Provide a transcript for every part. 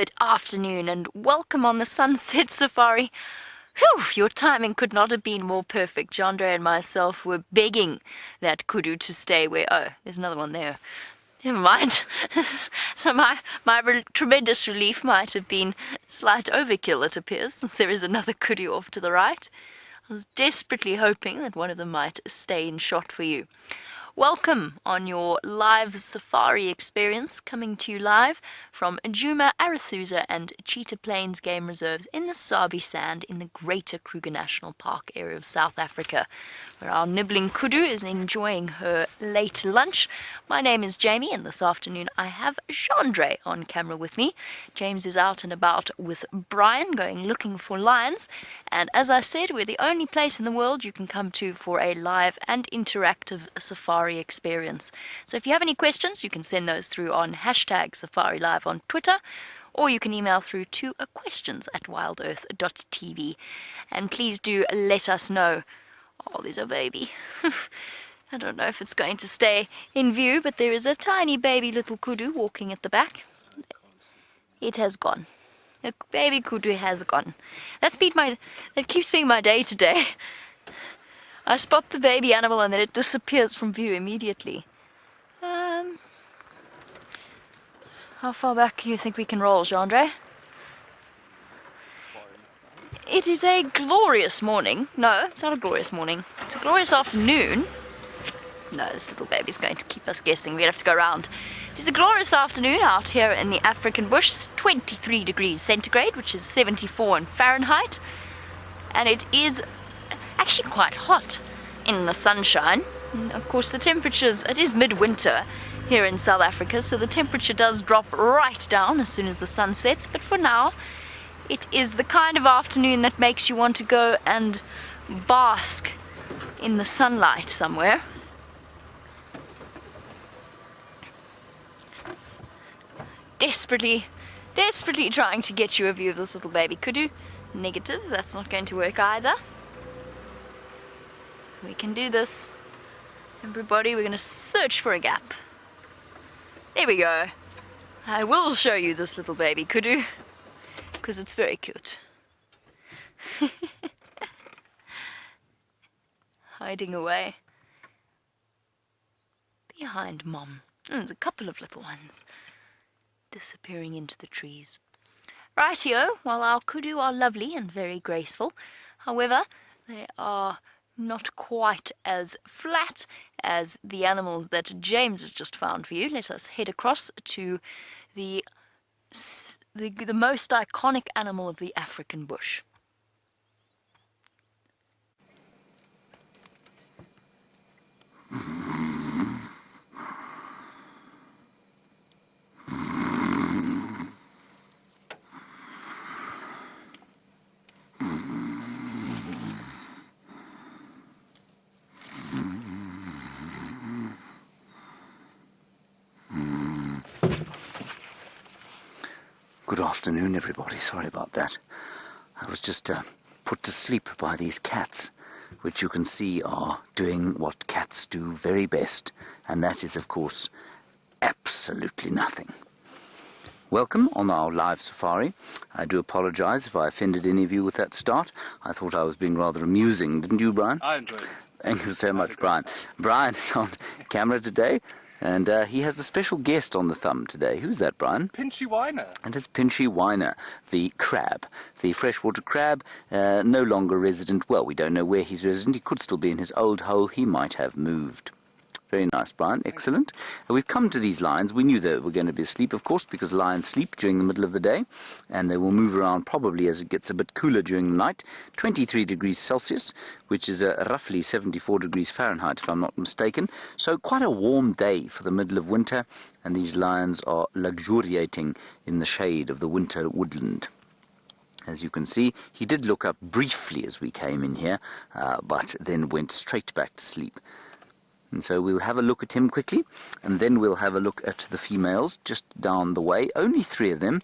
Good afternoon and welcome on the Sunset Safari. Whew, your timing could not have been more perfect. Jandre and myself were begging that kudu to stay where... Oh, there's another one there. Never mind. So my tremendous relief might have been slight overkill, it appears, since there is another kudu off to the right. I was desperately hoping that one of them might stay in shot for you. Welcome on your live safari experience, coming to you live from Djuma, Arathusa and Cheetah Plains Game Reserves in the Sabi Sand in the Greater Kruger National Park area of South Africa, where our nibbling kudu is enjoying her late lunch. My name is Jamie, and this afternoon I have Jandre on camera with me. James is out and about with Brian, going looking for lions, and as I said, we're the only place in the world you can come to for a live and interactive safari experience. So if you have any questions, you can send those through on hashtag SafariLIVE on Twitter, or you can email through to questions@wildearth.tv. And please do let us know. Oh, there's a baby. I don't know if it's going to stay in view, but there is a tiny baby little kudu walking at the back. It has gone. The baby kudu has gone. That keeps being my day today. I spot the baby animal and then it disappears from view immediately. How far back do you think we can roll, Jandre? It is a glorious morning. No, it's not a glorious morning. It's a glorious afternoon. No, this little baby's going to keep us guessing. We'd have to go around. It's a glorious afternoon out here in the African bush. 23 degrees centigrade, which is 74 in Fahrenheit. And it is actually quite hot in the sunshine. And of course the temperatures, it is midwinter here in South Africa, so the temperature does drop right down as soon as the sun sets, but for now it is the kind of afternoon that makes you want to go and bask in the sunlight somewhere. Desperately trying to get you a view of this little baby kudu. Negative, that's not going to work either. We can do this. Everybody, we're going to search for a gap. There we go. I will show you this little baby kudu, because it's very cute. Hiding away behind Mom. There's a couple of little ones disappearing into the trees. Rightio, while our kudu are lovely and very graceful, however, they are not quite as flat as the animals that James has just found for you. Let us head across to the most iconic animal of the African bush. Good afternoon, everybody. Sorry about that. I was just put to sleep by these cats, which you can see are doing what cats do very best, and that is, of course, absolutely nothing. Welcome on our live safari. I do apologize if I offended any of you with that start. I thought I was being rather amusing, didn't you, Brian? I enjoyed it. Thank you so much, Brian. Brian is on camera today. And he has a special guest on the thumb today. Who's that, Brian? Pinchy Whiner. And it's Pinchy Whiner, the crab, the freshwater crab, no longer resident. Well, we don't know where he's resident. He could still be in his old hole. He might have moved. Very nice, Brian. Excellent. We've come to these lions. We knew they were going to be asleep, of course, because lions sleep during the middle of the day, and they will move around probably as it gets a bit cooler during the night. 23 degrees Celsius, which is roughly 74 degrees Fahrenheit, if I'm not mistaken. So quite a warm day for the middle of winter, and these lions are luxuriating in the shade of the winter woodland. As you can see, he did look up briefly as we came in here, but then went straight back to sleep. And so we'll have a look at him quickly, and then we'll have a look at the females just down the way. Only 3 of them,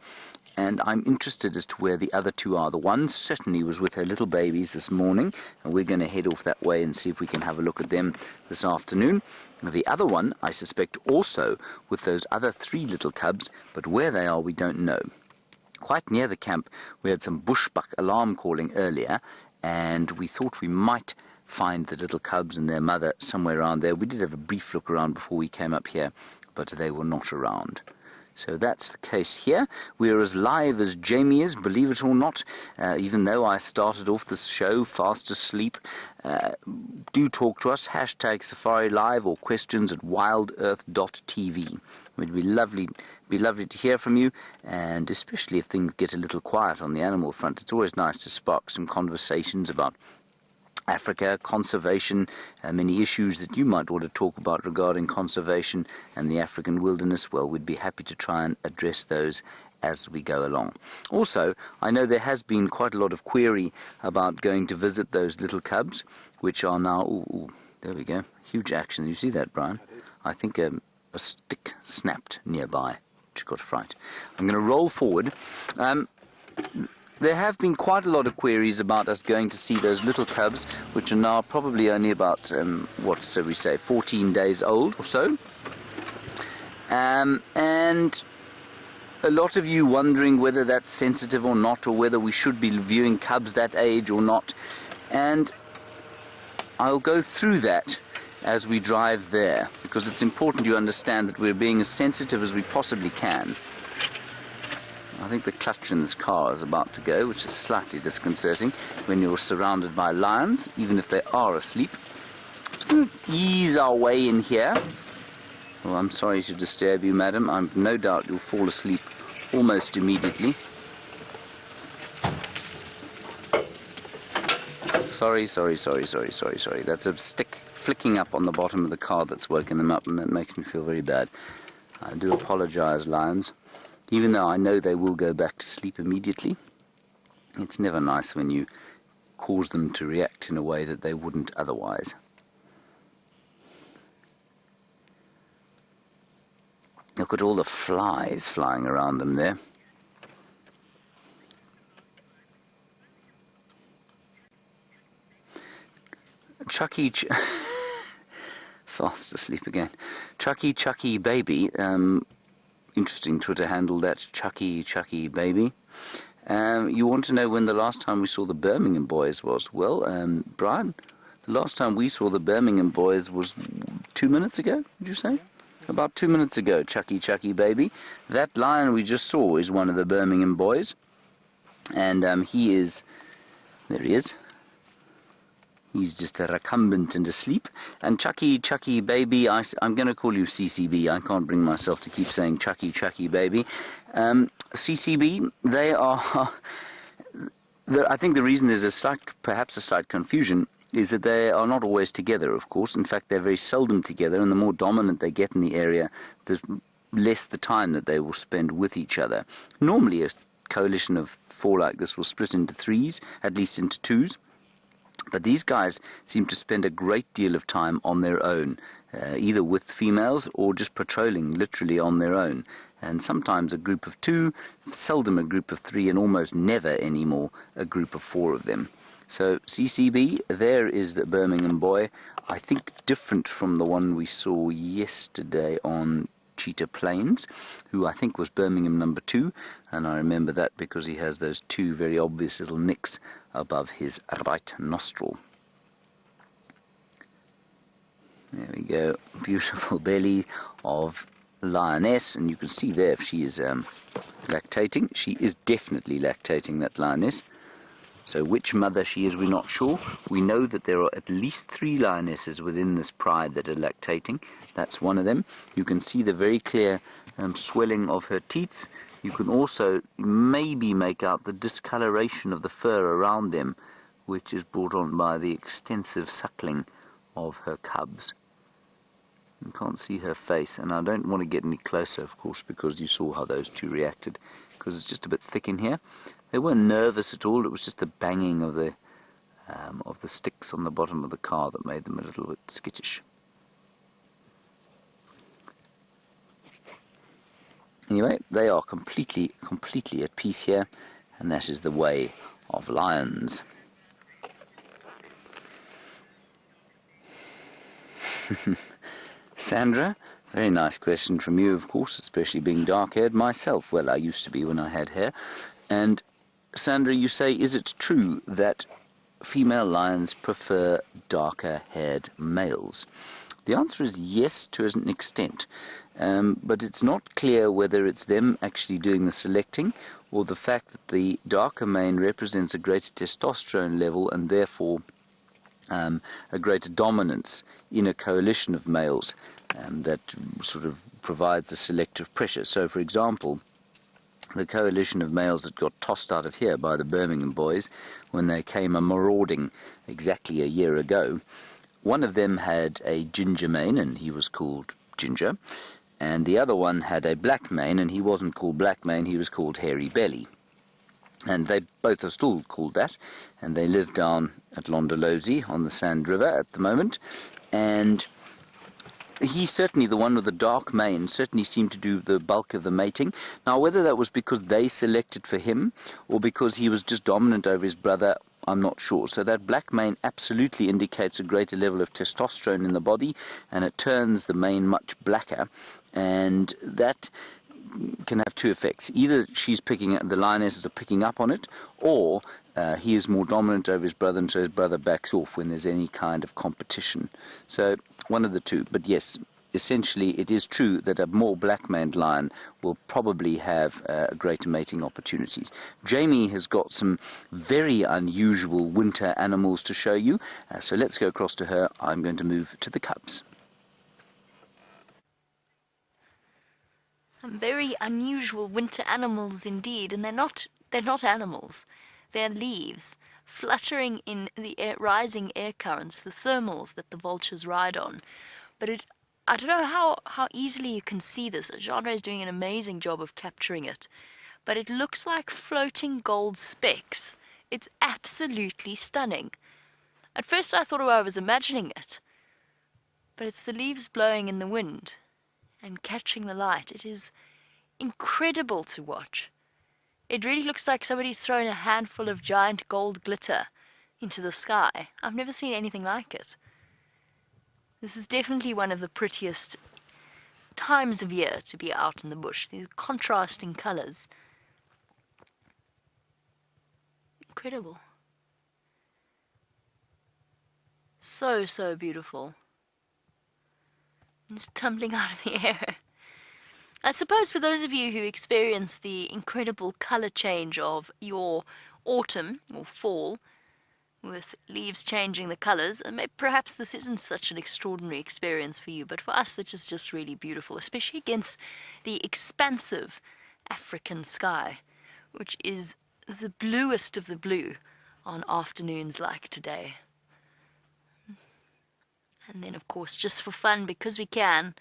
and I'm interested as to where the other 2 are. The one certainly was with her little babies this morning, and we're going to head off that way and see if we can have a look at them this afternoon. The other one, I suspect, also with those other 3 little cubs, but where they are we don't know. quite near the camp. We had some bushbuck alarm calling earlier, and we thought we might find the little cubs and their mother somewhere around there. We did have a brief look around before we came up here, but they were not around. So that's the case here. We're as live as Jamie is, believe it or not, even though I started off this show fast asleep. Do talk to us, hashtag SafariLIVE or questions at WildEarth.tv. It'd be lovely to hear from you, and especially if things get a little quiet on the animal front. It's always nice to spark some conversations about Africa, conservation, many issues that you might want to talk about regarding conservation and the African wilderness. Well, we'd be happy to try and address those as we go along. Also, I know there has been quite a lot of query about going to visit those little cubs, which are now, ooh, there we go, huge action. You see that, Brian? I think a stick snapped nearby, which got fright. I'm going to roll forward. There have been quite a lot of queries about us going to see those little cubs, which are now probably only about, 14 days old or so. And a lot of you wondering whether that's sensitive or not, or whether we should be viewing cubs that age or not. And I'll go through that as we drive there, because it's important you understand that we're being as sensitive as we possibly can. I think the clutch in this car is about to go, which is slightly disconcerting when you're surrounded by lions, even if they are asleep. Just going to ease our way in here. Well, I'm sorry to disturb you, madam. I've no doubt you'll fall asleep almost immediately. Sorry. That's a stick flicking up on the bottom of the car that's woken them up, and that makes me feel very bad. I do apologize, lions. Even though I know they will go back to sleep immediately, it's never nice when you cause them to react in a way that they wouldn't otherwise. Look at all the flies flying around them there. Chucky, fast asleep again. Chucky baby. Interesting Twitter handle, that Chucky baby. You want to know when the last time we saw the Birmingham boys was? Well, Brian, the last time we saw the Birmingham boys was 2 minutes ago, would you say? About 2 minutes ago, Chucky baby. That lion we just saw is one of the Birmingham boys. And there he is. He's just a recumbent and asleep. And Chucky baby, I'm going to call you CCB. I can't bring myself to keep saying Chucky baby. CCB, they are... I think the reason there's perhaps a slight confusion is that they are not always together, of course. In fact, they're very seldom together, and the more dominant they get in the area, the less the time that they will spend with each other. Normally, a coalition of four like this will split into threes, at least into twos. But these guys seem to spend a great deal of time on their own, either with females or just patrolling literally on their own. And sometimes a group of two, seldom a group of three, and almost never anymore a group of four of them. So CCB, there is the Birmingham boy, I think different from the one we saw yesterday on Cheetah Plains, who I think was Birmingham number 2, and I remember that because he has those two very obvious little nicks above his right nostril. There we go, beautiful belly of Lioness, and you can see there if she is lactating. She is definitely lactating, that Lioness. So which mother she is, we're not sure. We know that there are at least 3 lionesses within this pride that are lactating. That's one of them. You can see the very clear swelling of her teats. You can also maybe make out the discoloration of the fur around them, which is brought on by the extensive suckling of her cubs. You can't see her face, and I don't want to get any closer, of course, because you saw how those two reacted, because it's just a bit thick in here. They weren't nervous at all. It was just the banging of the sticks on the bottom of the car that made them a little bit skittish. Anyway, they are completely at peace here, and that is the way of lions. Sandra, very nice question from you, of course, especially being dark-haired myself. Well, I used to be when I had hair. And Sandra, you say, is it true that female lions prefer darker-haired males? The answer is yes, to an extent, but it's not clear whether it's them actually doing the selecting or the fact that the darker mane represents a greater testosterone level and therefore a greater dominance in a coalition of males that sort of provides a selective pressure. So, for example, the coalition of males that got tossed out of here by the Birmingham boys when they came a marauding exactly a year ago, one of them had a ginger mane and he was called Ginger, and the other one had a black mane and he wasn't called Black Mane, he was called Hairy Belly. And they both are still called that, and they live down at Londolozi on the Sand River at the moment, and he's certainly the one with the dark mane, certainly seemed to do the bulk of the mating. Now, whether that was because they selected for him or because he was just dominant over his brother, I'm not sure. So that black mane absolutely indicates a greater level of testosterone in the body, and it turns the mane much blacker, and that can have two effects. Either the lionesses are picking up on it, or he is more dominant over his brother, and so his brother backs off when there's any kind of competition. So one of the two. But yes, essentially it is true that a more black-maned lion will probably have greater mating opportunities. Jamie has got some very unusual winter animals to show you, so let's go across to her. I'm going to move to the cubs. Some very unusual winter animals indeed, and they're not animals. They're leaves fluttering in the rising air currents, the thermals that the vultures ride on. But I don't know how easily you can see this. Genre is doing an amazing job of capturing it. But it looks like floating gold specks. It's absolutely stunning. At first I thought I was imagining it, but it's the leaves blowing in the wind and catching the light. It is incredible to watch. It really looks like somebody's thrown a handful of giant gold glitter into the sky. I've never seen anything like it. This is definitely one of the prettiest times of year to be out in the bush. These contrasting colors. Incredible. So, so beautiful. It's tumbling out of the air. I suppose for those of you who experience the incredible color change of your autumn or fall, with leaves changing the colors, and perhaps this isn't such an extraordinary experience for you, but for us it is just really beautiful, especially against the expansive African sky, which is the bluest of the blue on afternoons like today. And then, of course, just for fun, because we can,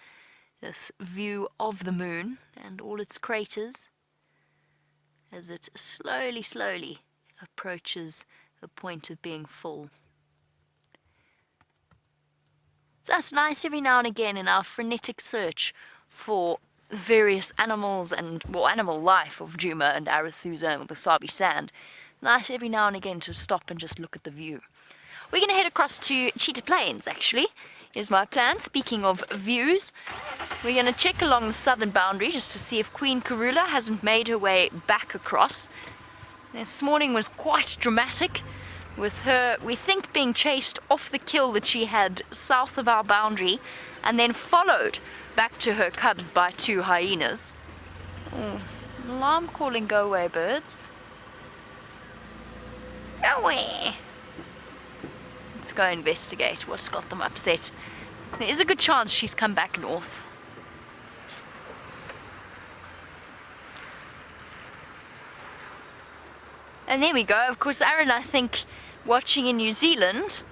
this view of the moon and all its craters as it slowly, slowly approaches the point of being full. So that's nice every now and again in our frenetic search for various animals and, well, animal life of Djuma and Arathusa and the Sabi Sand. Nice every now and again to stop and just look at the view. We're going to head across to Cheetah Plains, actually. Here's my plan. Speaking of views, we're going to check along the southern boundary just to see if Queen Karula hasn't made her way back across. This morning was quite dramatic, with her, we think, being chased off the kill that she had south of our boundary, and then followed back to her cubs by 2 hyenas. Oh, alarm calling, go away, birds. Go away. Let's go investigate what's got them upset. There is a good chance she's come back north. And there we go. Of course, Aaron, I think, watching in New Zealand,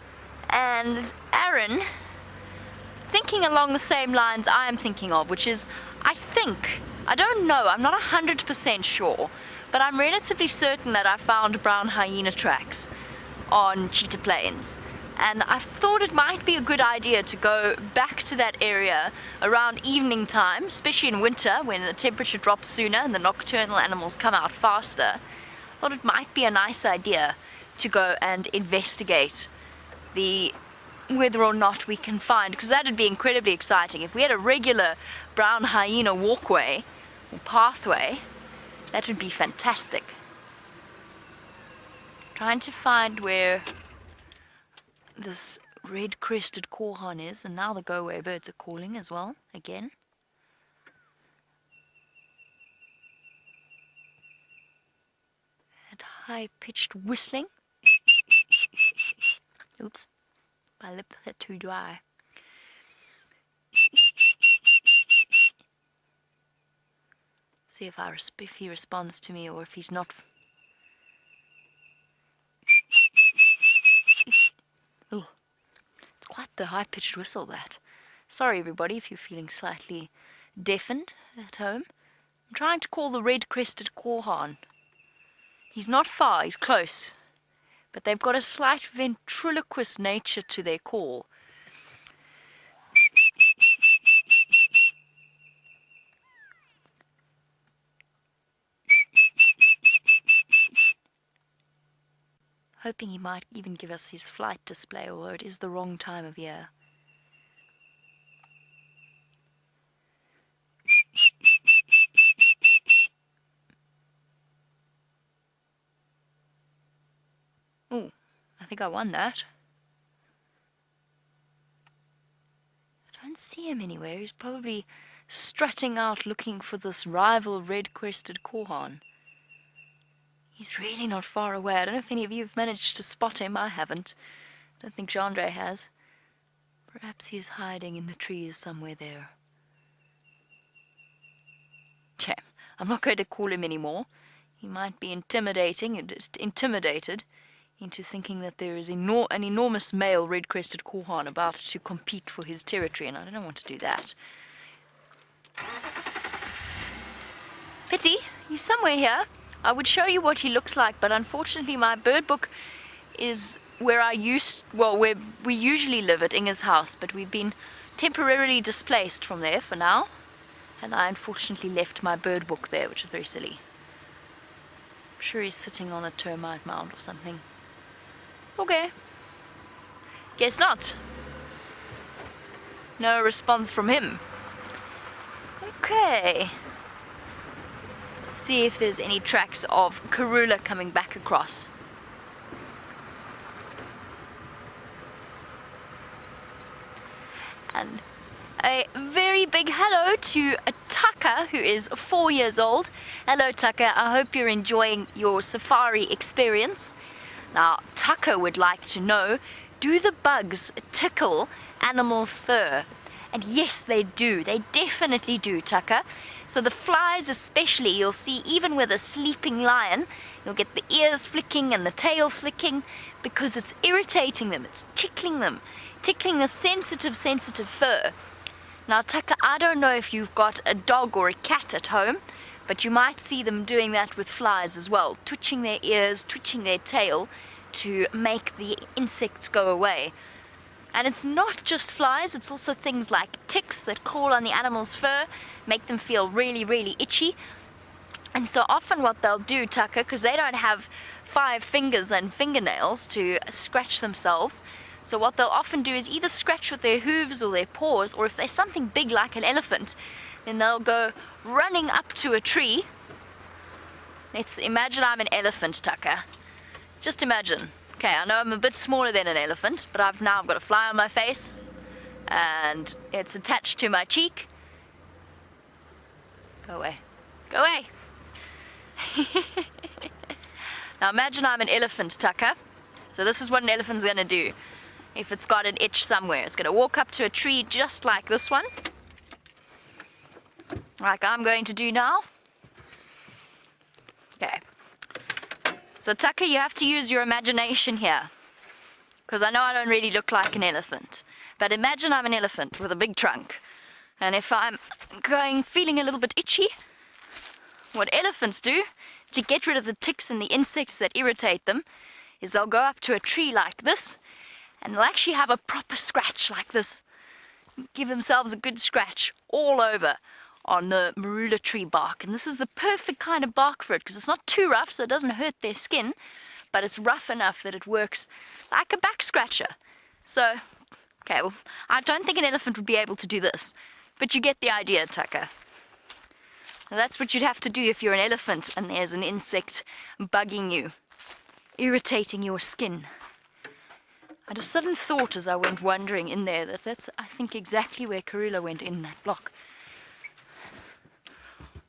and Aaron thinking along the same lines I am thinking of, which is, I don't know, I'm not 100% sure, but I'm relatively certain that I found brown hyena tracks on Cheetah Plains. And I thought it might be a good idea to go back to that area around evening time, especially in winter when the temperature drops sooner and the nocturnal animals come out faster. I thought it might be a nice idea to go and investigate whether or not we can find, because that would be incredibly exciting. If we had a regular brown hyena walkway or pathway, that would be fantastic. Trying to find where this red-crested quahon is, and now the go-away birds are calling as well, again. That high-pitched whistling. Oops, my lips are too dry. See if he responds to me, or if he's not. Ooh, it's quite the high-pitched whistle, that. Sorry, everybody, if you're feeling slightly deafened at home. I'm trying to call the red-crested quahon. He's not far, he's close. But they've got a slight ventriloquist nature to their call. Hoping he might even give us his flight display, although it is the wrong time of year. Oh, I think I won that. I don't see him anywhere. He's probably strutting out looking for this rival red-crested quahon. He's really not far away. I don't know if any of you have managed to spot him. I haven't. I don't think Gendre has. Perhaps he's hiding in the trees somewhere there. Che, I'm not going to call him anymore. He might be intimidated into thinking that there is an enormous male red-crested quahon about to compete for his territory, and I don't want to do that. Pity, he's somewhere here. I would show you what he looks like, but unfortunately my bird book is where where we usually live at Inge's house, but we've been temporarily displaced from there for now, and I unfortunately left my bird book there, which is very silly. I'm sure he's sitting on a termite mound or something. Okay. Guess not. No response from him. Okay. See if there's any tracks of Karula coming back across. And a very big hello to Tucker, who is 4 years old. Hello Tucker, I hope you're enjoying your safari experience. Now Tucker would like to know, do the bugs tickle animals' fur? And yes, they do. They definitely do, Tucker. So the flies especially, you'll see even with a sleeping lion, you'll get the ears flicking and the tail flicking because it's irritating them, it's tickling them, tickling the sensitive fur. Now Tucker, I don't know if you've got a dog or a cat at home, but you might see them doing that with flies as well, twitching their ears, twitching their tail to make the insects go away. And it's not just flies, it's also things like ticks that crawl on the animal's fur, make them feel really, really itchy. And so often what they'll do, Tucker, because they don't have 5 fingers and fingernails to scratch themselves, so what they'll often do is either scratch with their hooves or their paws, or if they're something big like an elephant, then they'll go running up to a tree. Let's imagine I'm an elephant, Tucker. Just imagine. Okay, I know I'm a bit smaller than an elephant, but I've got a fly on my face, and it's attached to my cheek. Go away. Go away! Now imagine I'm an elephant, Tucker. So this is what an elephant's going to do. If it's got an itch somewhere, it's going to walk up to a tree just like this one, like I'm going to do now. Okay. So Tucker, you have to use your imagination here, because I know I don't really look like an elephant, but imagine I'm an elephant with a big trunk, and if I'm feeling a little bit itchy, what elephants do to get rid of the ticks and the insects that irritate them is they'll go up to a tree like this, and they'll actually have a proper scratch like this, give themselves a good scratch all over on the marula tree bark. And this is the perfect kind of bark for it, because it's not too rough so it doesn't hurt their skin, but it's rough enough that it works like a back scratcher. So, okay, well, I don't think an elephant would be able to do this, but you get the idea, Tucker. Now that's what you'd have to do if you're an elephant and there's an insect bugging you. irritating your skin. I had a sudden thought as I went wandering in there that that's, I think, exactly where Karula went in that block.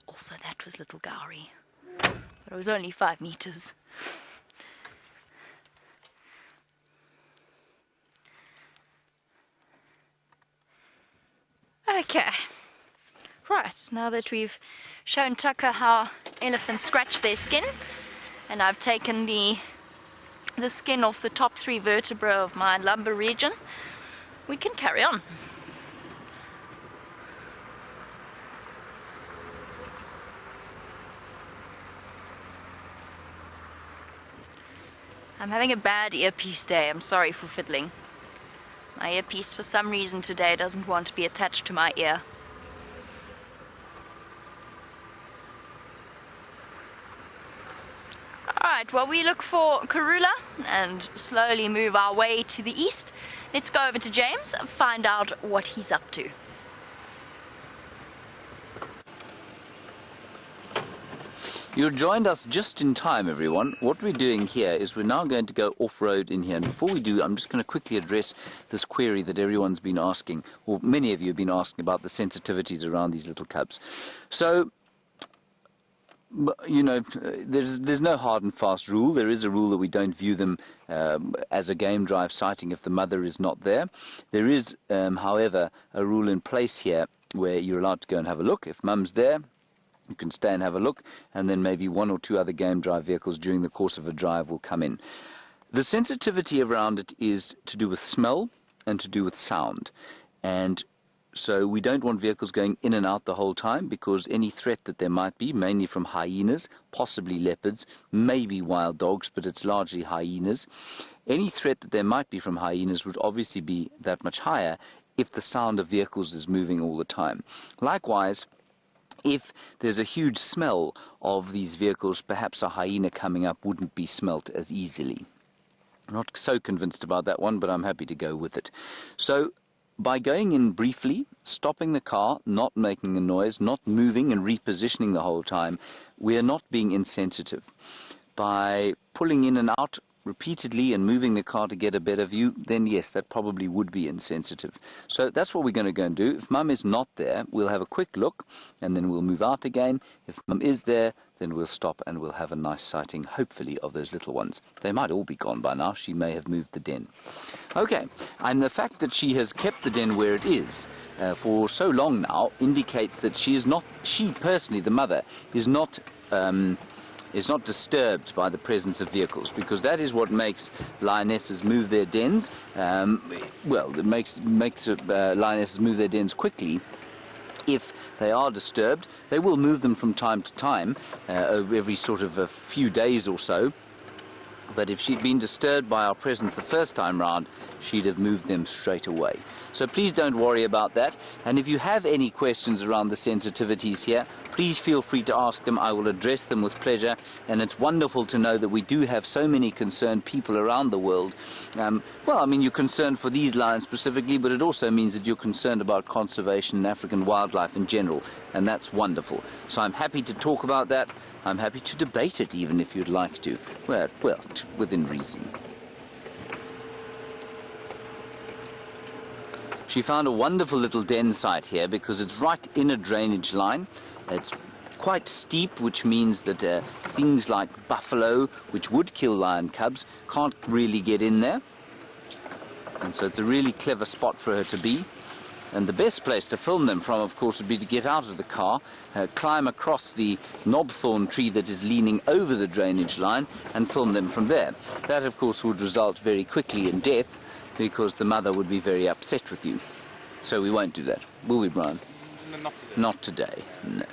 Also, that was little Gowrie. But it was only 5 meters. Okay. Right, now that we've shown Tucker how elephants scratch their skin, and I've taken the skin off the top 3 vertebrae of my lumbar region, we can carry on. I'm having a bad earpiece day. I'm sorry for fiddling. My earpiece for some reason today doesn't want to be attached to my ear. Alright, while we look for Karula and slowly move our way to the east, let's go over to James and find out what he's up to. You joined us just in time, everyone. What we're doing here is we're now going to go off-road in here. And before we do, I'm just going to quickly address this query that everyone's been asking, or many of you have been asking about the sensitivities around these little cubs. So, you know, there's no hard and fast rule. There is a rule that we don't view them as a game drive sighting if the mother is not there. There is, however, a rule in place here where you're allowed to go and have a look. If mum's there, you can stay and have a look, and then maybe 1 or 2 other game drive vehicles during the course of a drive will come in. The sensitivity around it is to do with smell and to do with sound. And so we don't want vehicles going in and out the whole time, because any threat that there might be, mainly from hyenas, possibly leopards, maybe wild dogs, but it's largely hyenas. Any threat that there might be from hyenas would obviously be that much higher if the sound of vehicles is moving all the time. Likewise, if there's a huge smell of these vehicles, perhaps a hyena coming up wouldn't be smelt as easily. I'm not so convinced about that one, but I'm happy to go with it. So, by going in briefly, stopping the car, not making a noise, not moving and repositioning the whole time, we are not being insensitive. By pulling in and out repeatedly and moving the car to get a better view, then yes, that probably would be insensitive. So that's what we're going to go and do. If mum is not there, we'll have a quick look and then we'll move out again. If mum is there, then we'll stop and we'll have a nice sighting, hopefully, of those little ones. They might all be gone by now. She may have moved the den. Okay, and the fact that she has kept the den where it is for so long now indicates that she personally, the mother, is not disturbed by the presence of vehicles, because that is what makes lionesses move their dens. It makes lionesses move their dens quickly. If they are disturbed, they will move them from time to time, every sort of a few days or so. But if she'd been disturbed by our presence the first time round, she'd have moved them straight away. So please don't worry about that. And if you have any questions around the sensitivities here, please feel free to ask them. I will address them with pleasure. And it's wonderful to know that we do have so many concerned people around the world. You're concerned for these lions specifically, but it also means that you're concerned about conservation and African wildlife in general. And that's wonderful. So I'm happy to talk about that. I'm happy to debate it, even if you'd like to. Well, within reason. She found a wonderful little den site here because it's right in a drainage line. It's quite steep, which means that things like buffalo, which would kill lion cubs, can't really get in there. And so it's a really clever spot for her to be. And the best place to film them from, of course, would be to get out of the car, climb across the knobthorn tree that is leaning over the drainage line, and film them from there. That, of course, would result very quickly in death, because the mother would be very upset with you. So we won't do that, will we, Brian? No, not today. Not today, no.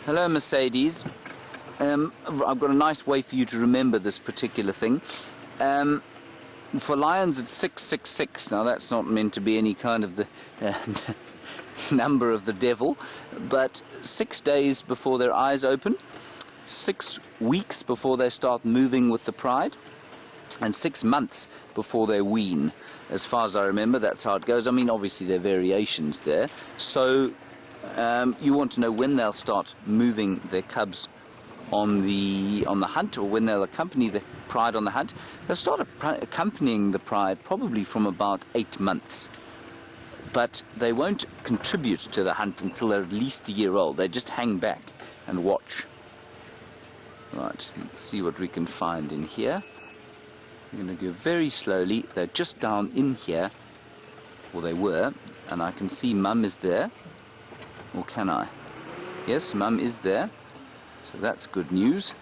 Hello, Mercedes. I've got a nice way for you to remember this particular thing. For lions, it's 666. Now, that's not meant to be any kind of the number of the devil, but 6 days before their eyes open, 6 weeks before they start moving with the pride, and 6 months before they wean. As far as I remember, that's how it goes. I mean, obviously there are variations there. So you want to know when they'll start moving their cubs on the hunt, or when they'll accompany the pride on the hunt. They'll start accompanying the pride probably from about 8 months. But they won't contribute to the hunt until they're at least a year old. They just hang back and watch. Right, let's see what we can find in here. We're going to go very slowly. They're just down in here, or they were, and I can see Mum is there. Or can I? Yes, Mum is there. So that's good news.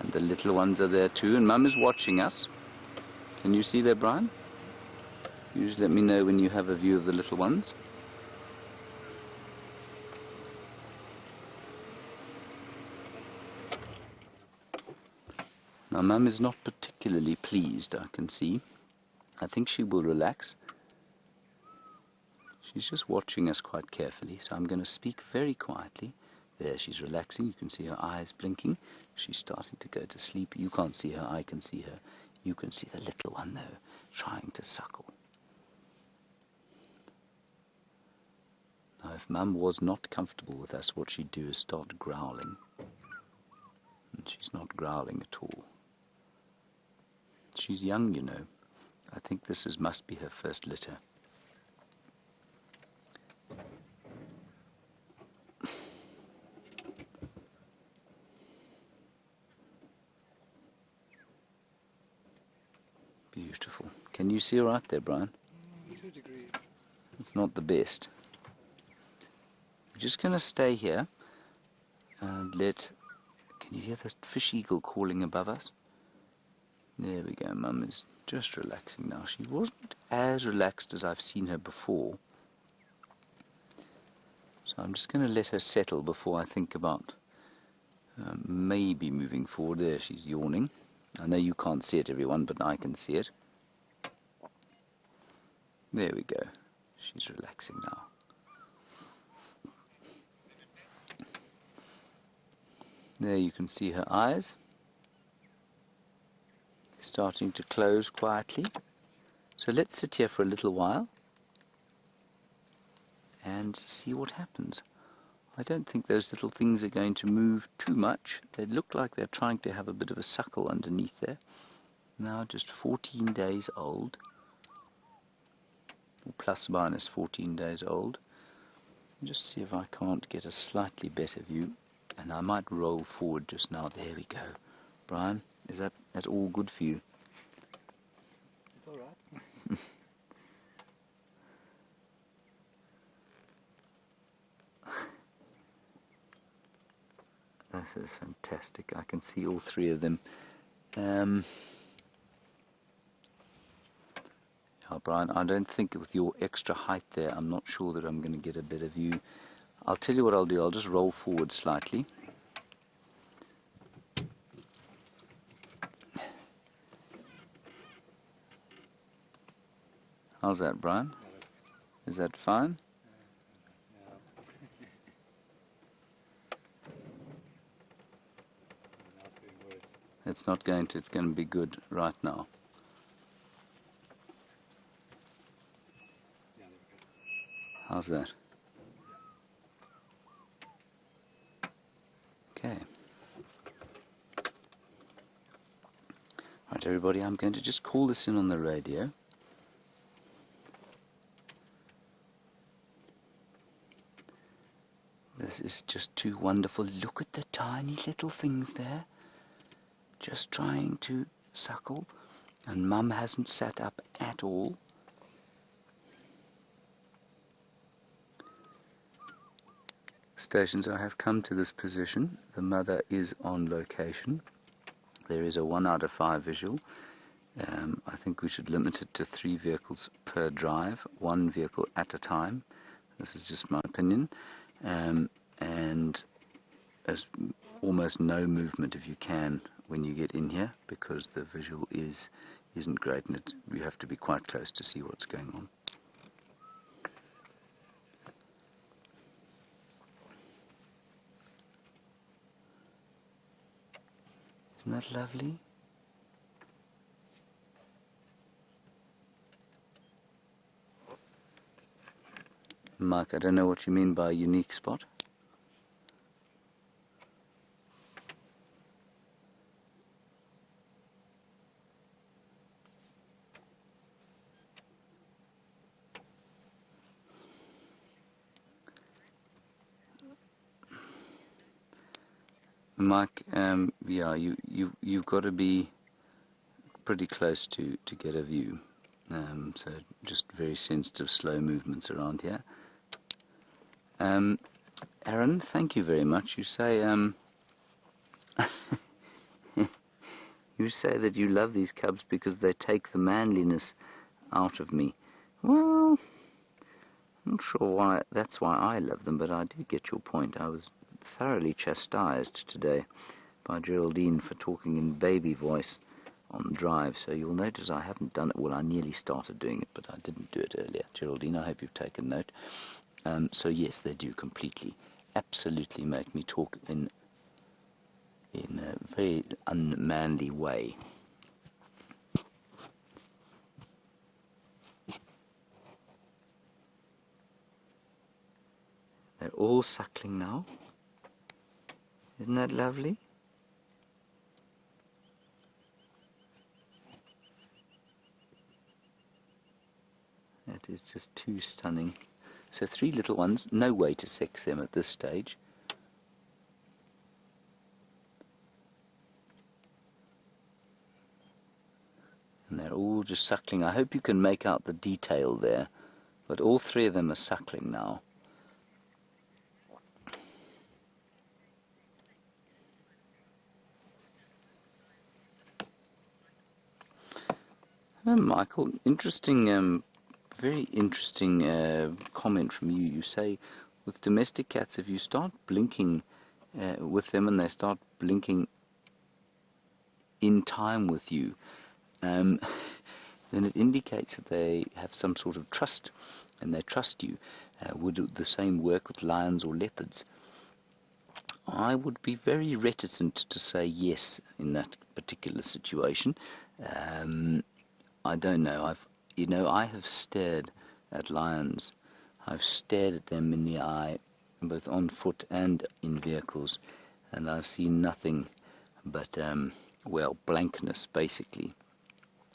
And the little ones are there too, and Mum is watching us. Can you see there, Brian? You just let me know when you have a view of the little ones. Now, Mum is not particularly pleased, I can see. I think she will relax. She's just watching us quite carefully, so I'm going to speak very quietly. There, she's relaxing. You can see her eyes blinking. She's starting to go to sleep. You can't see her, I can see her. You can see the little one, though, trying to suckle. Now, if Mum was not comfortable with us, what she'd do is start growling. And she's not growling at all. She's young, you know. I think this must be her first litter. Beautiful. Can you see her out there, Brian? To a degree. It's not the best. We're just going to stay here and let... Can you hear the fish eagle calling above us? There we go. Mum is just relaxing now. She wasn't as relaxed as I've seen her before. So I'm just going to let her settle before I think about maybe moving forward. There, she's yawning. I know you can't see it, everyone, but I can see it. There we go. She's relaxing now. There you can see her eyes starting to close quietly. So let's sit here for a little while and see what happens. I don't think those little things are going to move too much. They look like they're trying to have a bit of a suckle underneath there. Now just 14 days old, or plus minus 14 days old. Just see if I can't get a slightly better view, and I might roll forward just now. There we go. Brian, is that all good for you? It's all right. This is fantastic. I can see all three of them. Brian, I don't think with your extra height there, I'm not sure that I'm going to get a better view. I'll tell you what I'll do. I'll just roll forward slightly. How's that, Brian? Is that fine? It's not going to. It's going to be good right now. How's that? Okay. Right, everybody, I'm going to just call this in on the radio. This is just too wonderful. Look at the tiny little things there. Just trying to suckle. And Mum hasn't sat up at all. Stations, I have come to this position. The mother is on location. There is a 1 out of 5 visual. I think we should limit it to 3 vehicles per drive, 1 vehicle at a time. This is just my opinion. And there's almost no movement if you can when you get in here, because the visual isn't great, and you have to be quite close to see what's going on. Isn't that lovely? Mike, I don't know what you mean by a unique spot. Mike, yeah, you've got to be pretty close to get a view. So just very sensitive, slow movements around here. Aaron, thank you very much. You say you say that you love these cubs because they take the manliness out of me. Well, I'm not sure why that's why I love them, but I do get your point. I was thoroughly chastised today by Geraldine for talking in baby voice on drive, so you'll notice I haven't done it. Well, I nearly started doing it, but I didn't do it earlier. Geraldine, I hope you've taken note. So yes, they do completely, absolutely make me talk in a very unmanly way. They're all suckling now. Isn't that lovely? That is just too stunning. So 3 little ones, no way to sex them at this stage. And they're all just suckling. I hope you can make out the detail there, but all 3 of them are suckling now. Michael, interesting, very interesting comment from you. You say with domestic cats, if you start blinking with them and they start blinking in time with you, then it indicates that they have some sort of trust and they trust you. Would the same work with lions or leopards? I would be very reticent to say yes in that particular situation. I don't know. I have stared at lions. I've stared at them in the eye, both on foot and in vehicles, and I've seen nothing but, blankness, basically.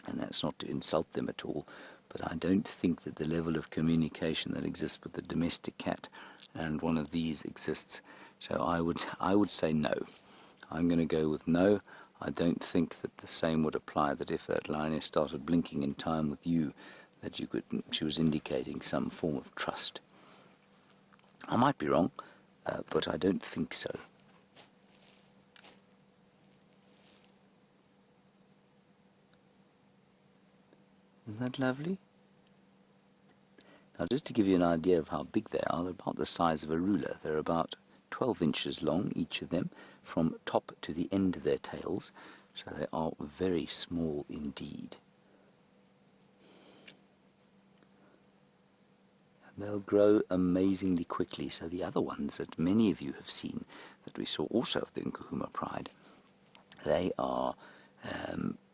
And that's not to insult them at all, but I don't think that the level of communication that exists with the domestic cat and one of these exists. So I would say no. I'm going to go with no. I don't think that the same would apply, that if that lioness started blinking in time with you, that she was indicating some form of trust. I might be wrong, but I don't think so. Isn't that lovely? Now, just to give you an idea of how big they are, they're about the size of a ruler. They're about 12 inches long, each of them, from top to the end of their tails, so they are very small indeed. And they'll grow amazingly quickly, so the other ones that many of you have seen, that we saw also of the Nkuhuma Pride, they are,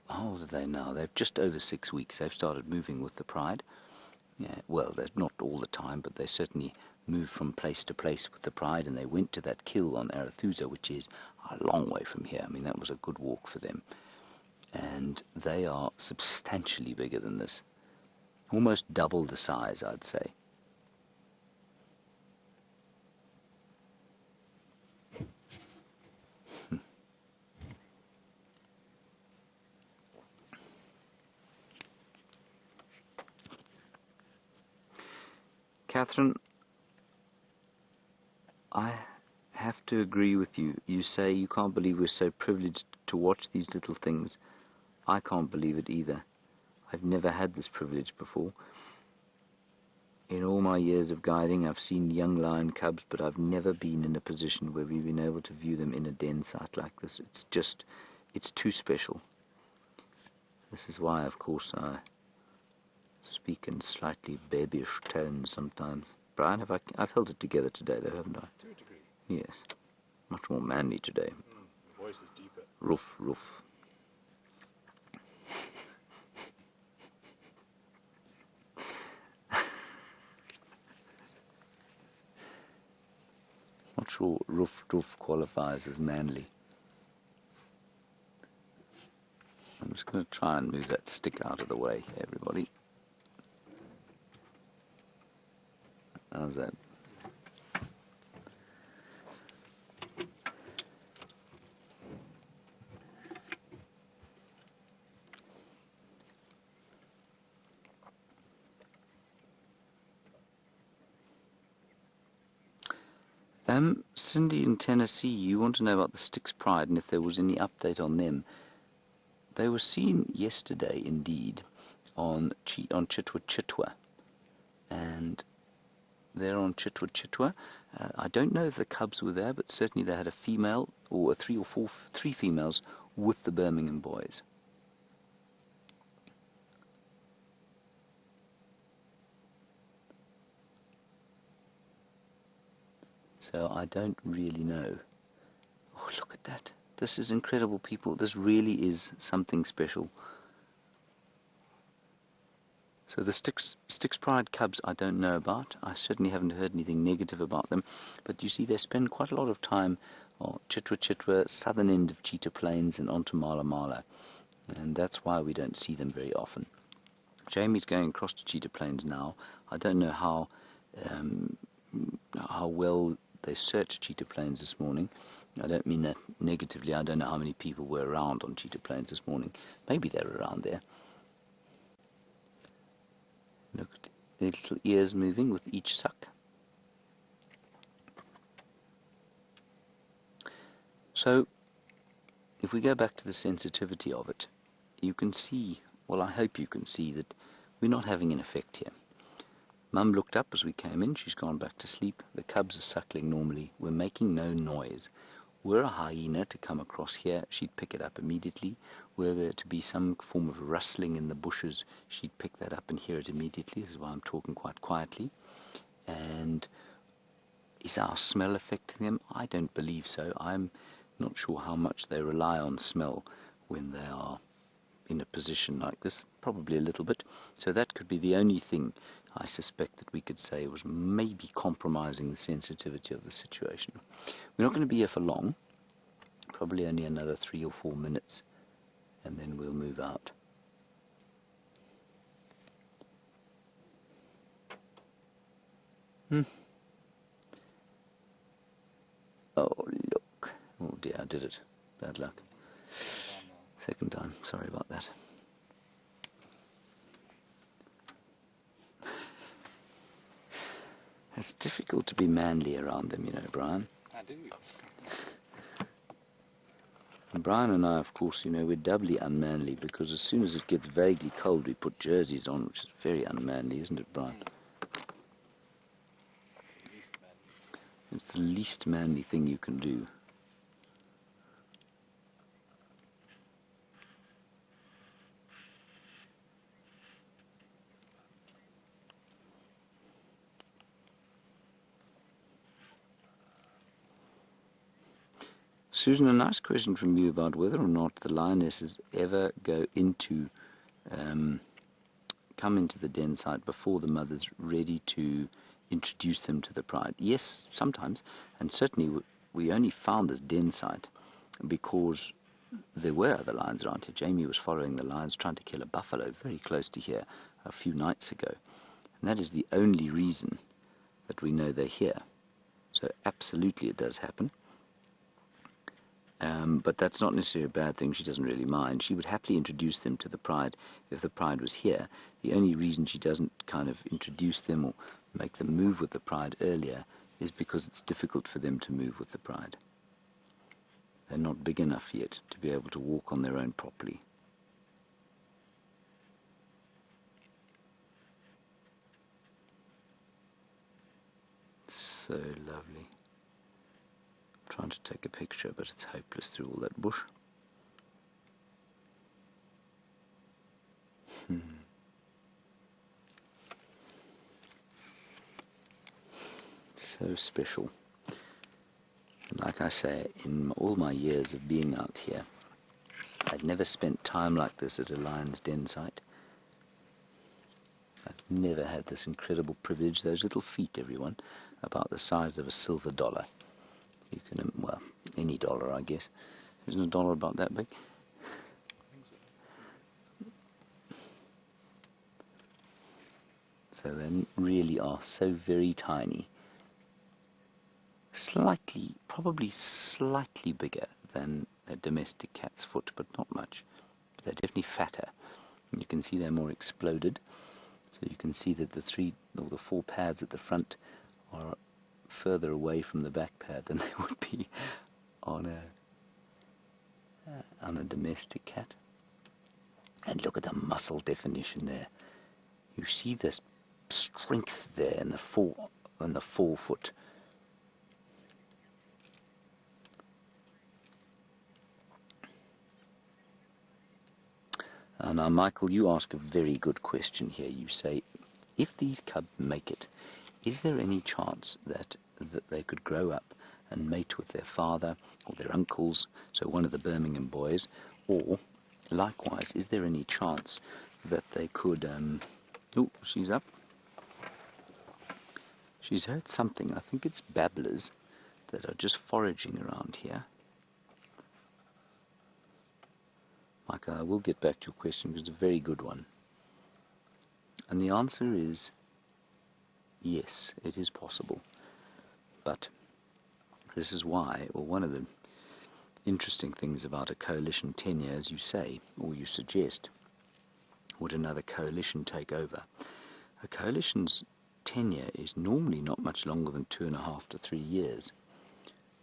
how old are they now? They're just over 6 weeks. They've started moving with the Pride. Yeah, well, they're not all the time, but they certainly moved from place to place with the Pride, and they went to that kill on Arathusa, which is a long way from here. I mean, that was a good walk for them. And they are substantially bigger than this. Almost double the size, I'd say. Catherine, I have to agree with you. You say you can't believe we're so privileged to watch these little things. I can't believe it either. I've never had this privilege before. In all my years of guiding, I've seen young lion cubs, but I've never been in a position where we've been able to view them in a den site like this. It's too special. This is why, of course, I speak in slightly babyish tones sometimes. Brian, I've held it together today, though, haven't I? To a degree. Yes. Much more manly today. The voice is deeper. Roof, roof. Not sure roof, roof qualifies as manly. I'm just going to try and move that stick out of the way, everybody. How's that? Cindy in Tennessee, you want to know about the Styx Pride and if there was any update on them. They were seen yesterday, indeed, on Chitwa Chitwa, and they're on Chitwa Chitwa. I don't know if the cubs were there, but certainly they had a female, or three females with the Birmingham boys. So I don't really know. Oh, look at that. This is incredible, people. This really is something special. So the Styx Pride cubs I don't know about. I certainly haven't heard anything negative about them. But you see, they spend quite a lot of time on Chitwa Chitwa, southern end of Cheetah Plains, and onto Mala Mala. And that's why we don't see them very often. Jamie's going across to Cheetah Plains now. I don't know how well they searched Cheetah Plains this morning. I don't mean that negatively. I don't know how many people were around on Cheetah Plains this morning. Maybe they were around there. Look at their little ears moving with each suck. So, if we go back to the sensitivity of it, you can see, well, I hope you can see that we're not having an effect here. Mum looked up as we came in. She's gone back to sleep. The cubs are suckling normally. We're making no noise. Were a hyena to come across here, she'd pick it up immediately. Were there to be some form of rustling in the bushes, she'd pick that up and hear it immediately. This is why I'm talking quite quietly. And is our smell affecting them? I don't believe so. I'm not sure how much they rely on smell when they are in a position like this. Probably a little bit. So that could be the only thing I suspect that we could say was maybe compromising the sensitivity of the situation. We're not going to be here for long, probably only another 3 or 4 minutes, and then we'll move out. Oh, look. Oh dear, I did it. Bad luck. Second time. Sorry about that. It's difficult to be manly around them, you know, Brian. I do. And Brian and I, of course, you know, we're doubly unmanly because as soon as it gets vaguely cold, we put jerseys on, which is very unmanly, isn't it, Brian? It's the least manly thing you can do. Susan, a nice question from you about whether or not the lionesses ever come into the den site before the mother's ready to introduce them to the pride. Yes, sometimes, and certainly we only found this den site because there were other lions around here. Jamie was following the lions trying to kill a buffalo very close to here a few nights ago, and that is the only reason that we know they're here. So absolutely it does happen. But that's not necessarily a bad thing. She doesn't really mind. She would happily introduce them to the pride if the pride was here. The only reason she doesn't kind of introduce them or make them move with the pride earlier is because it's difficult for them to move with the pride. They're not big enough yet to be able to walk on their own properly. So lovely. Trying to take a picture, but it's hopeless through all that bush. So special. And like I say, in all my years of being out here, I'd never spent time like this at a lion's den site. I've never had this incredible privilege. Those little feet, everyone, about the size of a silver dollar. You can, well, any dollar, I guess. Isn't a dollar about that big? So they really are so very tiny. Slightly, probably slightly bigger than a domestic cat's foot, but not much. But they're definitely fatter. And you can see they're more exploded. So you can see that the 3 or the 4 pads at the front are further away from the back pad than they would be on a domestic cat. And look at the muscle definition there. You see this strength there in the forefoot. Now, Michael, you ask a very good question here. You say, if these cubs make it, is there any chance that they could grow up and mate with their father or their uncles, so one of the Birmingham boys, or likewise, is there any chance that they could... oh, she's up. She's heard something. I think it's babblers that are just foraging around here. Michael, I will get back to your question because it's a very good one. And the answer is yes, it is possible. But this is why, well, one of the interesting things about a coalition tenure, as you say, or you suggest, would another coalition take over? A coalition's tenure is normally not much longer than 2.5 to 3 years,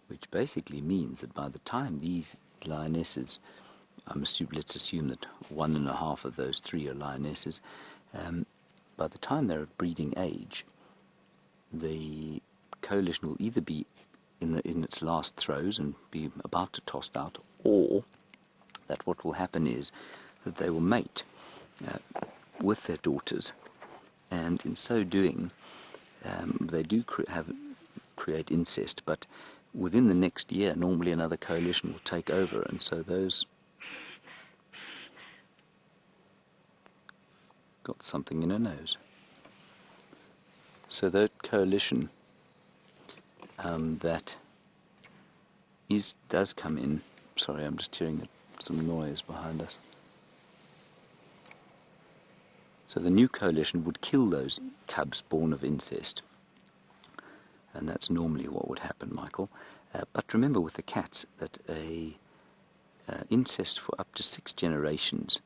which basically means that by the time these lionesses, let's assume that 1.5 of those 3 are lionesses, by the time they're at breeding age, the coalition will either be in its last throes and be about to toss out, or that what will happen is that they will mate with their daughters, and in so doing they do create incest, but within the next year normally another coalition will take over, and so those got something in her nose. So that coalition that does come in. Sorry, I'm just hearing some noise behind us. So the new coalition would kill those cubs born of incest, and that's normally what would happen, Michael. But remember with the cats that incest for up to 6 generations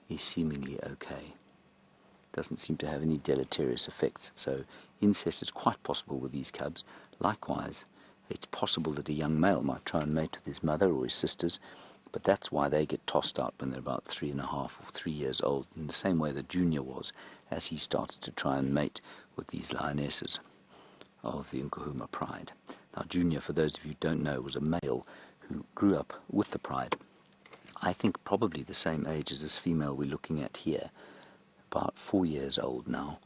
is seemingly okay. Doesn't seem to have any deleterious effects. So incest is quite possible with these cubs. Likewise, it's possible that a young male might try and mate with his mother or his sisters, but that's why they get tossed out when they're about 3.5 or 3 years old, in the same way that Junior was, as he started to try and mate with these lionesses of the Nkuhumas pride. Now, Junior, for those of you who don't know, was a male who grew up with the pride. I think probably the same age as this female we're looking at here, about 4 years old now,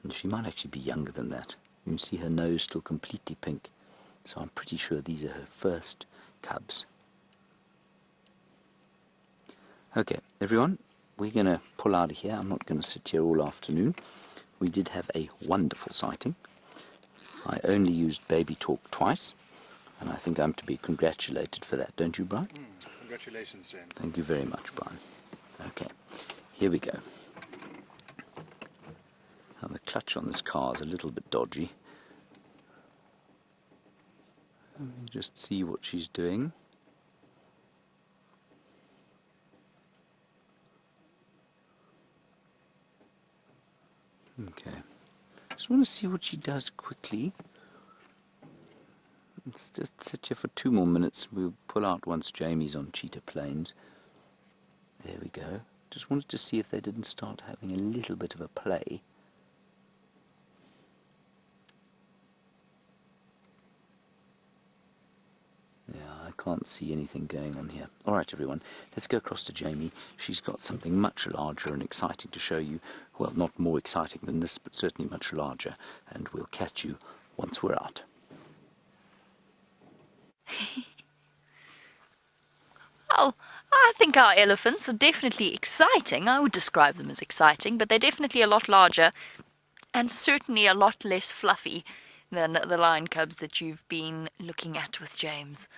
and she might actually be younger than that. You can see her nose still completely pink, so I'm pretty sure these are her first cubs. Okay, everyone, we're going to pull out of here. I'm not going to sit here all afternoon. We did have a wonderful sighting. I only used baby talk twice, and I think I'm to be congratulated for that, don't you, Brian? Congratulations, James. Thank you very much, Brian. Okay, here we go. Now the clutch on this car is a little bit dodgy. Let me just see what she's doing. Okay. Just want to see what she does quickly. Let's just sit here for 2 more minutes. We'll pull out once Jamie's on cheetah plains. There we go. Just wanted to see if they didn't start having a little bit of a play. I can't see anything going on here. Alright everyone, let's go across to Jamie. She's got something much larger and exciting to show you. Well, not more exciting than this, but certainly much larger. And we'll catch you once we're out. Oh, I think our elephants are definitely exciting. I would describe them as exciting, but they're definitely a lot larger and certainly a lot less fluffy than the lion cubs that you've been looking at with James.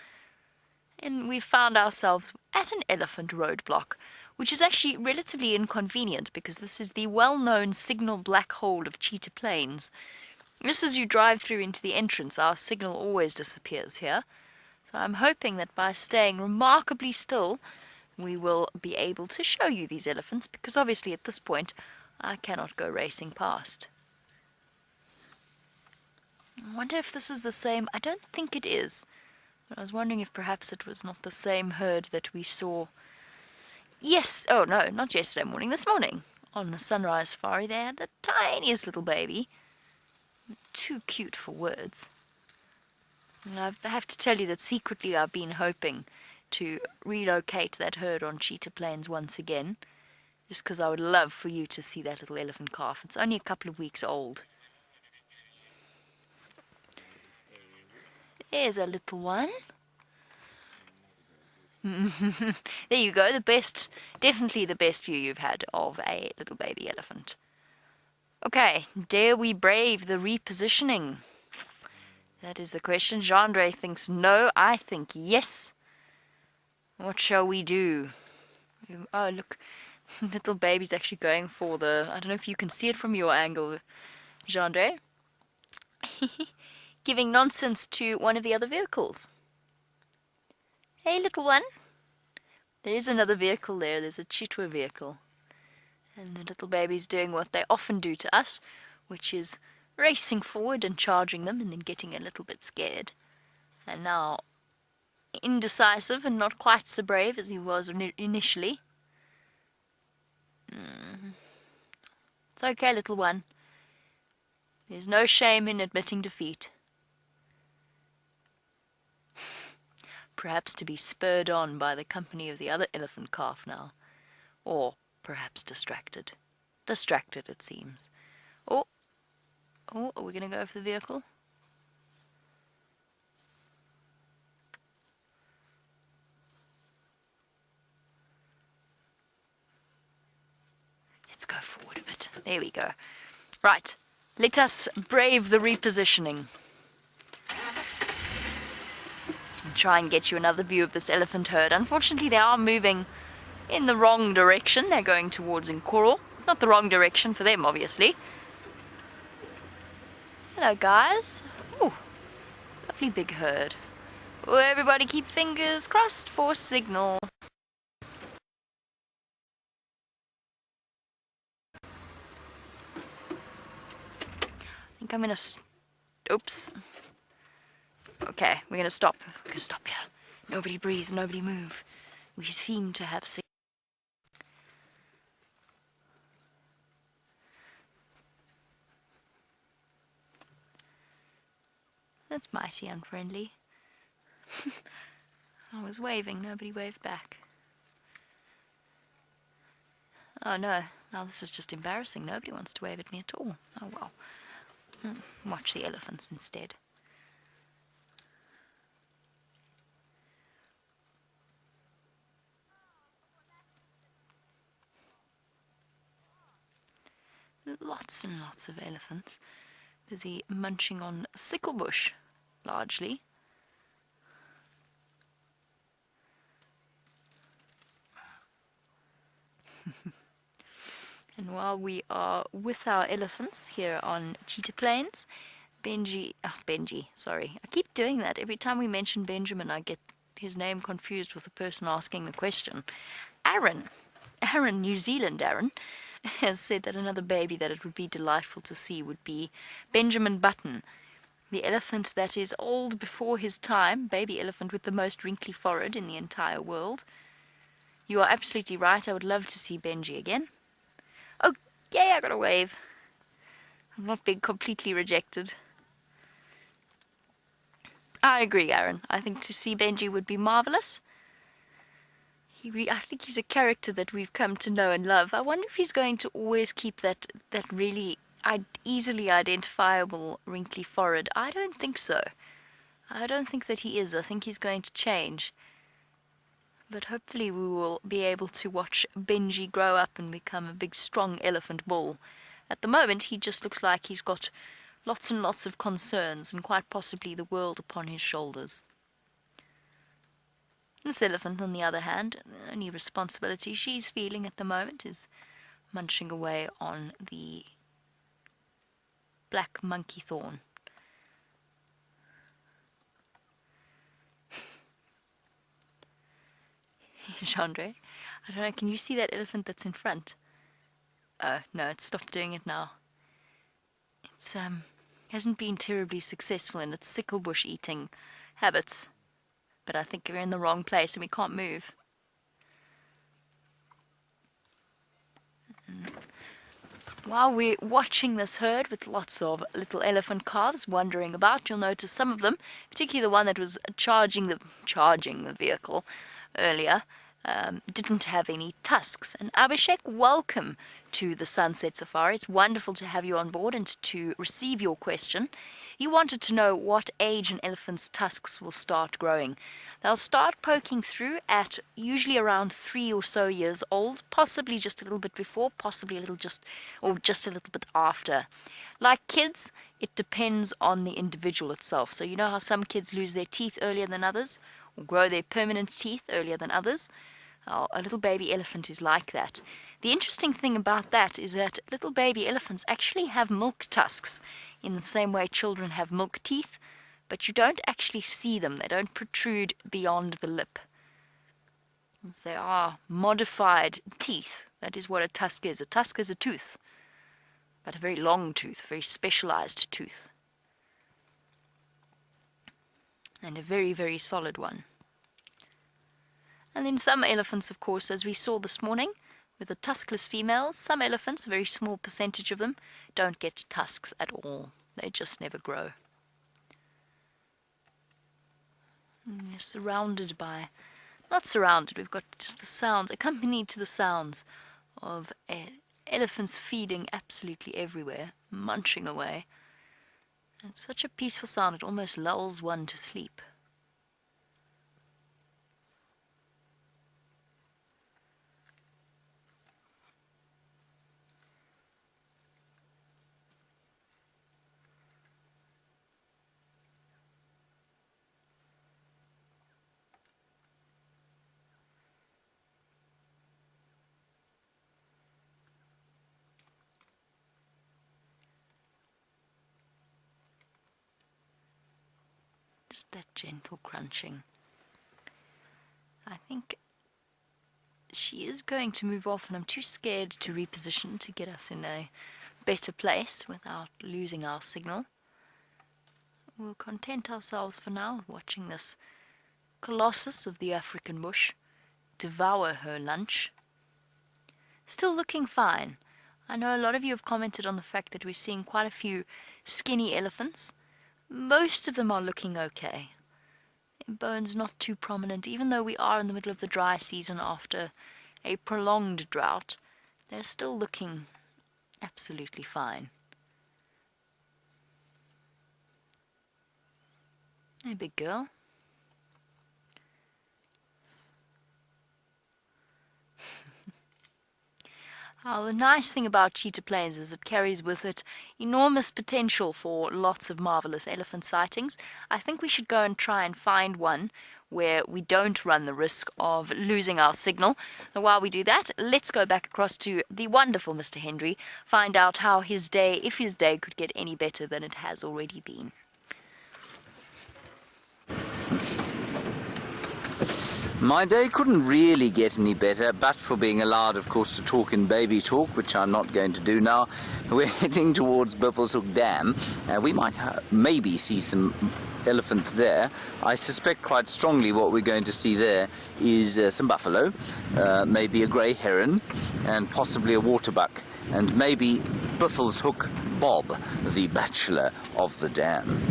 And we found ourselves at an elephant roadblock, which is actually relatively inconvenient because this is the well-known signal black hole of Cheetah Plains. Just as you drive through into the entrance, our signal always disappears here. So I'm hoping that by staying remarkably still, we will be able to show you these elephants, because obviously at this point I cannot go racing past. I wonder if this is the same. I don't think it is. I was wondering if perhaps it was not the same herd that we saw. Yes, oh no, not yesterday morning, this morning on the sunrise safari. They had the tiniest little baby. Too cute for words. And I have to tell you that secretly I've been hoping to relocate that herd on Cheetah Plains once again, just because I would love for you to see that little elephant calf. It's only a couple of weeks old. There's a little one. There you go, the best, definitely the best view you've had of a little baby elephant. Okay, dare we brave the repositioning? That is the question. Jean-Andre thinks no, I think yes. What shall we do? Oh, look, little baby's actually going for the, I don't know if you can see it from your angle, Jean-Andre. Giving nonsense to one of the other vehicles. Hey, little one. There is another vehicle there. There's a Chitwa vehicle. And the little baby's doing what they often do to us, which is racing forward and charging them and then getting a little bit scared. And now indecisive and not quite so brave as he was initially. It's okay, little one. There's no shame in admitting defeat. Perhaps to be spurred on by the company of the other elephant calf now. Or perhaps distracted. Distracted, it seems. Oh, are we going to go for the vehicle? Let's go forward a bit. There we go. Right, let us brave the repositioning. And try and get you another view of this elephant herd. Unfortunately, they are moving in the wrong direction. They're going towards Nkuhumas. Not the wrong direction for them, obviously. Hello, guys. Ooh, lovely big herd. Oh, everybody keep fingers crossed for signal. I think I'm gonna... Oops. Okay, we're gonna stop. We're gonna stop here. Nobody breathe, nobody move. We seem to have signal. That's mighty unfriendly. I was waving, nobody waved back. Oh no, now this is just embarrassing. Nobody wants to wave at me at all. Oh well. Watch the elephants instead. Lots and lots of elephants. Busy munching on sicklebush, largely. And while we are with our elephants here on Cheetah Plains, Benji, sorry. I keep doing that. Every time we mention Benjamin, I get his name confused with the person asking the question. Aaron, New Zealand Aaron, has said that another baby that it would be delightful to see would be Benjamin Button, the elephant that is old before his time, baby elephant with the most wrinkly forehead in the entire world. You are absolutely right. I would love to see Benji again. Oh, yay, I got a wave. I'm not being completely rejected. I agree, Aaron. I think to see Benji would be marvelous. I think he's a character that we've come to know and love. I wonder if he's going to always keep that really easily identifiable wrinkly forehead. I don't think so. I don't think that he is. I think he's going to change. But hopefully we will be able to watch Benji grow up and become a big, strong elephant bull. At the moment, he just looks like he's got lots and lots of concerns and quite possibly the world upon his shoulders. This elephant, on the other hand, the only responsibility she's feeling at the moment is munching away on the black monkey thorn. Chandra, I don't know, can you see that elephant that's in front? Oh, no, it's stopped doing it now. It's, hasn't been terribly successful in its sickle bush eating habits. But I think we're in the wrong place and we can't move. While we're watching this herd with lots of little elephant calves wandering about, you'll notice some of them, particularly the one that was charging the vehicle earlier, didn't have any tusks. And Abhishek, welcome to the Sunset Safari. It's wonderful to have you on board and to receive your question. You wanted to know what age an elephant's tusks will start growing. They'll start poking through at usually around 3 or so years old, possibly just a little bit before, possibly just a little bit after. Like kids, it depends on the individual itself. So you know how some kids lose their teeth earlier than others, or grow their permanent teeth earlier than others? A little baby elephant is like that. The interesting thing about that is that little baby elephants actually have milk tusks in the same way children have milk teeth, but you don't actually see them. They don't protrude beyond the lip. As they are modified teeth. That is what a tusk is. A tusk is a tooth, but a very long tooth, a very specialized tooth. And a very, very solid one. And then some elephants, of course, as we saw this morning, with the tuskless females, some elephants, a very small percentage of them, don't get tusks at all. They just never grow. And we're surrounded by, not surrounded, we've got just the sounds, accompanied to the sounds of elephants feeding absolutely everywhere, munching away. And it's such a peaceful sound, it almost lulls one to sleep. Just that gentle crunching. I think she is going to move off, and I'm too scared to reposition to get us in a better place without losing our signal. We'll content ourselves for now watching this colossus of the African bush devour her lunch. Still looking fine. I know a lot of you have commented on the fact that we're seeing quite a few skinny elephants. Most of them are looking okay. Bones not too prominent, even though we are in the middle of the dry season after a prolonged drought. They're still looking absolutely fine. Hey, big girl. The nice thing about Cheetah Plains is it carries with it enormous potential for lots of marvelous elephant sightings. I think we should go and try and find one where we don't run the risk of losing our signal. And while we do that, let's go back across to the wonderful Mr. Hendry, find out how his day, if his day could get any better than it has already been. My day couldn't really get any better, but for being allowed, of course, to talk in baby talk, which I'm not going to do now. We're heading towards Buffelshoek Dam. We might maybe see some elephants there. I suspect quite strongly what we're going to see there is some buffalo, maybe a grey heron, and possibly a waterbuck, and maybe Buffelshoek Bob, the bachelor of the dam.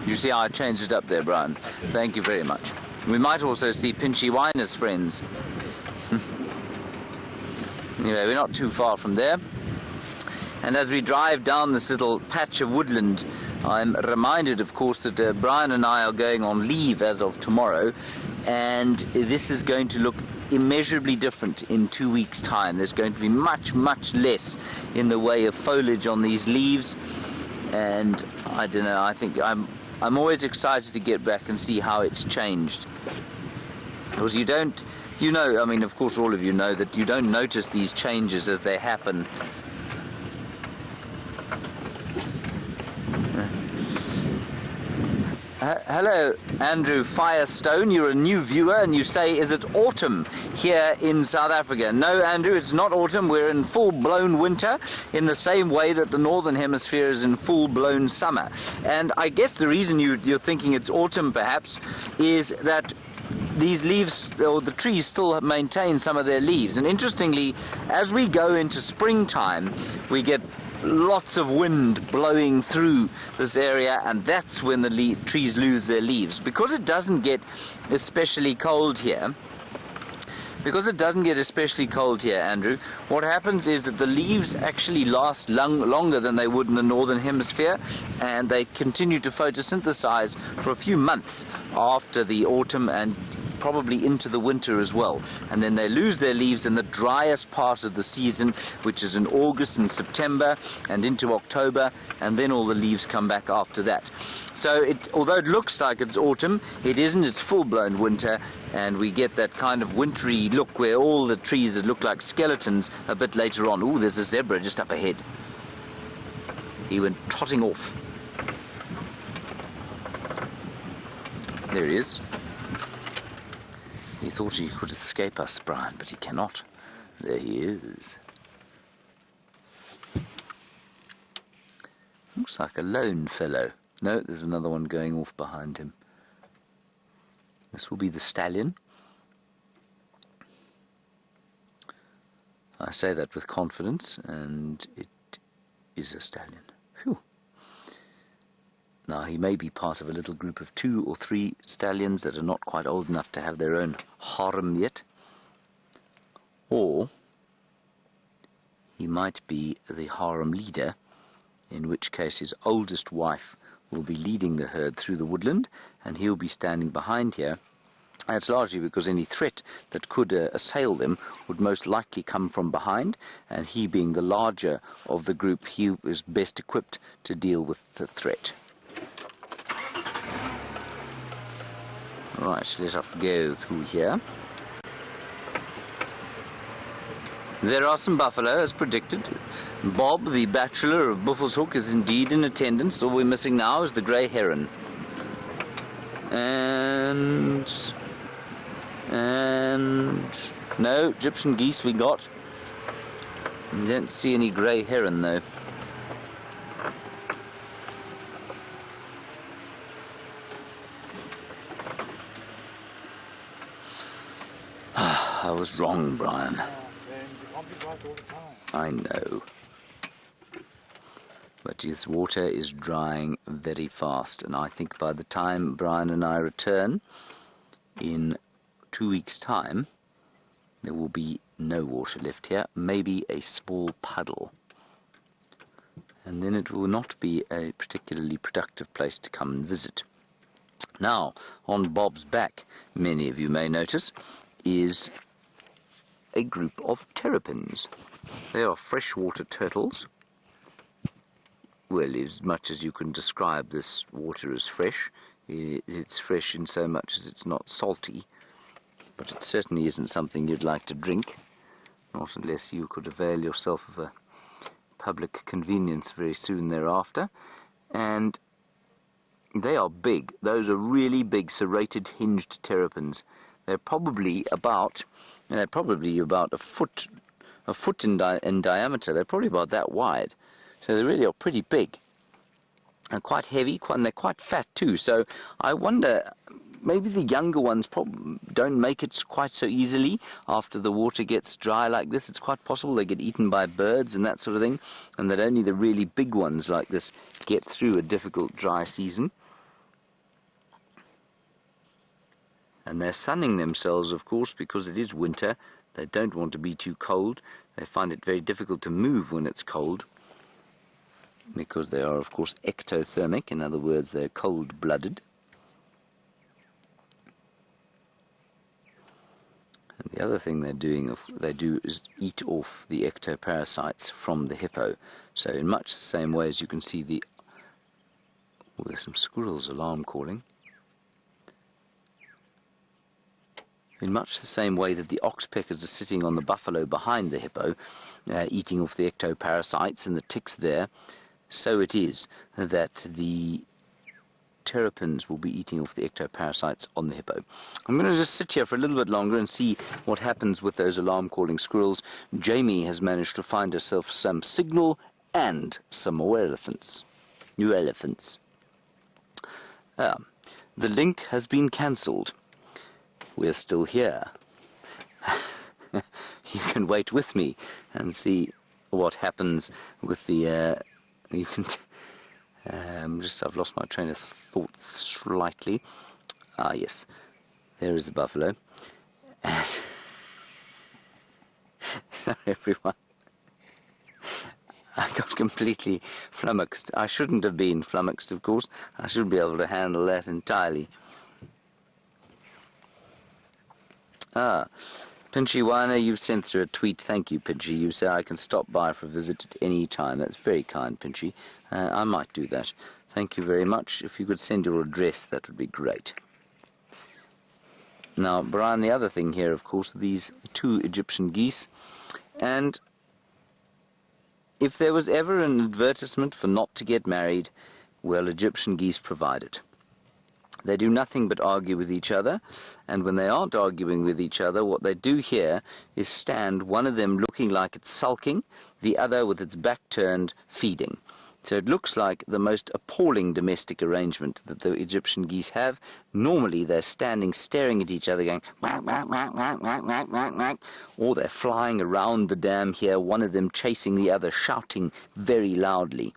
You see how I changed it up there, Brian? Thank you very much. We might also see Pinchy Winer's friends. Anyway, we're not too far from there. And as we drive down this little patch of woodland, I'm reminded, of course, that Brian and I are going on leave as of tomorrow, and this is going to look immeasurably different in 2 weeks' time. There's going to be much, much less in the way of foliage on these leaves, and I don't know, I think I'm always excited to get back and see how it's changed. Because you don't, I mean, of course all of you know that you don't notice these changes as they happen. Hello, Andrew Firestone. You're a new viewer and you say, is it autumn here in South Africa? No, Andrew, it's not autumn. We're in full-blown winter in the same way that the Northern Hemisphere is in full-blown summer. And I guess the reason you're thinking it's autumn, perhaps, is that these leaves, or the trees, still maintain some of their leaves. And interestingly, as we go into springtime, we get lots of wind blowing through this area, and that's when the trees lose their leaves. Because it doesn't get especially cold here, Andrew, what happens is that the leaves actually last longer than they would in the Northern Hemisphere, and they continue to photosynthesize for a few months after the autumn and probably into the winter as well. And then they lose their leaves in the driest part of the season, which is in August and September and into October, and then all the leaves come back after that. So although it looks like it's autumn, it isn't. It's full-blown winter, and we get that kind of wintry look where all the trees that look like skeletons a bit later on. Ooh, there's a zebra just up ahead. He went trotting off. There he is. He thought he could escape us, Brian, but he cannot. There he is. Looks like a lone fellow. No, there's another one going off behind him. This will be the stallion. I say that with confidence, and it is a stallion. Phew. Now, he may be part of a little group of 2 or 3 stallions that are not quite old enough to have their own harem yet. Or he might be the harem leader, in which case his oldest wife will be leading the herd through the woodland, and he'll be standing behind here. That's largely because any threat that could assail them would most likely come from behind, and he, being the larger of the group, he is best equipped to deal with the threat. Right, let us go through here. There are some buffalo, as predicted. Bob, the bachelor of Buffelshoek, is indeed in attendance. All we're missing now is the grey heron. And no, Egyptian geese we got. We don't see any grey heron, though. I was wrong, Brian. I know. But this water is drying very fast, and I think by the time Brian and I return in 2 weeks' time, there will be no water left here, maybe a small puddle. And then it will not be a particularly productive place to come and visit. Now, on Bob's back, many of you may notice, is a group of terrapins. They are freshwater turtles. Well, as much as you can describe this water as fresh, it's fresh in so much as it's not salty, but it certainly isn't something you'd like to drink, not unless you could avail yourself of a public convenience very soon thereafter. And they are big. Those are really big serrated hinged terrapins. They're probably about a foot in diameter. They're probably about that wide. So they really are pretty big and quite heavy, and they're quite fat too. So I wonder, maybe the younger ones don't make it quite so easily after the water gets dry like this. It's quite possible they get eaten by birds and that sort of thing, and that only the really big ones like this get through a difficult dry season. And they're sunning themselves, of course, because it is winter. They don't want to be too cold. They find it very difficult to move when it's cold. because they are, of course, ectothermic. In other words, they're cold-blooded. And the other thing they do is eat off the ectoparasites from the hippo. So in much the same way as you can see the... Oh, there's some squirrels alarm calling. In much the same way that the oxpeckers are sitting on the buffalo behind the hippo, eating off the ectoparasites and the ticks there, so it is that the terrapins will be eating off the ectoparasites on the hippo. I'm going to just sit here for a little bit longer and see what happens with those alarm-calling squirrels. Jamie has managed to find herself some signal and some more elephants. New elephants. The link has been cancelled. We're still here. You can wait with me and see what happens with the... you can... I've lost my train of thought slightly. Ah, yes. There is a buffalo. And sorry, everyone. I got completely flummoxed. I shouldn't have been flummoxed, of course. I should be able to handle that entirely. Ah, Pinchy Weiner, you've sent through a tweet. Thank you, Pinchy. You say I can stop by for a visit at any time. That's very kind, Pinchy. I might do that. Thank you very much. If you could send your address, that would be great. Now, Brian, the other thing here, of course, these two Egyptian geese. And if there was ever an advertisement for not to get married, well, Egyptian geese provide it. They do nothing but argue with each other, and when they aren't arguing with each other, what they do here is stand, one of them looking like it's sulking, the other with its back turned, feeding. So it looks like the most appalling domestic arrangement that the Egyptian geese have. Normally they're standing, staring at each other, going, whack, whack, whack, whack, whack, whack, whack, whack, or they're flying around the dam here, one of them chasing the other, shouting very loudly.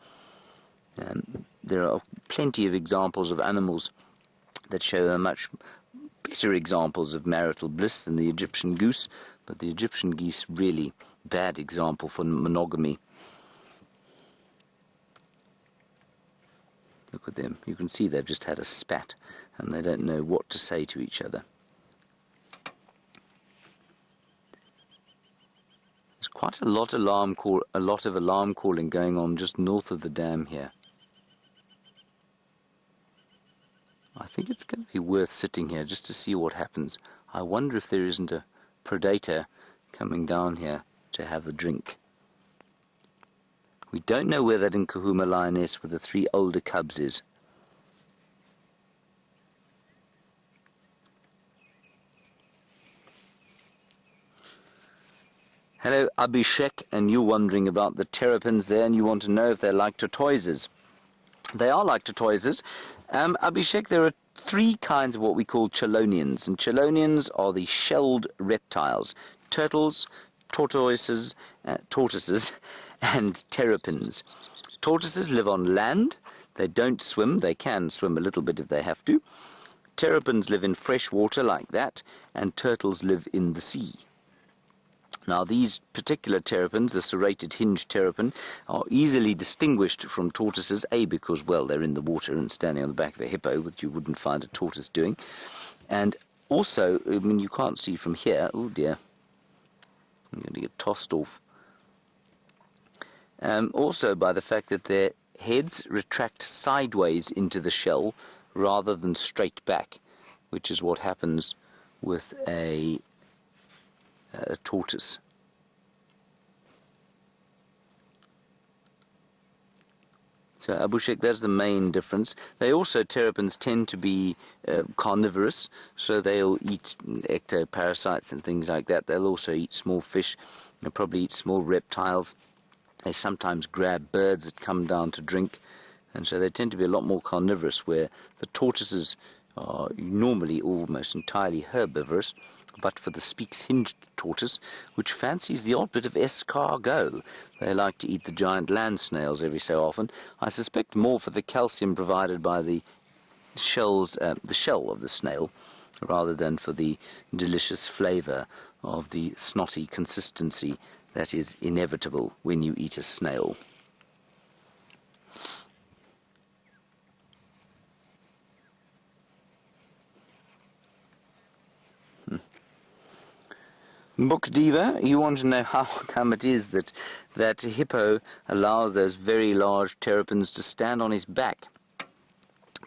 There are plenty of examples of animals that show much better examples of marital bliss than the Egyptian goose, but the Egyptian geese really bad example for monogamy. Look at them. You can see they've just had a spat and they don't know what to say to each other. There's quite a lot of alarm calling going on just north of the dam here. I think it's going to be worth sitting here just to see what happens. I wonder if there isn't a predator coming down here to have a drink. We don't know where that Nkuhumas lioness with the 3 older cubs is. Hello, Abhishek, and you're wondering about the terrapins there, and you want to know if they're like tortoises. They are like tortoises. Abhishek, there are 3 kinds of what we call chelonians, and chelonians are the shelled reptiles: turtles, tortoises, and terrapins. Tortoises live on land. They don't swim. They can swim a little bit if they have to. Terrapins live in fresh water like that, and turtles live in the sea. Now, these particular terrapins, the serrated hinged terrapin, are easily distinguished from tortoises, A, because, well, they're in the water and standing on the back of a hippo, which you wouldn't find a tortoise doing. And also, I mean, you can't see from here. Oh, dear. I'm going to get tossed off. Also by the fact that their heads retract sideways into the shell rather than straight back, which is what happens with a tortoise. So, Abhishek, that's the main difference. Terrapins tend to be carnivorous, so they'll eat ectoparasites and things like that. They'll also eat small fish. They'll probably eat small reptiles. They sometimes grab birds that come down to drink, and so they tend to be a lot more carnivorous, where the tortoises are normally almost entirely herbivorous, but for the Spix-hinged tortoise, which fancies the odd bit of escargot. They like to eat the giant land snails every so often. I suspect more for the calcium provided by the shell of the snail, rather than for the delicious flavour of the snotty consistency that is inevitable when you eat a snail. Book Diva, you want to know how come it is that Hippo allows those very large terrapins to stand on his back.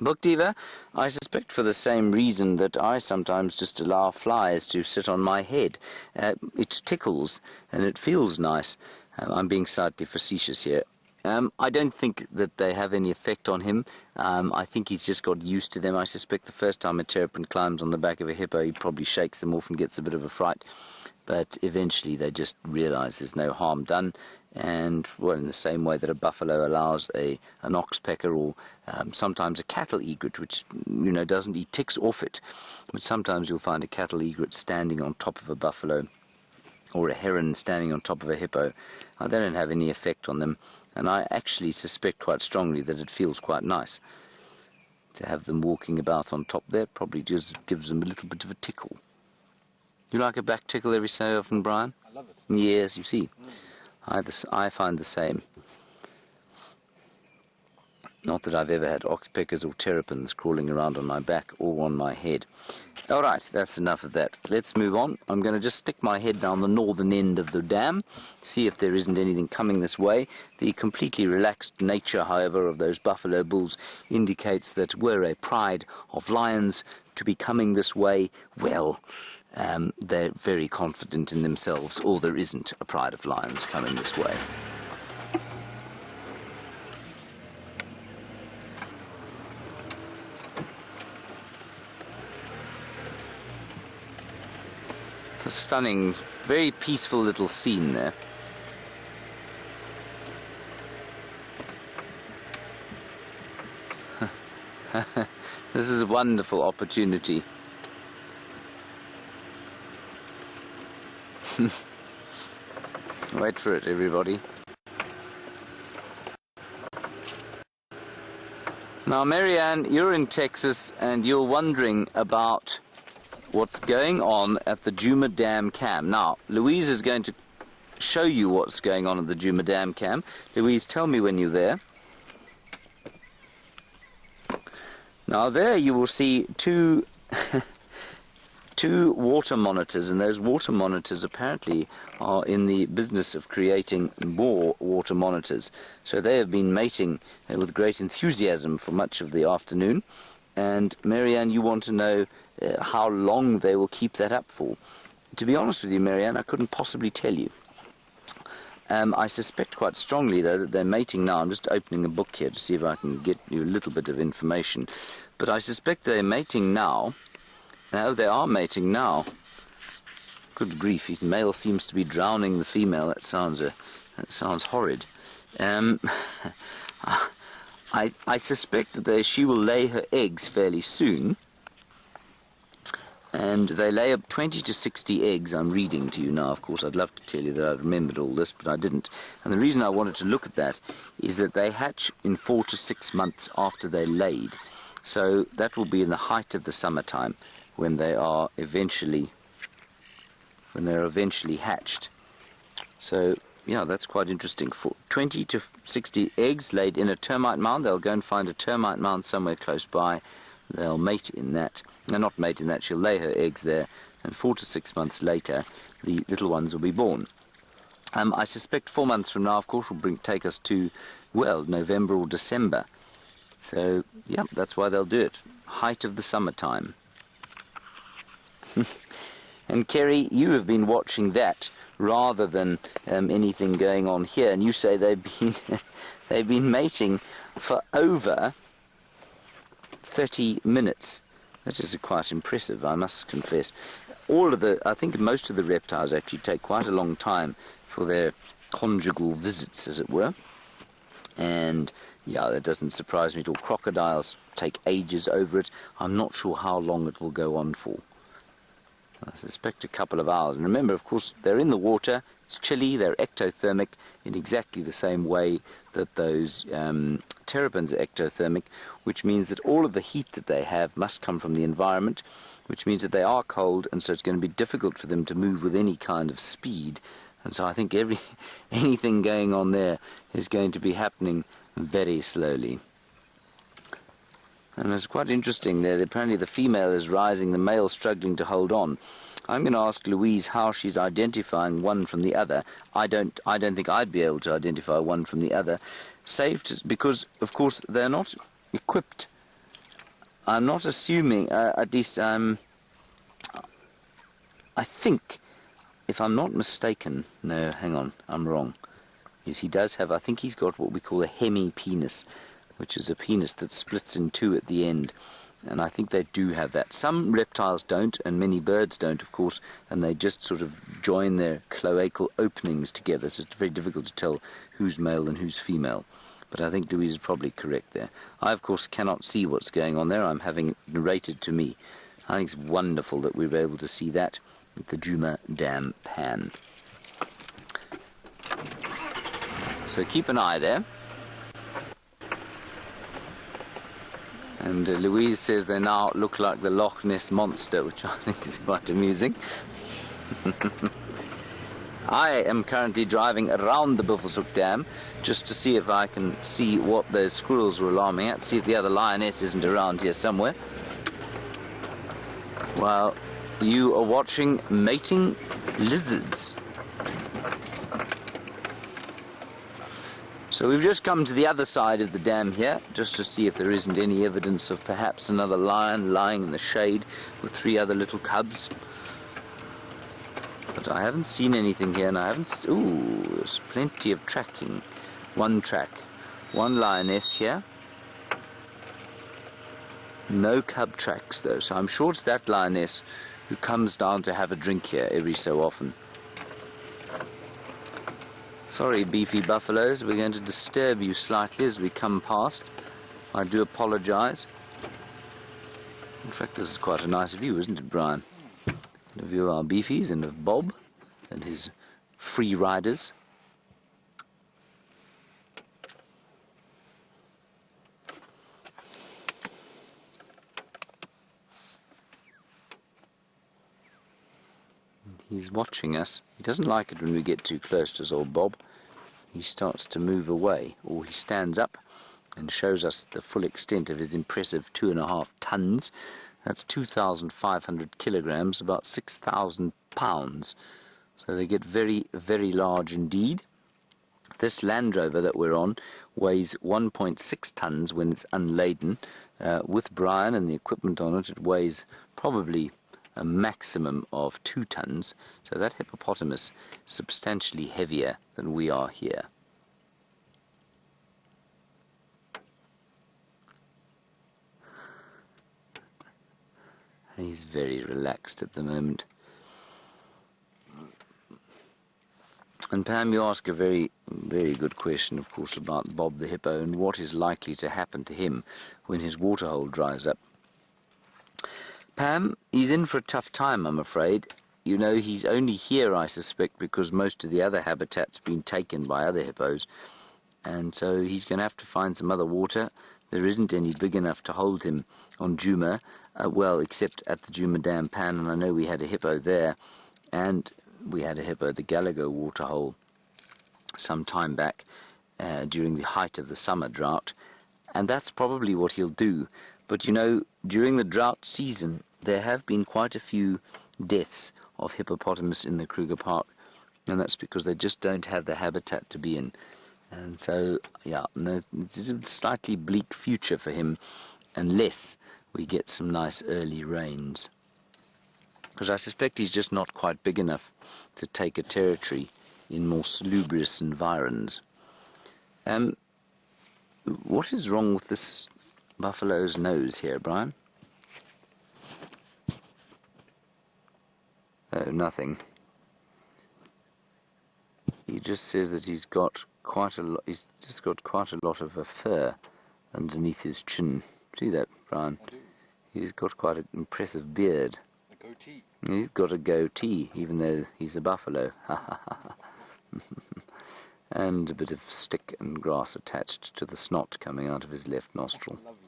Book Diva, I suspect for the same reason that I sometimes just allow flies to sit on my head. It tickles and it feels nice. I'm being slightly facetious here. I don't think that they have any effect on him. I think he's just got used to them. I suspect the first time a terrapin climbs on the back of a hippo, he probably shakes them off and gets a bit of a fright. But eventually they just realize there's no harm done. And, well, in the same way that a buffalo allows an oxpecker or sometimes a cattle egret, which, doesn't eat ticks off it. But sometimes you'll find a cattle egret standing on top of a buffalo or a heron standing on top of a hippo. They don't have any effect on them. And I actually suspect quite strongly that it feels quite nice to have them walking about on top there. Probably just gives them a little bit of a tickle. You like a back tickle every so often, Brian? I love it. Yes, you see. I find the same. Not that I've ever had oxpeckers or terrapins crawling around on my back or on my head. All right, that's enough of that. Let's move on. I'm going to just stick my head down the northern end of the dam, see if there isn't anything coming this way. The completely relaxed nature, however, of those buffalo bulls indicates that were a pride of lions to be coming this way, well, they're very confident in themselves, or there isn't a pride of lions coming this way. It's a stunning, very peaceful little scene there. This is a wonderful opportunity. Wait for it, everybody. Now, Marianne, you're in Texas and you're wondering about what's going on at the Djuma Dam Cam. Now, Louise is going to show you what's going on at the Djuma Dam Cam. Louise, tell me when you're there. Now, there you will see two water monitors, and those water monitors apparently are in the business of creating more water monitors. So they have been mating with great enthusiasm for much of the afternoon. And Marianne, you want to know how long they will keep that up for. To be honest with you, Marianne, I couldn't possibly tell you. I suspect quite strongly, though, that they're mating now. I'm just opening a book here to see if I can get you a little bit of information. But I suspect they're mating now. No, they are mating now. Good grief, the male seems to be drowning the female. That sounds horrid. I suspect that she will lay her eggs fairly soon. And they lay up 20 to 60 eggs. I'm reading to you now, of course. I'd love to tell you that I'd remembered all this, but I didn't. And the reason I wanted to look at that is that they hatch in 4 to 6 months after they're laid. So that will be in the height of the summertime when they are eventually hatched. So, yeah, that's quite interesting. For 20 to 60 eggs laid in a termite mound, they'll go and find a termite mound somewhere close by. They'll mate in that. No, not mate in that. She'll lay her eggs there, and 4 to 6 months later, the little ones will be born. I suspect 4 months from now, of course, will take us to, well, November or December. So, yeah, that's why they'll do it. Height of the summertime. And Kerry, you have been watching that rather than anything going on here, and you say they've been mating for over 30 minutes. That is quite impressive, I must confess. I think most of the reptiles actually take quite a long time for their conjugal visits, as it were. And yeah, that doesn't surprise me at all. Crocodiles take ages over it. I'm not sure how long it will go on for. I suspect a couple of hours. And remember, of course, they're in the water. It's chilly. They're ectothermic in exactly the same way that those terrapins are ectothermic, which means that all of the heat that they have must come from the environment, which means that they are cold, and so it's going to be difficult for them to move with any kind of speed. And so I think anything going on there is going to be happening very slowly. And it's quite interesting there. Apparently the female is rising, the male struggling to hold on. I'm going to ask Louise how she's identifying one from the other. I don't think I'd be able to identify one from the other, because, of course, they're not equipped. I'm not assuming, at least, I think, if I'm not mistaken, no, hang on, I'm wrong. Yes, he does have, I think he's got what we call a hemi-penis, which is a penis that splits in two at the end. And I think they do have that. Some reptiles don't, and many birds don't, of course, and they just sort of join their cloacal openings together, so it's very difficult to tell who's male and who's female. But I think Louise is probably correct there. I, of course, cannot see what's going on there. I'm having it narrated to me. I think it's wonderful that we were able to see that with the Djuma Dam pan. So keep an eye there. And Louise says they now look like the Loch Ness Monster, which I think is quite amusing. I am currently driving around the Buffelshoek Dam just to see if I can see what those squirrels were alarming at, see if the other lioness isn't around here somewhere. While you are watching mating lizards. So we've just come to the other side of the dam here, just to see if there isn't any evidence of perhaps another lion lying in the shade with 3 other little cubs. But I haven't seen anything here, and I haven't... Ooh, there's plenty of tracking. 1 track. 1 lioness here. No cub tracks, though, so I'm sure it's that lioness who comes down to have a drink here every so often. Sorry, beefy buffaloes, we're going to disturb you slightly as we come past. I do apologize. In fact, this is quite a nice view, isn't it, Brian? A view of our beefies and of Bob and his free riders. He's watching us. He doesn't like it when we get too close to old Bob. He starts to move away, or he stands up and shows us the full extent of his impressive 2.5 tons. That's 2,500 kilograms, about 6,000 pounds. So they get very, very large indeed. This Land Rover that we're on weighs 1.6 tons when it's unladen. With Brian and the equipment on it, it weighs probably a maximum of 2 tons, so that hippopotamus is substantially heavier than we are here. He's very relaxed at the moment. And Pam, you ask a very, very good question, of course, about Bob the hippo and what is likely to happen to him when his waterhole dries up. Pam, he's in for a tough time, I'm afraid. You know, he's only here, I suspect, because most of the other habitat's been taken by other hippos. And so he's going to have to find some other water. There isn't any big enough to hold him on Djuma, well, except at the Djuma Dam pan, and I know we had a hippo there, and we had a hippo at the Gallagher waterhole some time back during the height of the summer drought, and that's probably what he'll do. But, you know, during the drought season, there have been quite a few deaths of hippopotamus in the Kruger Park, and that's because they just don't have the habitat to be in. And so, yeah, no, it's a slightly bleak future for him unless we get some nice early rains. Because I suspect he's just not quite big enough to take a territory in more salubrious environs. What is wrong with this buffalo's nose here, Brian? Oh, nothing. He just says that he's got quite a lot. He's just got quite a lot of fur underneath his chin. See that, Brian? I do. He's got quite an impressive beard. A goatee. He's got a goatee, even though he's a buffalo. And a bit of stick and grass attached to the snot coming out of his left nostril. Lovely.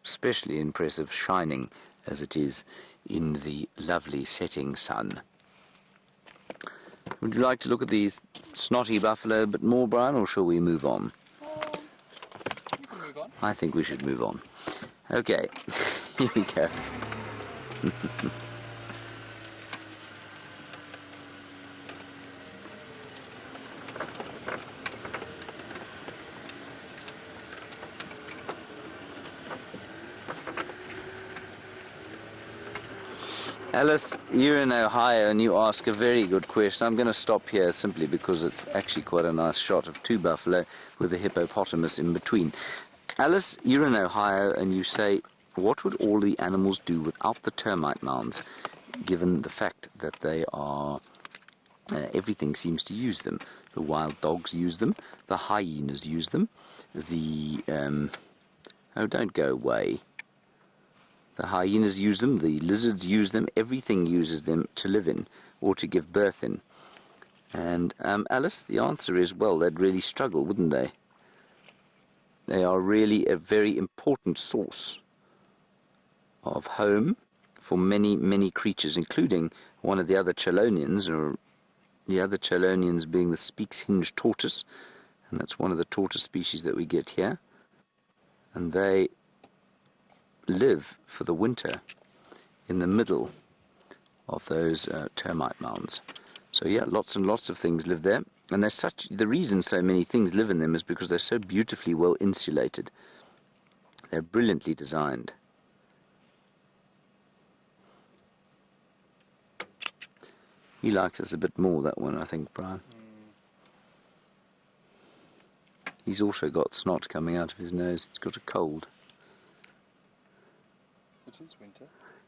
Especially impressive shining as it is in the lovely setting sun. Would you like to look at these snotty buffalo a bit more, Brian, or shall we move on? You can move on. I think we should move on. Okay, here we go. Alice, you're in Ohio and you ask a very good question. I'm going to stop here simply because it's actually quite a nice shot of two buffalo with a hippopotamus in between. Alice, you're in Ohio and you say, what would all the animals do without the termite mounds, given the fact that they are, everything seems to use them. The wild dogs use them, the hyenas use them, the, oh, don't go away. The hyenas use them, the lizards use them, everything uses them to live in or to give birth in. And Alice, the answer is, well, they'd really struggle, wouldn't they? They are really a very important source of home for many, many creatures, including one of the other chelonians, or the other chelonians being the speaks-hinged tortoise, and that's one of the tortoise species that we get here. And they live for the winter in the middle of those termite mounds. So yeah, lots and lots of things live there, and they're the reason so many things live in them is because they're so beautifully well insulated. They're brilliantly designed. He likes us a bit more, that one, I think, Brian. He's also got snot coming out of his nose. He's got a cold. It is winter.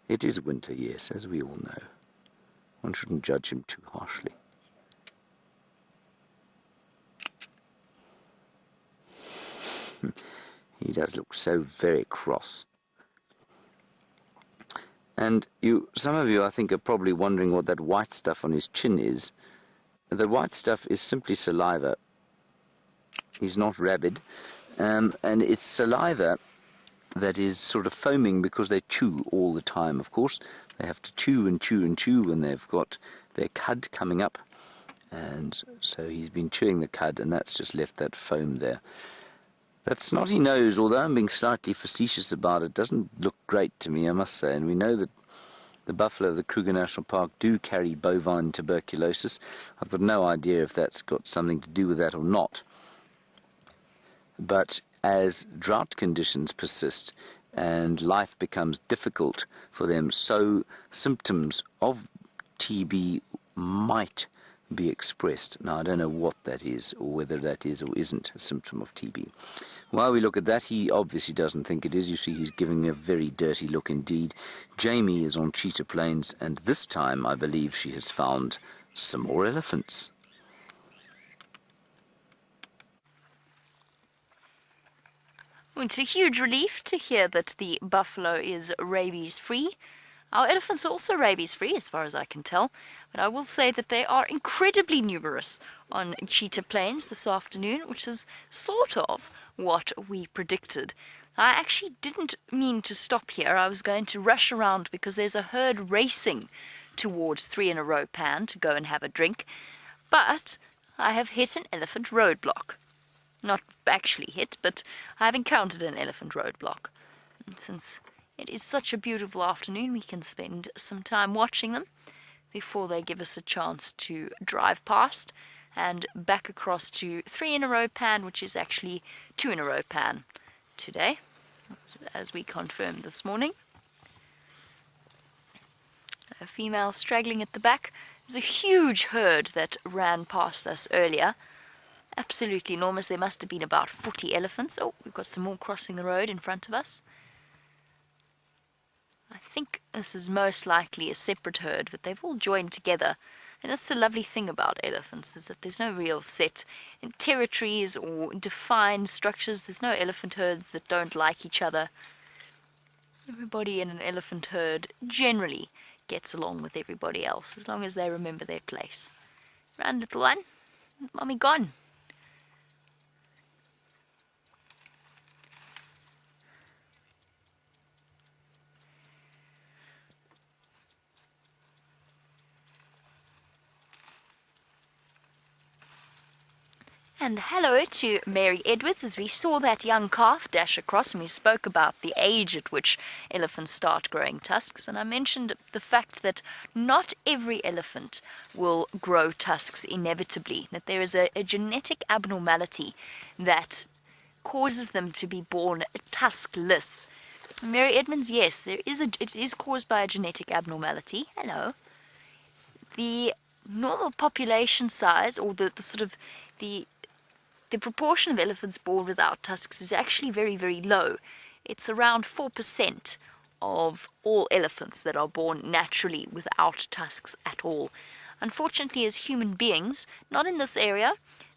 It is winter, yes, as we all know. One shouldn't judge him too harshly. He does look so very cross. And some of you, I think, are probably wondering what that white stuff on his chin is. The white stuff is simply saliva. He's not rabid. And it's saliva that is sort of foaming because they chew all the time, of course. They have to chew and chew and chew when they've got their cud coming up. And so he's been chewing the cud, and that's just left that foam there. That snotty nose, although I'm being slightly facetious about it, doesn't look great to me, I must say. And we know that the buffalo of the Kruger National Park do carry bovine tuberculosis. I've got no idea if that's got something to do with that or not. But as drought conditions persist and life becomes difficult for them, so symptoms of TB might be expressed. Now, I don't know what that is, or whether that is or isn't a symptom of TB. While we look at that, he obviously doesn't think it is. You see, he's giving me a very dirty look indeed. Jamie is on Cheetah Plains, and this time I believe she has found some more elephants. Well, it's a huge relief to hear that the buffalo is rabies-free. Our elephants are also rabies-free, as far as I can tell, but I will say that they are incredibly numerous on Cheetah Plains this afternoon, which is sort of what we predicted. I actually didn't mean to stop here. I was going to rush around because there's a herd racing towards 3 in a row pan to go and have a drink, but I have hit an elephant roadblock. Not actually hit, but I have encountered an elephant roadblock. And since it is such a beautiful afternoon, we can spend some time watching them before they give us a chance to drive past and back across to 3 in a row pan, which is actually 2 in a row pan today, as we confirmed this morning. A female straggling at the back. There's a huge herd that ran past us earlier. Absolutely enormous. There must have been about 40 elephants. Oh, we've got some more crossing the road in front of us. I think this is most likely a separate herd, but they've all joined together. And that's the lovely thing about elephants, is that there's no real set in territories or defined structures. There's no elephant herds that don't like each other. Everybody in an elephant herd generally gets along with everybody else, as long as they remember their place. Run, little one. Mommy gone. And hello to Mary Edwards, as we saw that young calf dash across and we spoke about the age at which elephants start growing tusks. And I mentioned the fact that not every elephant will grow tusks inevitably, that there is a genetic abnormality that causes them to be born tuskless. Mary Edmonds, yes, it is caused by a genetic abnormality. Hello. The normal population size, or the sort of the proportion of elephants born without tusks is actually very, very low. It's around 4% of all elephants that are born naturally without tusks at all. Unfortunately, as human beings, not in this area,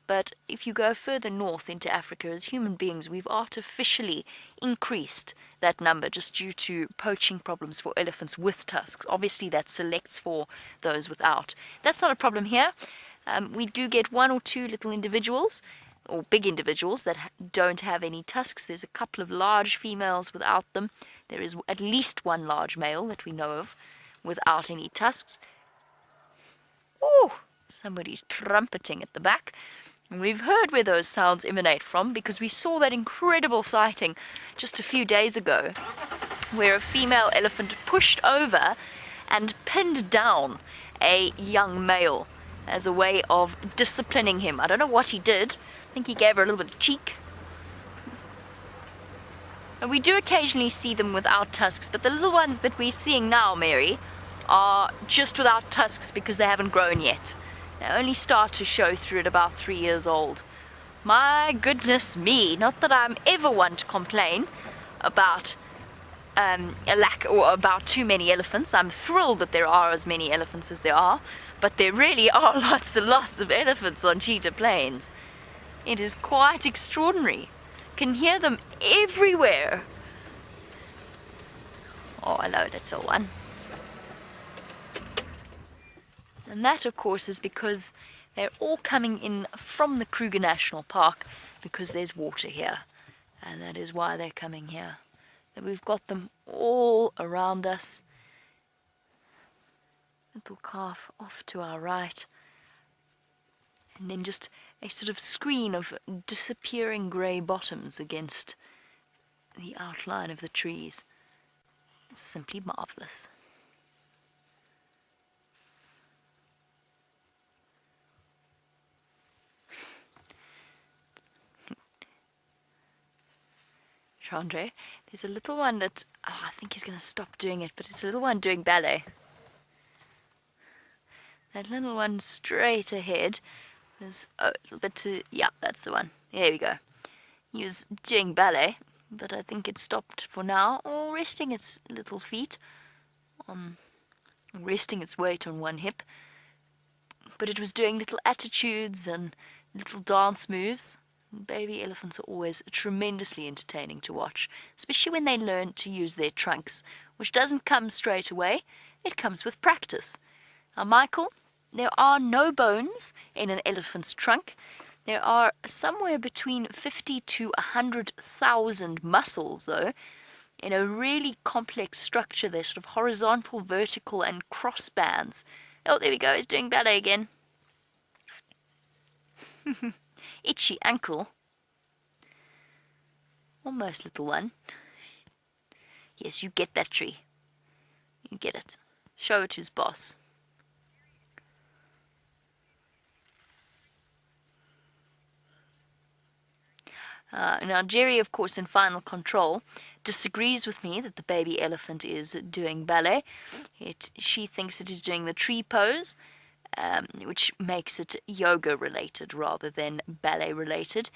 but if you go further north into Africa, as human beings, we've artificially increased that number just due to poaching problems for elephants with tusks. Obviously, that selects for those without. That's not a problem here. We do get one or two little individuals, or big individuals, that don't have any tusks. There's a couple of large females without them. There is at least one large male that we know of without any tusks. Oh, somebody's trumpeting at the back. And we've heard where those sounds emanate from because we saw that incredible sighting just a few days ago where a female elephant pushed over and pinned down a young male as a way of disciplining him. I don't know what he did. I think he gave her a little bit of cheek. And we do occasionally see them without tusks, but the little ones that we're seeing now, Mary, are just without tusks because they haven't grown yet. They only start to show through at about 3 years old. My goodness me, not that I'm ever one to complain about a lack or about too many elephants. I'm thrilled that there are as many elephants as there are, but there really are lots and lots of elephants on Cheetah Plains. It is quite extraordinary. Can hear them everywhere. Oh, hello, little one. And that, of course, is because they're all coming in from the Kruger National Park because there's water here. And that is why they're coming here. And we've got them all around us. Little calf off to our right. And then just a sort of screen of disappearing grey bottoms against the outline of the trees. It's simply marvellous. Chandra, there's a little one that, I think he's going to stop doing it, but it's a little one doing ballet. That little one straight ahead was a little bit too, yeah, that's the one. There we go. He was doing ballet, but I think it stopped for now, or resting its little feet, resting its weight on one hip. But it was doing little attitudes and little dance moves. Baby elephants are always tremendously entertaining to watch, especially when they learn to use their trunks, which doesn't come straight away, it comes with practice. Now, Michael, there are no bones in an elephant's trunk. There are somewhere between 50 to 100,000 muscles, though, in a really complex structure. They're sort of horizontal, vertical, and cross bands. Oh, there we go, he's doing ballet again. Itchy ankle. Almost, little one. Yes, you get that tree. You get it. Show it to his boss. Now, Jerry, of course, in final control, disagrees with me that the baby elephant is doing ballet. She thinks it is doing the tree pose, which makes it yoga-related rather than ballet-related.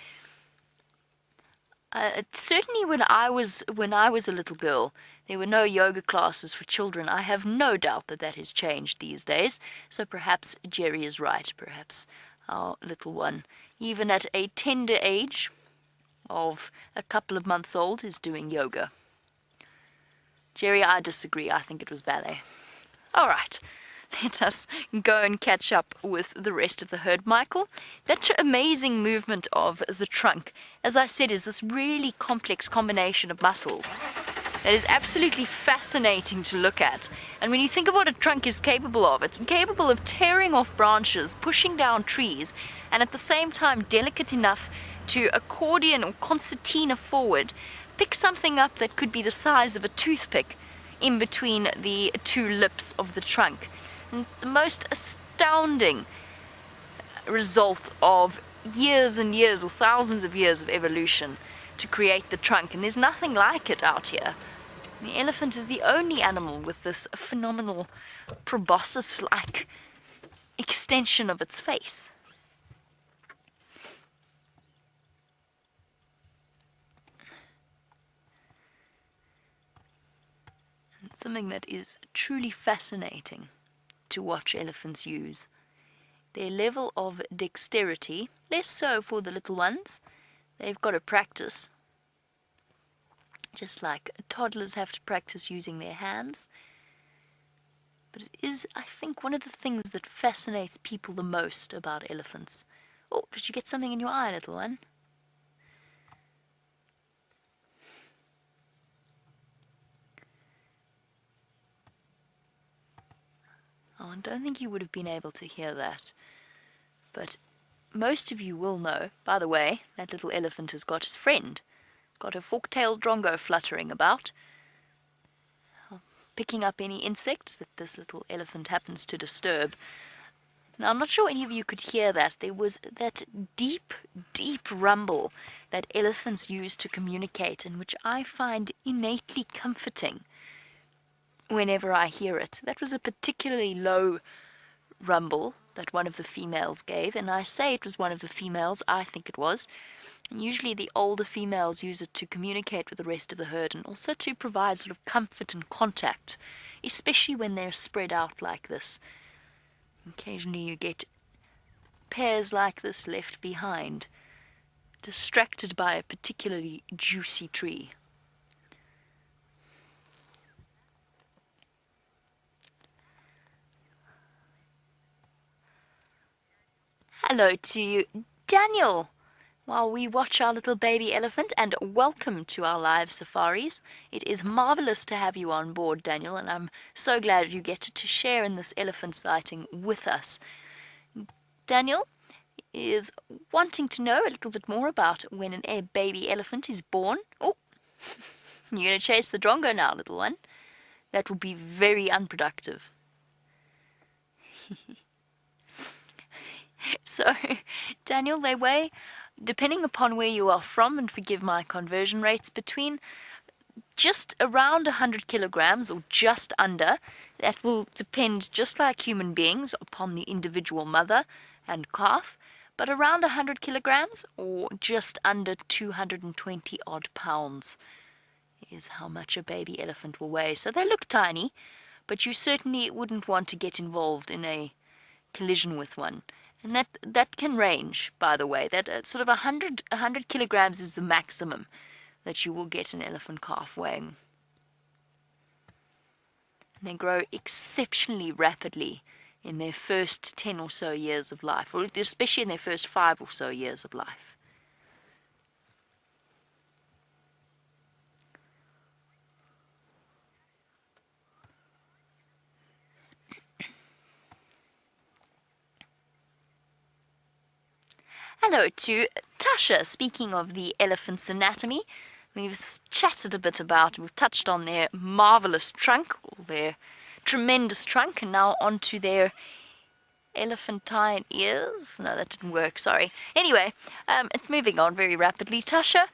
Certainly when I was a little girl, there were no yoga classes for children. I have no doubt that that has changed these days. So perhaps Jerry is right. Perhaps our little one, even at a tender age of a couple of months old, is doing yoga. Jerry, I disagree. I think it was ballet. All right. Let us go and catch up with the rest of the herd, Michael. That amazing movement of the trunk, as I said, is this really complex combination of muscles that is absolutely fascinating to look at. And when you think of what a trunk is capable of, it's capable of tearing off branches, pushing down trees, and at the same time delicate enough to accordion or concertina forward, pick something up that could be the size of a toothpick in between the two lips of the trunk. And the most astounding result of years and years or thousands of years of evolution to create the trunk, and there's nothing like it out here. The elephant is the only animal with this phenomenal proboscis-like extension of its face. It's something that is truly fascinating to watch elephants use. Their level of dexterity, less so for the little ones. They've got to practice. Just like toddlers have to practice using their hands. But it is, I think, one of the things that fascinates people the most about elephants. Oh, did you get something in your eye, little one? Oh, I don't think you would have been able to hear that. But most of you will know, by the way, that little elephant has got his friend. Got a fork-tailed drongo fluttering about, picking up any insects that this little elephant happens to disturb. Now, I'm not sure any of you could hear that. There was that deep, deep rumble that elephants use to communicate, and which I find innately comforting whenever I hear it. That was a particularly low rumble that one of the females gave, and I say it was one of the females, I think it was. And usually the older females use it to communicate with the rest of the herd and also to provide sort of comfort and contact, especially when they're spread out like this. Occasionally you get pairs like this left behind, distracted by a particularly juicy tree. Hello to you, Daniel, while we watch our little baby elephant, and welcome to our live safaris. It is marvelous to have you on board, Daniel, and I'm so glad you get to share in this elephant sighting with us. Daniel is wanting to know a little bit more about when a baby elephant is born. Oh, you're going to chase the drongo now, little one. That will be very unproductive. So, Daniel, they weigh, depending upon where you are from, and forgive my conversion rates, between just around 100 kilograms or just under. That will depend, just like human beings, upon the individual mother and calf, but around 100 kilograms or just under 220 odd pounds is how much a baby elephant will weigh. So they look tiny, but you certainly wouldn't want to get involved in a collision with one. And that can range, by the way. That sort of 100 kilograms is the maximum that you will get an elephant calf weighing. And they grow exceptionally rapidly in their first 10 or so years of life, or especially in their first 5 or so years of life. Hello to Tasha. Speaking of the elephant's anatomy, we've chatted a bit about, we've touched on their marvelous trunk, or their tremendous trunk, and now onto their elephantine ears. No, that didn't work, sorry. Anyway, moving on very rapidly. Tasha,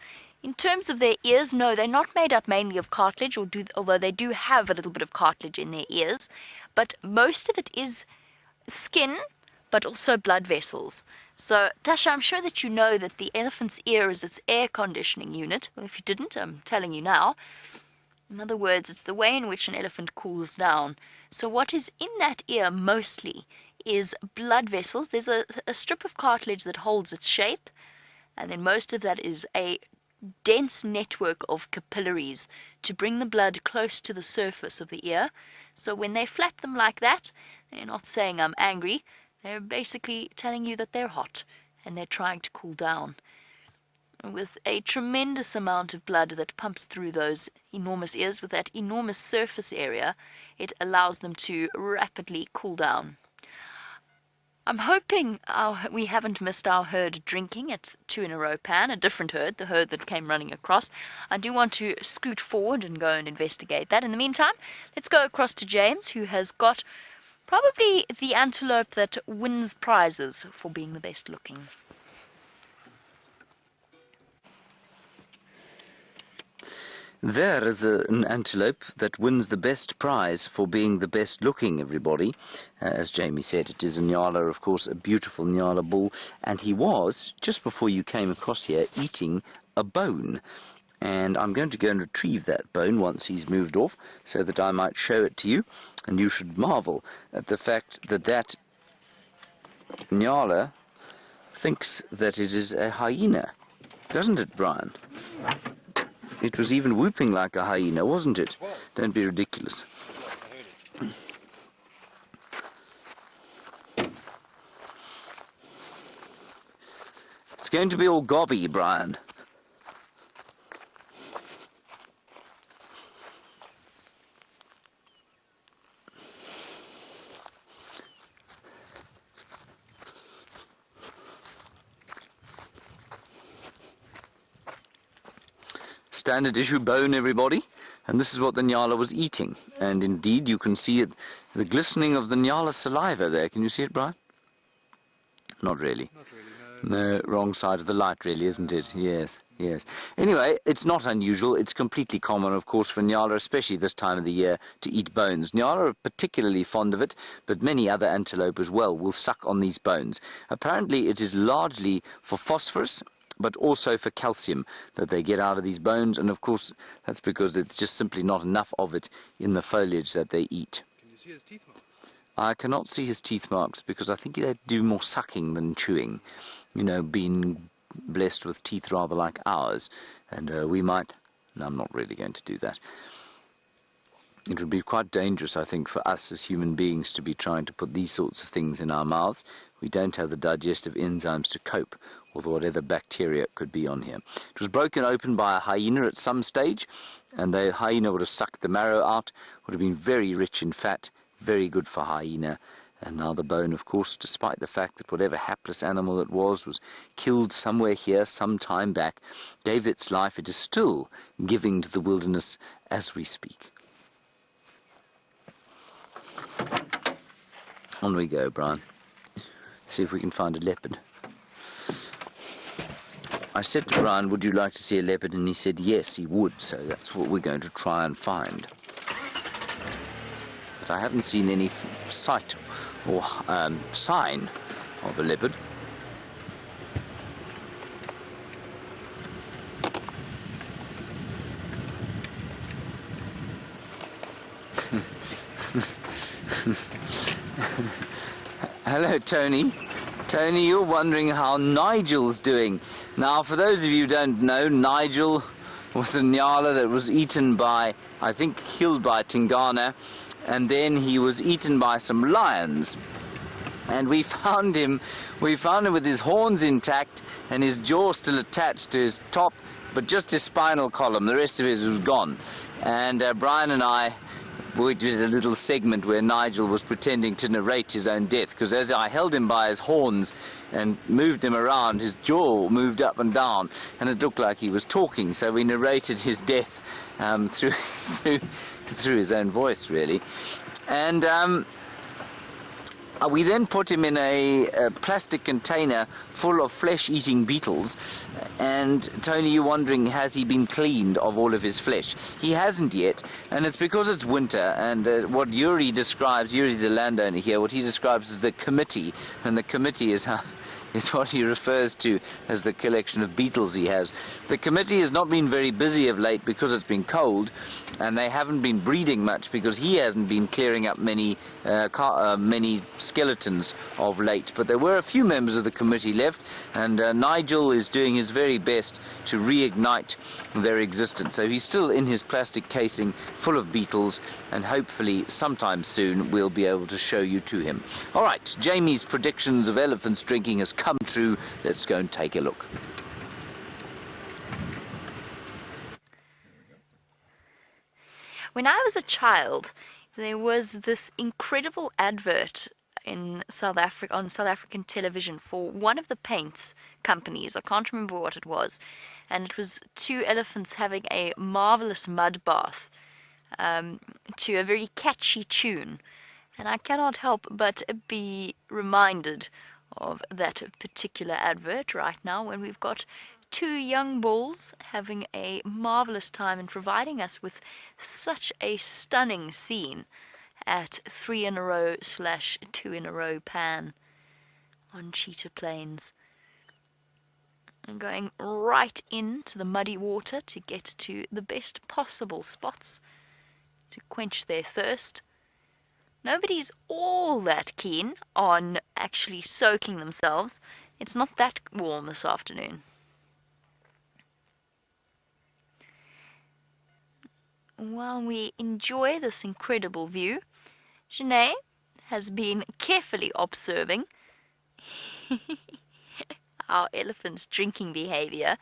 in terms of their ears, no, they're not made up mainly of cartilage, although they do have a little bit of cartilage in their ears, but most of it is skin, but also blood vessels. So, Tasha, I'm sure that you know that the elephant's ear is its air conditioning unit. Well, if you didn't, I'm telling you now. In other words, it's the way in which an elephant cools down. So what is in that ear mostly is blood vessels. There's a strip of cartilage that holds its shape, and then most of that is a dense network of capillaries to bring the blood close to the surface of the ear. So when they flap them like that, they're not saying I'm angry. They're basically telling you that they're hot and they're trying to cool down. With a tremendous amount of blood that pumps through those enormous ears, with that enormous surface area, it allows them to rapidly cool down. I'm hoping we haven't missed our herd drinking at 2 in a row pan, a different herd, the herd that came running across. I do want to scoot forward and go and investigate that. In the meantime, let's go across to James, who has got probably the antelope that wins prizes for being the best looking. There is an antelope that wins the best prize for being the best looking, everybody. As Jamie said, it is a nyala, of course, a beautiful nyala bull. And he was, just before you came across here, eating a bone. And I'm going to go and retrieve that bone once he's moved off, so that I might show it to you. And you should marvel at the fact that that nyala thinks that it is a hyena. Doesn't it, Brian? It was even whooping like a hyena, wasn't it? Don't be ridiculous. It's going to be all gobby, Brian. Standard issue bone, everybody, and this is what the nyala was eating. And indeed, you can see it, the glistening of the nyala saliva there. Can you see it, Brian? Not really. Not really, no. No, wrong side of the light, really, isn't it? Yes, yes. Anyway, it's not unusual. It's completely common, of course, for nyala, especially this time of the year, to eat bones. Nyala are particularly fond of it, but many other antelope as well will suck on these bones. Apparently, it is largely for phosphorus, but also for calcium that they get out of these bones, and of course that's because it's just simply not enough of it in the foliage that they eat. Can you see his teeth marks? I cannot see his teeth marks because I think they do more sucking than chewing, you know, being blessed with teeth rather like ours, and we might... No, I'm not really going to do that. It would be quite dangerous, I think, for us as human beings to be trying to put these sorts of things in our mouths. We don't have the digestive enzymes to cope with whatever bacteria could be on here. It was broken open by a hyena at some stage, and the hyena would have sucked the marrow out, would have been very rich in fat, very good for hyena. And now the bone, of course, despite the fact that whatever hapless animal it was killed somewhere here some time back, gave its life, it is still giving to the wilderness as we speak. On we go, Brian. See if we can find a leopard. I said to Brian, would you like to see a leopard? And he said yes, he would, so that's what we're going to try and find. But I haven't seen any sight or sign of a leopard. Hello, Tony. Tony, you're wondering how Nigel's doing. Now, for those of you who don't know, Nigel was a nyala that was eaten by, I think, killed by Tingana, and then he was eaten by some lions. And we found him with his horns intact and his jaw still attached to his top, but just his spinal column. The rest of it was gone. And Brian and I, we did a little segment where Nigel was pretending to narrate his own death, because as I held him by his horns and moved him around, his jaw moved up and down, and it looked like he was talking. So we narrated his death through his own voice, really. And we then put him in a plastic container full of flesh-eating beetles. And Tony, you're wondering, has he been cleaned of all of his flesh? He hasn't yet, and it's because it's winter. And what Yuri's the landowner here, what he describes as the committee, and the committee is what he refers to as the collection of beetles he has. The committee has not been very busy of late because it's been cold, and they haven't been breeding much because he hasn't been clearing up many skeletons of late. But there were a few members of the committee left, and Nigel is doing his very best to reignite their existence. So he's still in his plastic casing full of beetles, and hopefully sometime soon we'll be able to show you to him. All right, Jamie's predictions of elephants drinking has come true. Let's go and take a look. When I was a child, there was this incredible advert in South Africa, on South African television, for one of the paints companies. I can't remember what it was, and it was two elephants having a marvelous mud bath to a very catchy tune, and I cannot help but be reminded of that particular advert right now, when we've got two young bulls having a marvelous time and providing us with such a stunning scene at 3 in a row / 2 in a row pan on Cheetah Plains. And going right into the muddy water to get to the best possible spots to quench their thirst. Nobody's all that keen on actually soaking themselves. It's not that warm this afternoon. While we enjoy this incredible view, Janae has been carefully observing our elephants' drinking behavior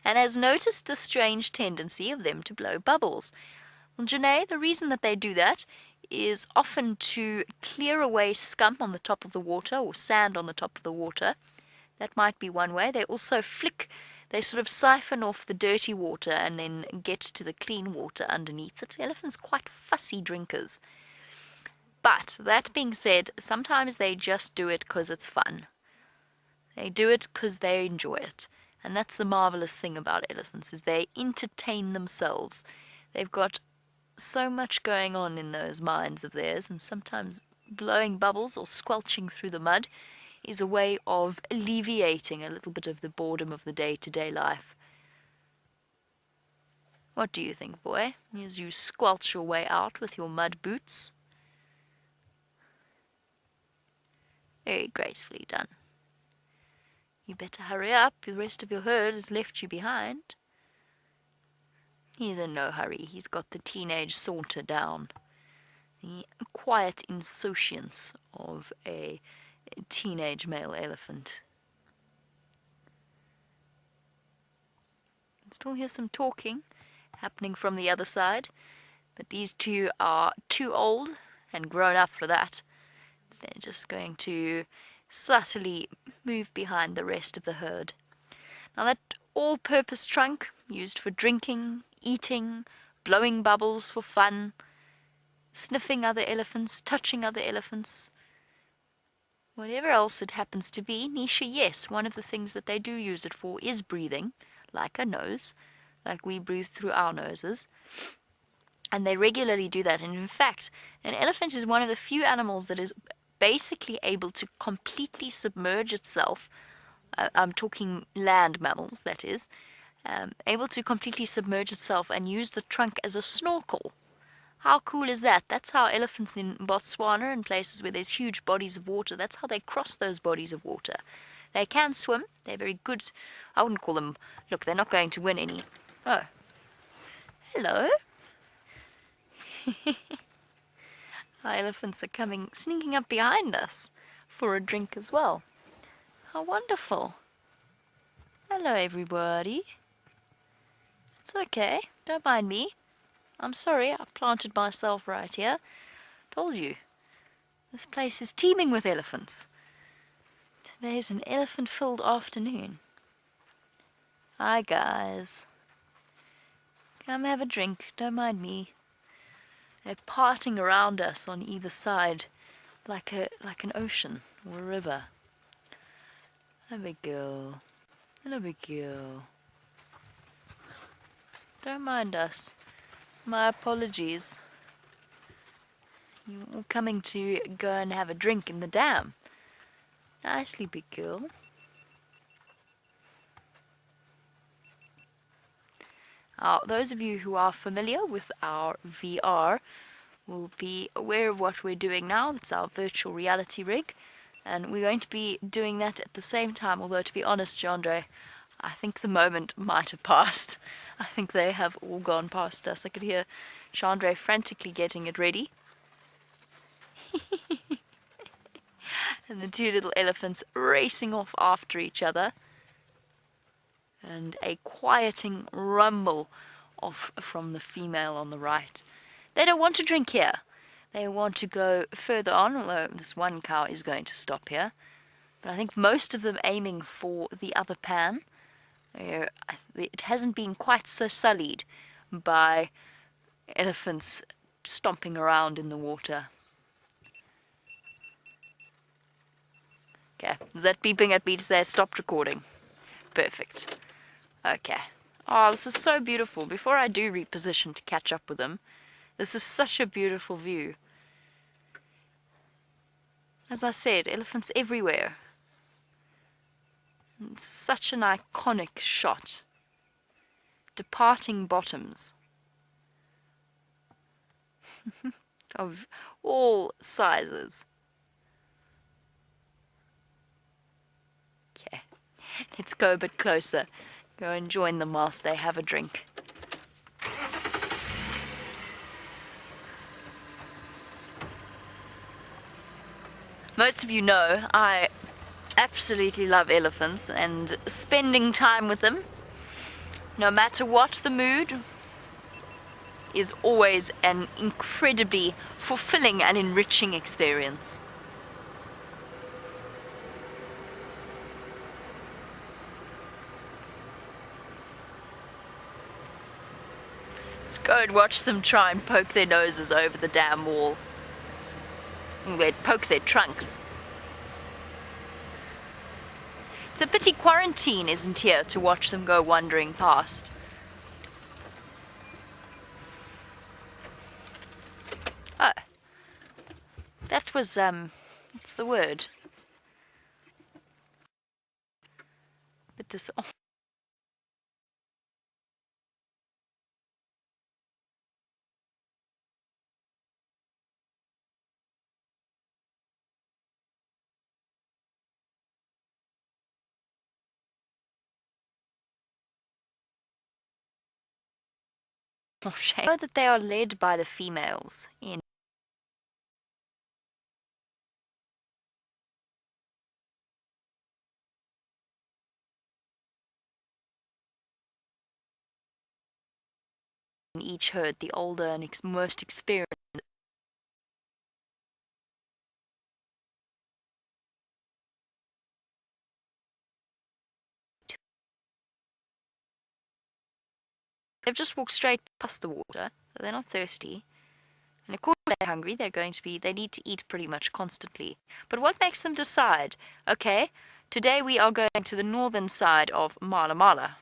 and has noticed the strange tendency of them to blow bubbles. Well, Janae, the reason that they do that is often to clear away scum on the top of the water or sand on the top of the water. That might be one way. They also they sort of siphon off the dirty water and then get to the clean water underneath it. Elephants are quite fussy drinkers. But that being said, sometimes they just do it because it's fun. They do it because they enjoy it. And that's the marvelous thing about elephants, is they entertain themselves. They've got so much going on in those minds of theirs, and sometimes blowing bubbles or squelching through the mud is a way of alleviating a little bit of the boredom of the day-to-day life. What do you think, boy, as you squelch your way out with your mud boots? Very gracefully done. You better hurry up, the rest of your herd has left you behind. He's in no hurry, he's got the teenage saunter down. The quiet insouciance of a teenage male elephant. Still hear some talking happening from the other side, but these two are too old and grown up for that. They're just going to subtly move behind the rest of the herd. Now that all-purpose trunk, used for drinking, eating, blowing bubbles for fun, sniffing other elephants, touching other elephants, whatever else it happens to be, Nisha, yes, one of the things that they do use it for is breathing, like a nose, like we breathe through our noses. And they regularly do that. And in fact, an elephant is one of the few animals that is basically able to completely submerge itself. I'm talking land mammals, that is. Able to completely submerge itself and use the trunk as a snorkel. How cool is that? That's how elephants in Botswana and places where there's huge bodies of water, that's how they cross those bodies of water. They can swim. They're very good. I wouldn't call them... Look, they're not going to win any. Oh. Hello. Our elephants are coming, sneaking up behind us for a drink as well. How wonderful. Hello, everybody. It's okay. Don't mind me. I'm sorry, I planted myself right here. Told you. This place is teeming with elephants. Today's an elephant-filled afternoon. Hi, guys. Come have a drink. Don't mind me. They're parting around us on either side like an ocean or a river. Hello, big girl. Hello, big girl. Don't mind us. My apologies. You're all coming to go and have a drink in the dam. Nicely, big girl. Those of you who are familiar with our VR will be aware of what we're doing now. It's our virtual reality rig, and we're going to be doing that at the same time, although to be honest, Jandre, I think the moment might have passed. I think they have all gone past us. I could hear Chandra frantically getting it ready. And the two little elephants racing off after each other. And a quieting rumble off from the female on the right. They don't want to drink here. They want to go further on, although this one cow is going to stop here. But I think most of them aiming for the other pan. It hasn't been quite so sullied by elephants stomping around in the water. Okay, is that beeping at me to say I stopped recording? Perfect. Okay. Oh, this is so beautiful. Before I do reposition to catch up with them, this is such a beautiful view. As I said, elephants everywhere. It's such an iconic shot. Departing bottoms. Of all sizes. Okay. Let's go a bit closer. Go and join them whilst they have a drink. Most of you know I absolutely love elephants, and spending time with them, no matter what the mood, is always an incredibly fulfilling and enriching experience. Let's go and watch them try and poke their noses over the damn wall. They'd poke their trunks. It's a pity quarantine isn't here to watch them go wandering past. Oh. That was, what's the word? But this... Oh. Oh, shame. I know that they are led by the females in each herd, the older and most experienced. They've just walked straight past the water, so they're not thirsty. And of course they're hungry, they need to eat pretty much constantly. But what makes them decide, okay, today we are going to the northern side of Mala Mala?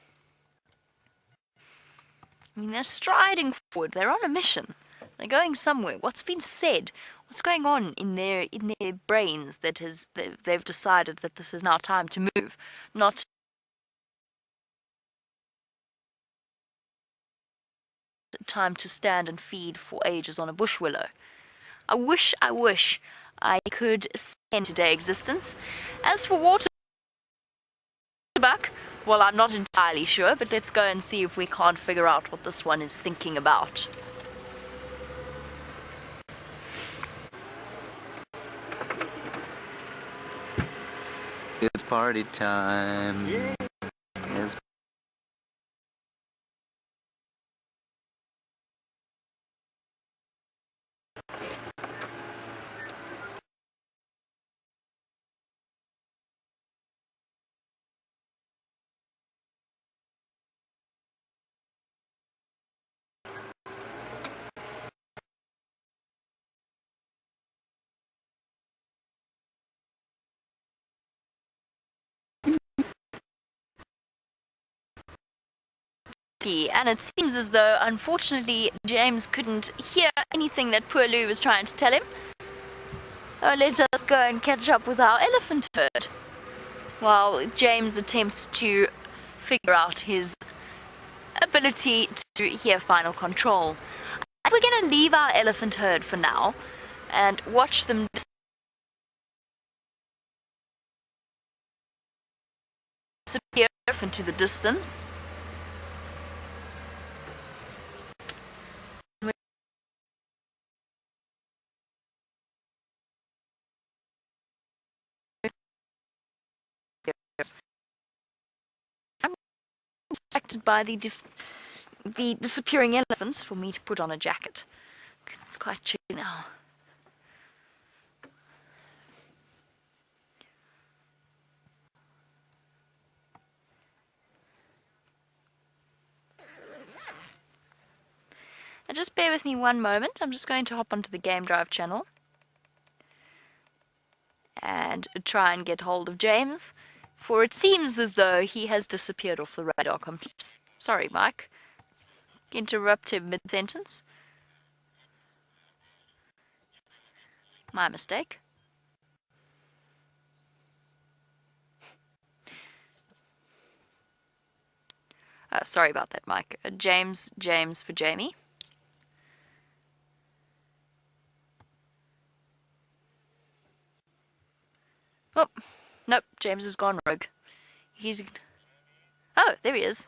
I mean, they're striding forward, they're on a mission. They're going somewhere. What's been said? What's going on in their brains that they've decided that this is now time to move, not time to stand and feed for ages on a bush willow. I wish I could spend today's existence. As for waterbuck, well, I'm not entirely sure, but let's go and see if we can't figure out what this one is thinking about. It's party time. Yeah. It's and it seems as though, unfortunately, James couldn't hear anything that poor Lou was trying to tell him. Oh, let us go and catch up with our elephant herd, while James attempts to figure out his ability to hear final control. We're going to leave our elephant herd for now and watch them disappear off into the distance. I'm distracted by the disappearing elephants for me to put on a jacket, because it's quite chilly now. Now just bear with me one moment. I'm just going to hop onto the Game Drive channel and try and get hold of James. for it seems as though he has disappeared off the radar completely. Sorry, Mike. Interrupt him mid-sentence. My mistake. Sorry about that, Mike. James for Jamie. Oh, nope, James has gone rogue. Oh, there he is.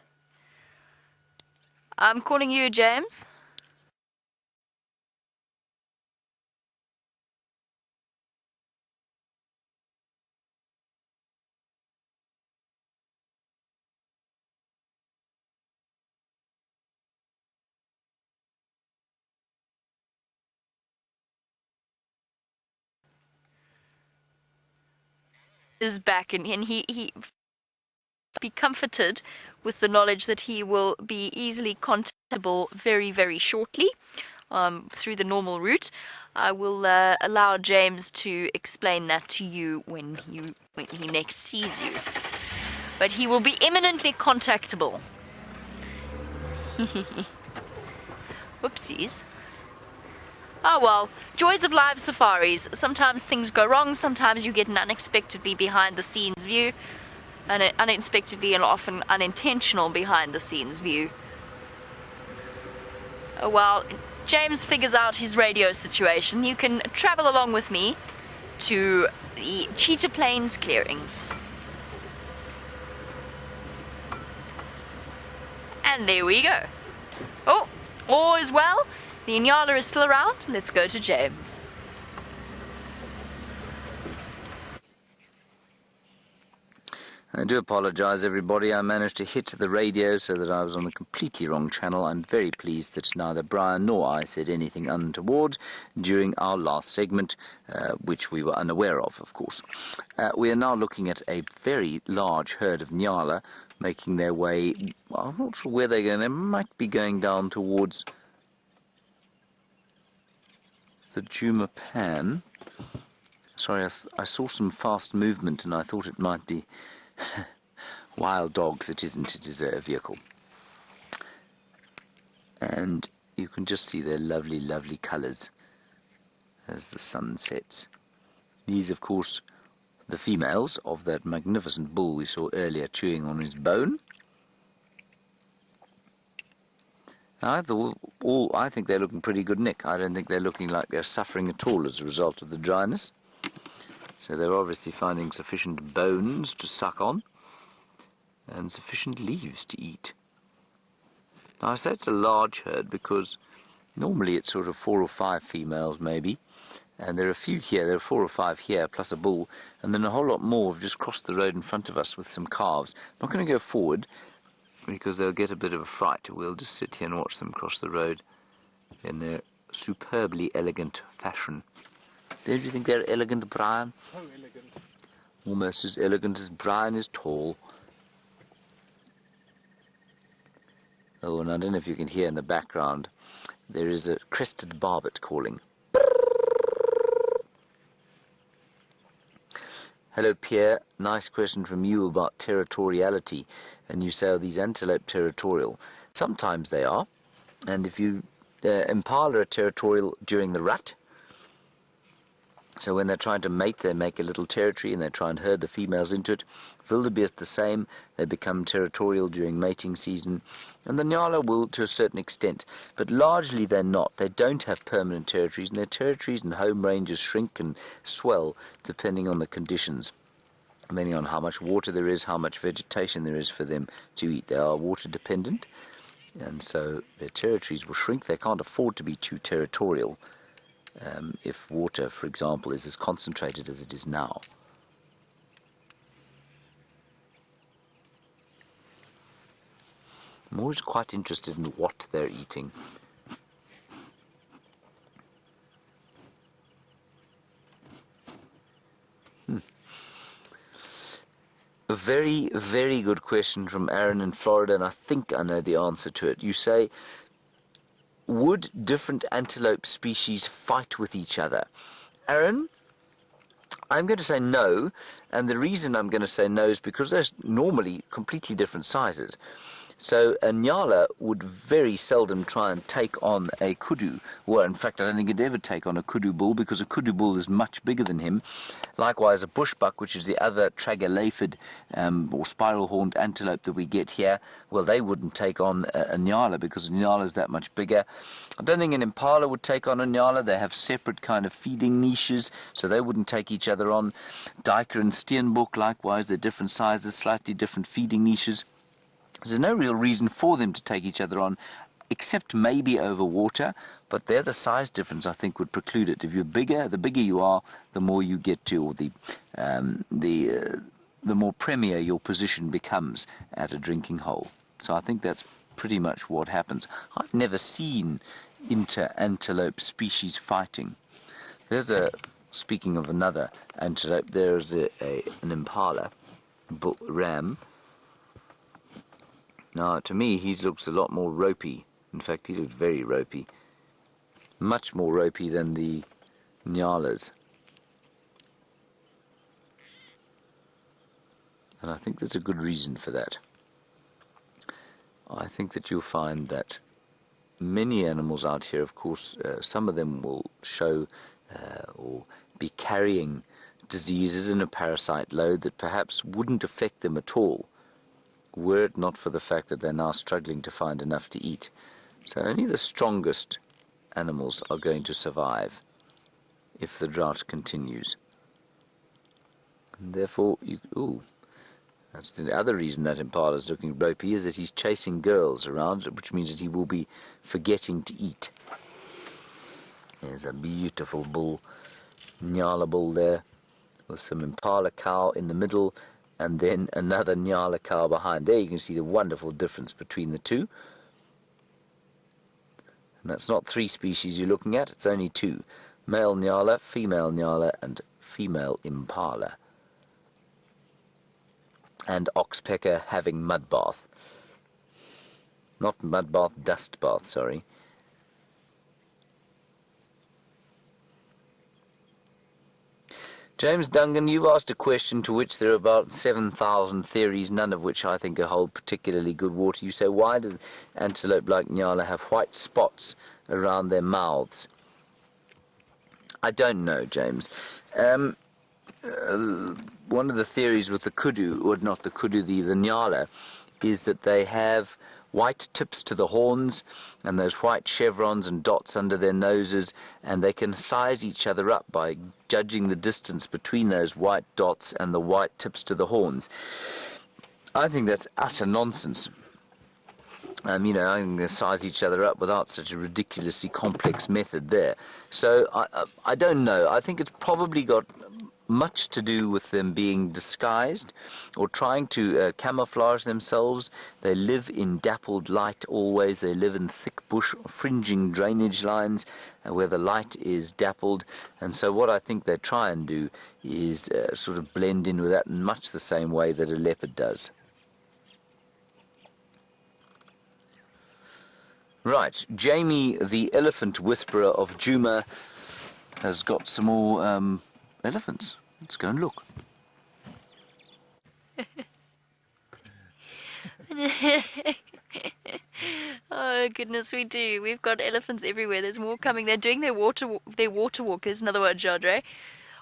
I'm calling you, James. Is back, and he be comforted with the knowledge that he will be easily contactable very, very shortly through the normal route. I will allow James to explain that to you when he next sees you. But he will be imminently contactable. Whoopsies. Oh well, joys of live safaris. Sometimes things go wrong, sometimes you get an unexpectedly behind-the-scenes view, an unexpectedly and often unintentional behind-the-scenes view. Oh well, James figures out his radio situation. You can travel along with me to the Cheetah Plains clearings. And there we go. Oh, all is well. The nyala is still around. Let's go to James. I do apologise, everybody. I managed to hit the radio so that I was on the completely wrong channel. I'm very pleased that neither Brian nor I said anything untoward during our last segment, which we were unaware of course. We are now looking at a very large herd of nyala making their way. Well, I'm not sure where they're going. They might be going down towards the Juma Pan. Sorry, I saw some fast movement and I thought it might be wild dogs. It isn't. It is a vehicle. And you can just see their lovely, lovely colours as the sun sets. These, of course, the females of that magnificent bull we saw earlier chewing on his bone. I think they're looking pretty good, Nick. I don't think they're looking like they're suffering at all as a result of the dryness. So they're obviously finding sufficient bones to suck on and sufficient leaves to eat. Now I say it's a large herd because normally it's sort of 4 or 5 females maybe, and there are a few here. There are 4 or 5 here plus a bull, and then a whole lot more have just crossed the road in front of us with some calves. I'm not going to go forward because they'll get a bit of a fright. We'll just sit here and watch them cross the road in their superbly elegant fashion. Don't you think they're elegant, Brian? So elegant. Almost as elegant as Brian is tall. Oh, and I don't know if you can hear in the background, there is a crested barbet calling. Hello, Pierre. Nice question from you about territoriality. And you say, are these antelope territorial? Sometimes they are. And if you impala are territorial during the rut, so when they're trying to mate, they make a little territory and they try and herd the females into it. Wildebeest the same. They become territorial during mating season. And the nyala will to a certain extent. But largely they're not. They don't have permanent territories. And their territories and home ranges shrink and swell depending on the conditions. Depending on how much water there is, how much vegetation there is for them to eat. They are water dependent. And so their territories will shrink. They can't afford to be too territorial. If water, for example, is as concentrated as it is now. I'm always quite interested in what they're eating. A very, very good question from Aaron in Florida, and I think I know the answer to it. You say, would different antelope species fight with each other? Aaron, I'm going to say no, and the reason I'm going to say no is because they're normally completely different sizes. So a nyala would very seldom try and take on a kudu. Well, in fact, I don't think it'd ever take on a kudu bull because a kudu bull is much bigger than him. Likewise, a bushbuck, which is the other tragelaphid or spiral-horned antelope that we get here, well, they wouldn't take on a nyala because a nyala is that much bigger. I don't think an impala would take on a nyala. They have separate kind of feeding niches, so they wouldn't take each other on. Duiker and steenbok, likewise, they're different sizes, slightly different feeding niches. There's no real reason for them to take each other on, except maybe over water, but there the size difference, I think, would preclude it. If you're bigger, the bigger you are, the more you get to, or the more premier your position becomes at a drinking hole. So I think that's pretty much what happens. I've never seen inter-antelope species fighting. Speaking of another antelope, there's an impala, ram. Now, to me, he looks a lot more ropey. In fact, he looks very ropey. Much more ropey than the nyalas. And I think there's a good reason for that. I think that you'll find that many animals out here, of course, some of them will show or be carrying diseases in a parasite load that perhaps wouldn't affect them at all, were it not for the fact that they're now struggling to find enough to eat. So only the strongest animals are going to survive if the drought continues. And therefore, that's the other reason that impala is looking ropey, is that he's chasing girls around, which means that he will be forgetting to eat. There's a beautiful bull, nyala bull there, with some impala cow in the middle, and then another nyala cow behind. There you can see the wonderful difference between the two. And that's not 3 species you're looking at, it's only 2. Male nyala, and female impala. And oxpecker having mud bath. Not mud bath, dust bath, sorry. James Dungan, you've asked a question to which there are about 7,000 theories, none of which I think hold particularly good water. You say, why do antelope like nyala have white spots around their mouths? I don't know, James. One of the theories with the kudu, or not the kudu, the nyala, is that they have white tips to the horns and those white chevrons and dots under their noses, and they can size each other up by judging the distance between those white dots and the white tips to the horns. I think that's utter nonsense. I think they size each other up without such a ridiculously complex method there. So I don't know. I think it's probably got much to do with them being disguised or trying to camouflage themselves. They live in dappled light always. They live in thick bush fringing drainage lines where the light is dappled. And so what I think they try and do is sort of blend in with that in much the same way that a leopard does. Right, Jamie, the elephant whisperer of Djuma, has got some more elephants. Let's go and look. Oh goodness, we do. We've got elephants everywhere. There's more coming. They're doing their water walk. There's another word, Jandre.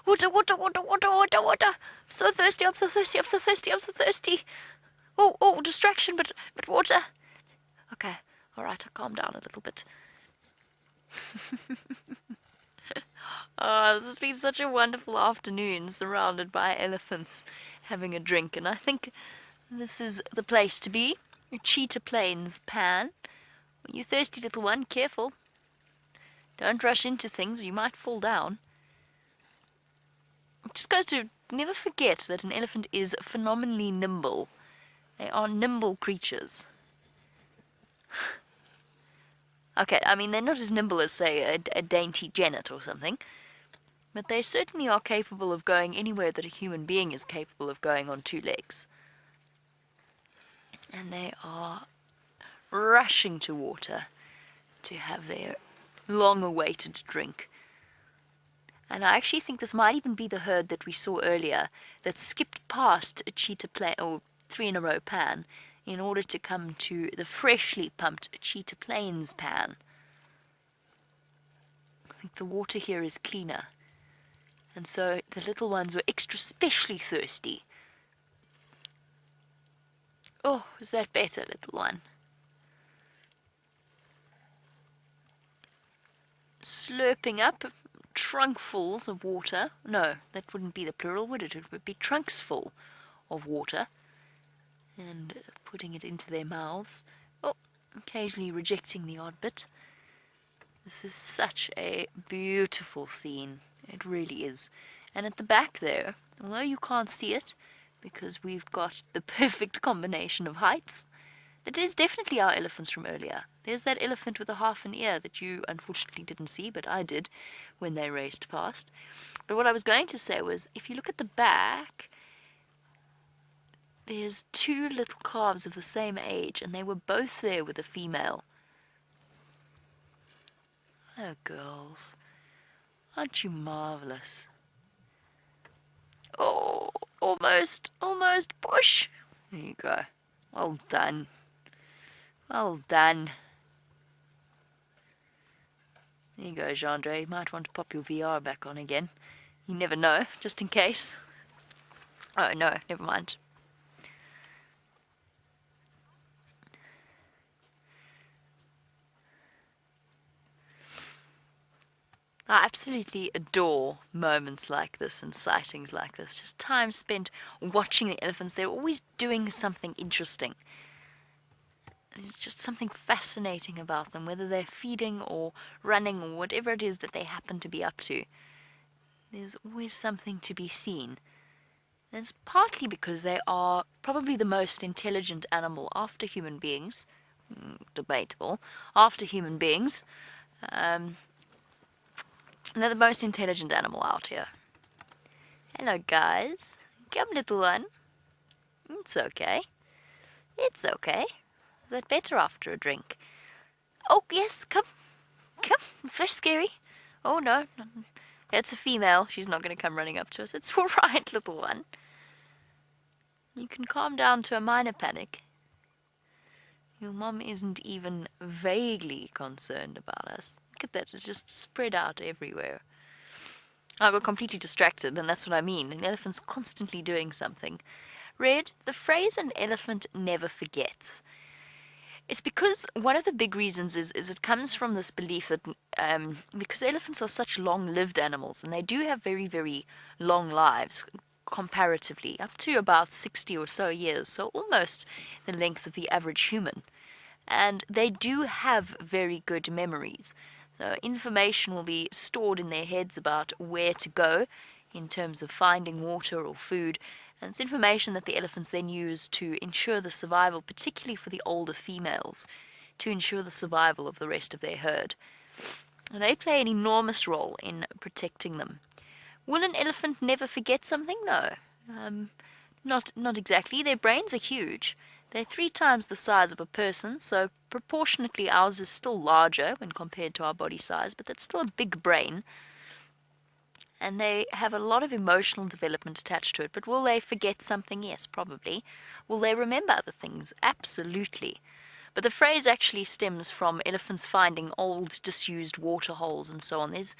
Water, water, water, water, water, water. I'm so thirsty. I'm so thirsty. I'm so thirsty. I'm so thirsty. Oh, distraction, but water. Okay, all right. I'll calm down a little bit. Oh, this has been such a wonderful afternoon surrounded by elephants having a drink, and I think this is the place to be. Cheetah Plains Pan. You thirsty little one, careful. Don't rush into things or you might fall down. It just goes to never forget that an elephant is phenomenally nimble. They are nimble creatures. Okay, I mean, they're not as nimble as, say, a dainty genet or something, but they certainly are capable of going anywhere that a human being is capable of going on 2 legs. And they are rushing to water to have their long-awaited drink. And I actually think this might even be the herd that we saw earlier that skipped past a cheetah plain, or 3-in-a-row pan, in order to come to the freshly pumped Cheetah Plains pan. I think the water here is cleaner, and so the little ones were extra specially thirsty. Oh, is that better, little one? Slurping up trunkfuls of water. No, that wouldn't be the plural, would it? It would be trunks full of water. And putting it into their mouths. Oh, occasionally rejecting the odd bit. This is such a beautiful scene. It really is. And at the back there, although you can't see it, because we've got the perfect combination of heights, it is definitely our elephants from earlier. There's that elephant with a half an ear that you unfortunately didn't see, but I did when they raced past. But what I was going to say was, if you look at the back, there's 2 little calves of the same age, and they were both there with a female. Oh, girls, aren't you marvelous? Oh, almost bush. There you go. Well done. Well done. There you go, Gendre. You might want to pop your VR back on again. You never know, just in case. Oh, no, never mind. I absolutely adore moments like this and sightings like this. Just time spent watching the elephants. They're always doing something interesting. There's just something fascinating about them, whether they're feeding or running or whatever it is that they happen to be up to. There's always something to be seen. And it's partly because they are probably the most intelligent animal after human beings. Debatable. After human beings. They're the most intelligent animal out here. Hello, guys. Come, little one. It's okay. It's okay. Is that better after a drink? Oh, yes, come. Come. Fish scary. Oh, no. It's a female. She's not going to come running up to us. It's all right, little one. You can calm down to a minor panic. Your mom isn't even vaguely concerned about us. Look at that, it's just spread out everywhere. I got completely distracted, and that's what I mean. An elephant's constantly doing something. Red, the phrase "an elephant never forgets." It's because one of the big reasons is it comes from this belief that because elephants are such long-lived animals, and they do have very, very long lives, comparatively, up to about 60 or so years, so almost the length of the average human. And they do have very good memories. So information will be stored in their heads about where to go in terms of finding water or food. And it's information that the elephants then use to ensure the survival, particularly for the older females, to ensure the survival of the rest of their herd. And they play an enormous role in protecting them. Will an elephant never forget something? No. Not exactly. Their brains are huge. They're 3 times the size of a person, so proportionately ours is still larger when compared to our body size, but that's still a big brain. And they have a lot of emotional development attached to it. But will they forget something? Yes, probably. Will they remember other things? Absolutely. But the phrase actually stems from elephants finding old, disused water holes and so on. There's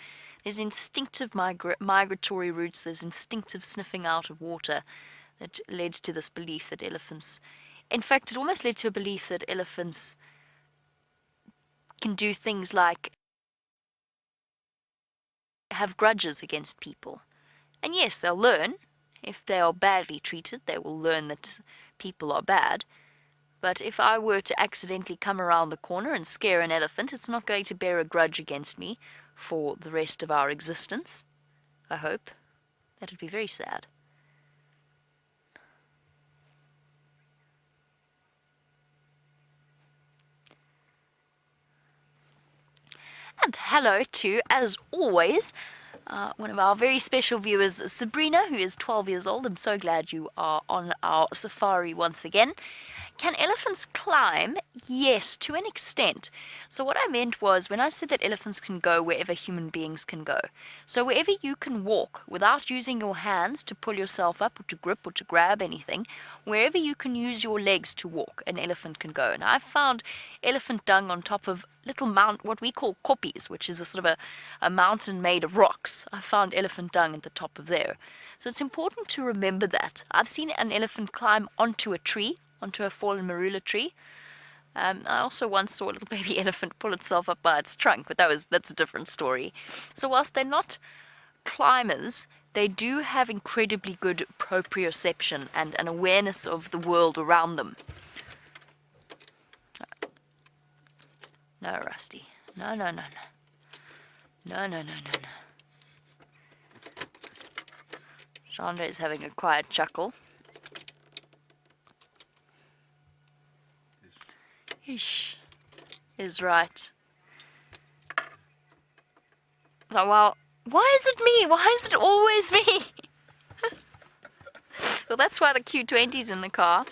instinctive migratory routes, there's instinctive sniffing out of water that led to this belief that elephants... In fact, it almost led to a belief that elephants can do things like have grudges against people. And yes, they'll learn. If they are badly treated, they will learn that people are bad. But if I were to accidentally come around the corner and scare an elephant, it's not going to bear a grudge against me for the rest of our existence. I hope. That would be very sad. And hello to, as always, one of our very special viewers, Sabrina, who is 12 years old. I'm so glad you are on our safari once again. Can elephants climb? Yes, to an extent. So what I meant was when I said that elephants can go wherever human beings can go. So wherever you can walk without using your hands to pull yourself up or to grip or to grab anything, wherever you can use your legs to walk, an elephant can go. And I've found elephant dung on top of little what we call koppies, which is a sort of a mountain made of rocks. I found elephant dung at the top of there. So it's important to remember that. I've seen an elephant climb onto a tree, onto a fallen marula tree. I also once saw a little baby elephant pull itself up by its trunk, but that's a different story. So whilst they're not climbers, they do have incredibly good proprioception and an awareness of the world around them. No, Rusty. No. No. Chandra is having a quiet chuckle. Ish is right. So, well, why is it me? Why is it always me? Well, that's why the Q20's in the car,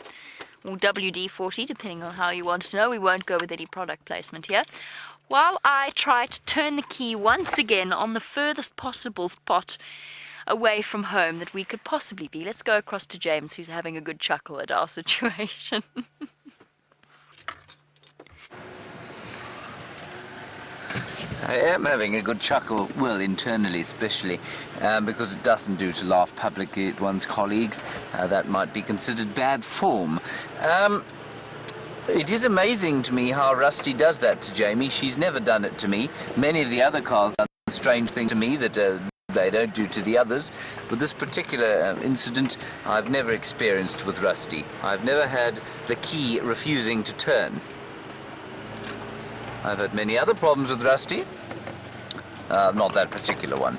or WD-40, depending on how you want to know. We won't go with any product placement here. While I try to turn the key once again on the furthest possible spot away from home that we could possibly be. Let's go across to James, who's having a good chuckle at our situation. I am having a good chuckle, well, internally especially, because it doesn't do to laugh publicly at one's colleagues. That might be considered bad form. It is amazing to me how Rusty does that to Jamie. She's never done it to me. Many of the other cars have done strange things to me that they don't do to the others. But this particular incident I've never experienced with Rusty. I've never had the key refusing to turn. I've had many other problems with Rusty. Not that particular one.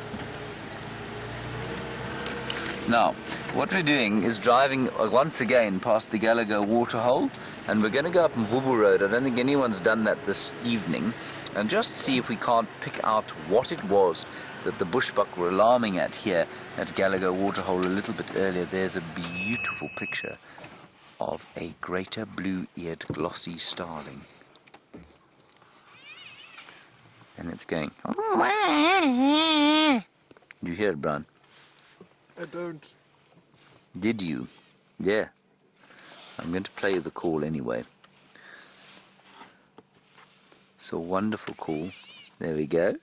Now, what we're doing is driving once again past the Gallagher waterhole, and we're going to go up Mvubu Road. I don't think anyone's done that this evening, and just see if we can't pick out what it was that the bushbuck were alarming at here at Gallagher waterhole a little bit earlier. There's a beautiful picture of a greater blue-eared glossy starling. And it's going. Did you hear it, Brian? I don't. Did you? Yeah. I'm going to play you the call anyway. So wonderful call. There we go. Isn't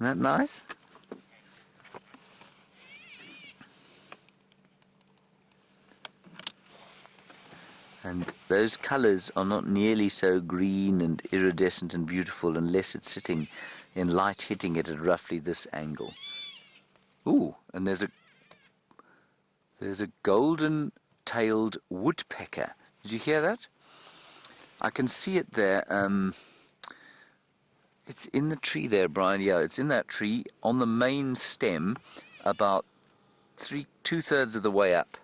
that nice? And those colours are not nearly so green and iridescent and beautiful unless it's sitting in light hitting it at roughly this angle. Ooh, and there's a golden-tailed woodpecker. Did you hear that? I can see it there. It's in the tree there, Brian. Yeah, it's in that tree on the main stem, about two-thirds of the way up.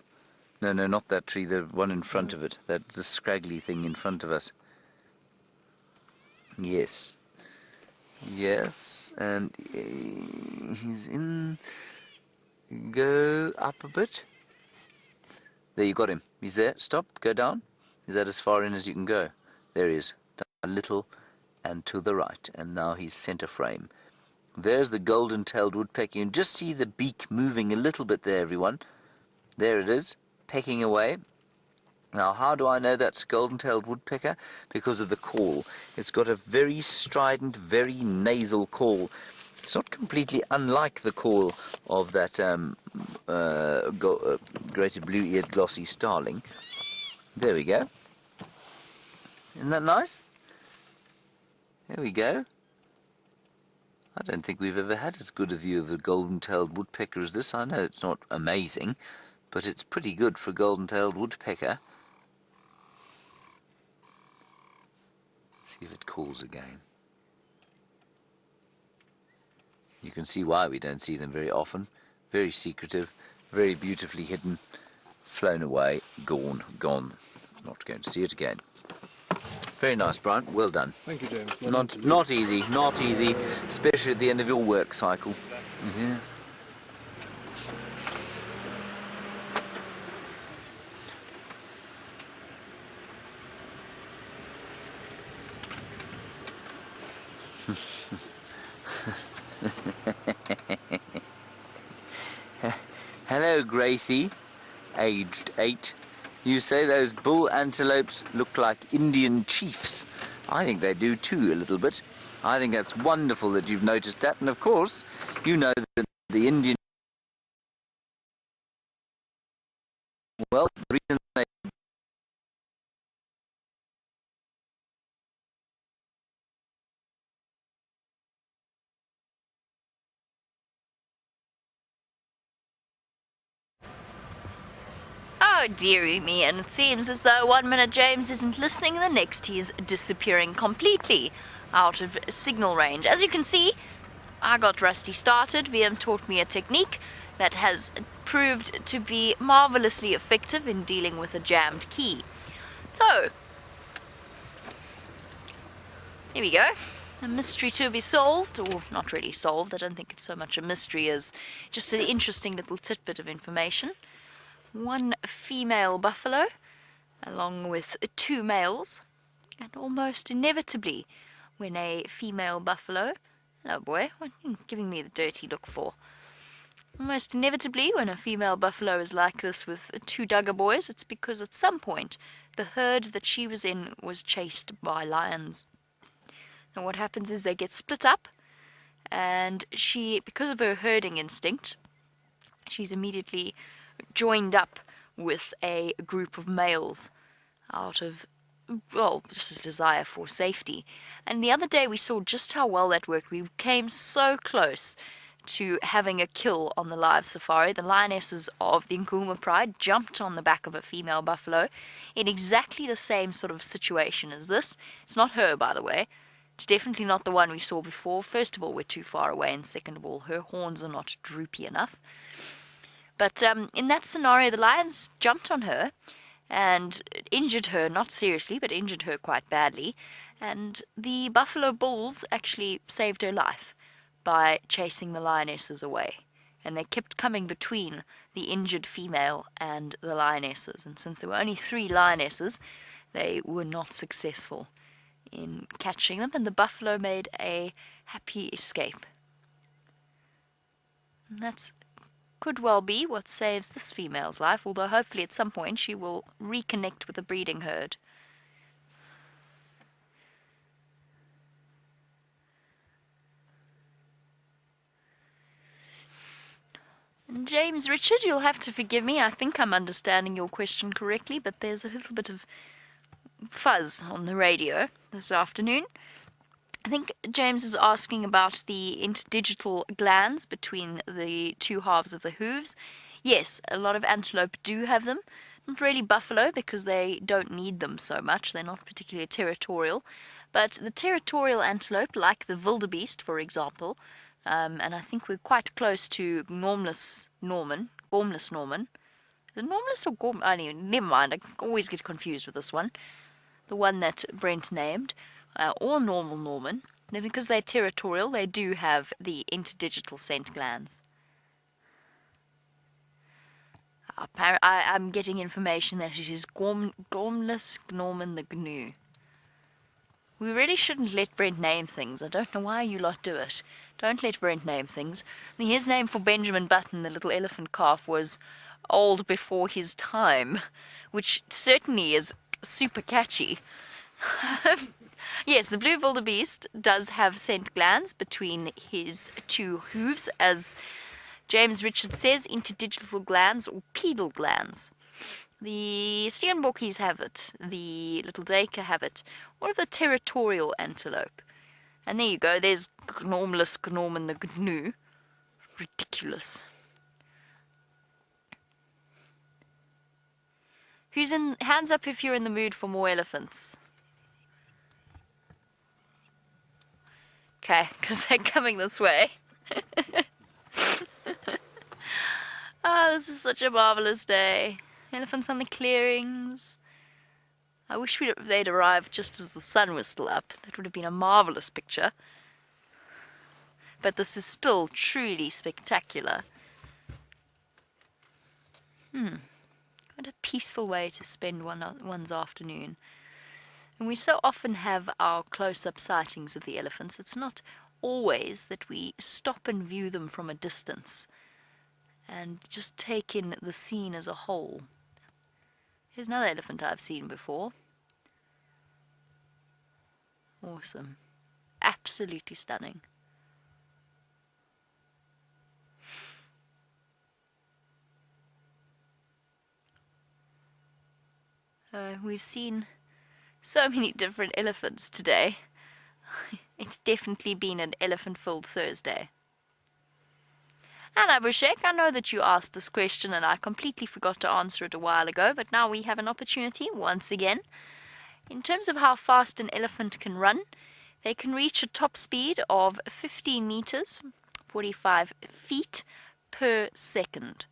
No, not that tree, the one in front of it. That's the scraggly thing in front of us. Yes. Yes, and he's in... Go up a bit. There, you got him. He's there. Stop, go down. Is that as far in as you can go? There he is. A little and to the right. And now he's center frame. There's the golden-tailed woodpecker. You can just see the beak moving a little bit there, everyone. There it is. Pecking away. Now, how do I know that's a golden-tailed woodpecker? Because of the call. It's got a very strident, very nasal call. It's not completely unlike the call of that greater blue-eared glossy starling. There we go. Isn't that nice? There we go. I don't think we've ever had as good a view of a golden-tailed woodpecker as this. I know it's not amazing, but it's pretty good for a golden-tailed woodpecker. Let's see if it calls again. You can see why we don't see them very often. Very secretive, very beautifully hidden, flown away, gone. Not going to see it again. Very nice, Brian. Well done. Thank you, James. Not easy, especially at the end of your work cycle. Yes. Hello, Gracie, aged 8. You say those bull antelopes look like Indian chiefs. I think they do too, a little bit. I think that's wonderful that you've noticed that, and of course, you know that the Indian... Well, the reason they... Oh, dearie me, and it seems as though 1 minute James isn't listening, and the next he is disappearing completely out of signal range. As you can see, I got Rusty started. VM taught me a technique that has proved to be marvelously effective in dealing with a jammed key. So, here we go. A mystery to be solved, or not really solved. I don't think it's so much a mystery as just an interesting little tidbit of information. One female buffalo, along with 2 males, and almost inevitably, when a female buffalo... Oh boy, what are you giving me the dirty look for? Almost inevitably, when a female buffalo is like this with 2 duggar boys, it's because at some point the herd that she was in was chased by lions. And what happens is they get split up, and she, because of her herding instinct, she's immediately joined up with a group of males out of, well, just a desire for safety. And the other day we saw just how well that worked. We came so close to having a kill on the live safari. The lionesses of the Nkuhumas pride jumped on the back of a female buffalo in exactly the same sort of situation as this. It's not her, by the way. It's definitely not the one we saw before. First of all, we're too far away, and second of all, her horns are not droopy enough. But in that scenario, the lions jumped on her and injured her, not seriously, but injured her quite badly. And the buffalo bulls actually saved her life by chasing the lionesses away. And they kept coming between the injured female and the lionesses. And since there were only 3 lionesses, they were not successful in catching them. And the buffalo made a happy escape. And that's could well be what saves this female's life, although hopefully at some point she will reconnect with the breeding herd. And James Richard, you'll have to forgive me. I think I'm understanding your question correctly, but there's a little bit of fuzz on the radio this afternoon. I think James is asking about the interdigital glands between the 2 halves of the hooves. Yes, a lot of antelope do have them. Not really buffalo, because they don't need them so much. They're not particularly territorial. But the territorial antelope, like the Wildebeest, for example, and I think we're quite close to Gormless Norman. Is it Normless or Gorm? Never mind, I always get confused with this one. The one that Brent named. Or normal Norman, then because they're territorial, they do have the interdigital scent glands. I'm getting information that it is Gormless Norman the Gnu. We really shouldn't let Brent name things. I don't know why you lot do it. Don't let Brent name things. His name for Benjamin Button, the little elephant calf, was old before his time, which certainly is super catchy. Yes, the blue wildebeest does have scent glands between his 2 hooves, as James Richard says, interdigital glands or pedal glands. The steenbokkies have it, the little duiker have it. What of the territorial antelope? And there you go, there's Gnormless Gnorman the Gnu. Ridiculous. Who's in? Hands up if you're in the mood for more elephants. Okay, because they're coming this way. This is such a marvelous day. Elephants on the clearings. I wish they'd arrived just as the sun was still up. That would have been a marvelous picture. But this is still truly spectacular. What a peaceful way to spend one's afternoon. And we so often have our close-up sightings of the elephants. It's not always that we stop and view them from a distance and just take in the scene as a whole. Here's another elephant I've seen before. Awesome. Absolutely stunning. We've seen so many different elephants today. It's definitely been an elephant-filled Thursday. And Abhishek, I know that you asked this question and I completely forgot to answer it a while ago, but now we have an opportunity once again. In terms of how fast an elephant can run, they can reach a top speed of 15 meters, 45 feet per second.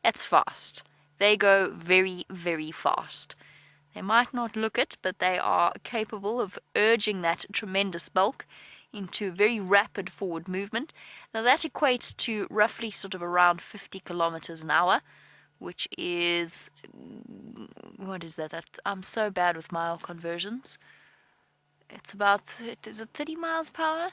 That's fast. They go very, very fast. They might not look it, but they are capable of urging that tremendous bulk into very rapid forward movement. Now that equates to roughly sort of around 50 kilometers an hour, which is, what is that? I'm so bad with mile conversions. It's about, is it 30 miles per hour?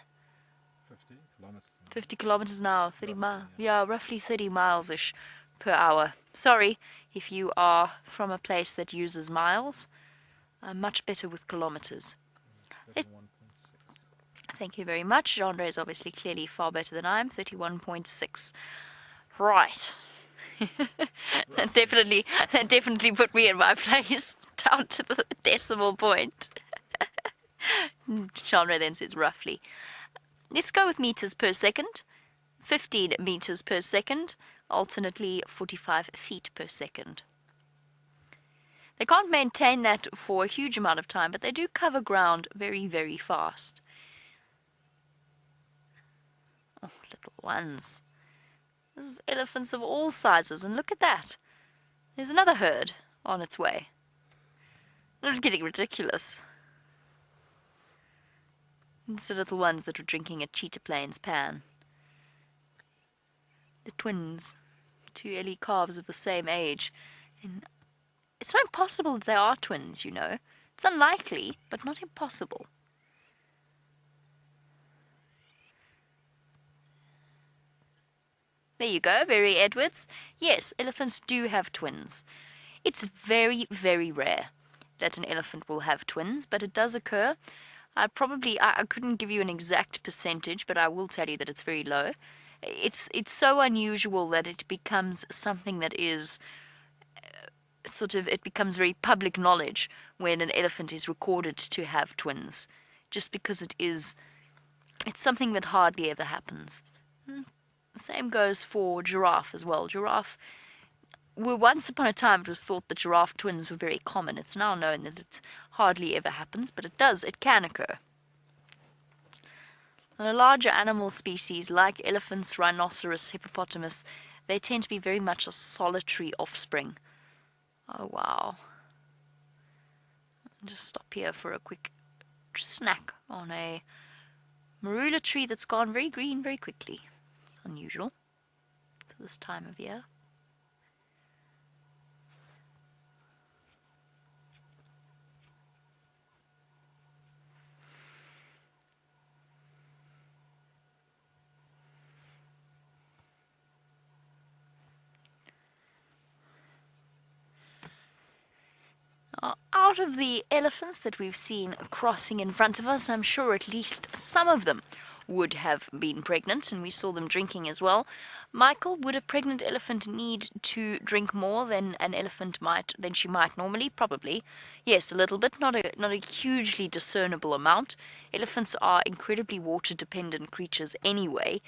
50 kilometers. 50 kilometers an hour, 30 miles. Yeah, roughly 30 miles-ish per hour. Sorry if you are from a place that uses miles. I'm much better with kilometers. 31.6. Thank you very much. Genre is obviously clearly far better than I am. 31.6. Right. that definitely put me in my place, down to the decimal point. Genre then says roughly. Let's go with meters per second. 15 meters per second, alternately 45 feet per second. They can't maintain that for a huge amount of time, but they do cover ground very, very fast. Oh, little ones. There's elephants of all sizes, and look at that. There's another herd on its way. It's getting ridiculous. It's the little ones that are drinking a cheetah plains pan. The twins, two early calves of the same age. And it's not impossible that they are twins, you know. It's unlikely, but not impossible. There you go, Barry Edwards. Yes, elephants do have twins. It's very, very rare that an elephant will have twins, but it does occur. I couldn't give you an exact percentage, but I will tell you that it's very low. It's so unusual that it becomes something that is it becomes very public knowledge when an elephant is recorded to have twins, just because it's something that hardly ever happens. The same goes for giraffe as well. Once upon a time it was thought that giraffe twins were very common. It's now known that it hardly ever happens, but it can occur. And a larger animal species like elephants, rhinoceros, hippopotamus, they tend to be very much a solitary offspring. Oh wow. I'll just stop here for a quick snack on a marula tree that's gone very green very quickly. It's unusual for this time of year. Out of the elephants that we've seen crossing in front of us, I'm sure at least some of them would have been pregnant, and we saw them drinking as well. Michael, would a pregnant elephant need to drink more than she might normally? Probably. Yes, a little bit, not a hugely discernible amount. Elephants are incredibly water-dependent creatures anyway,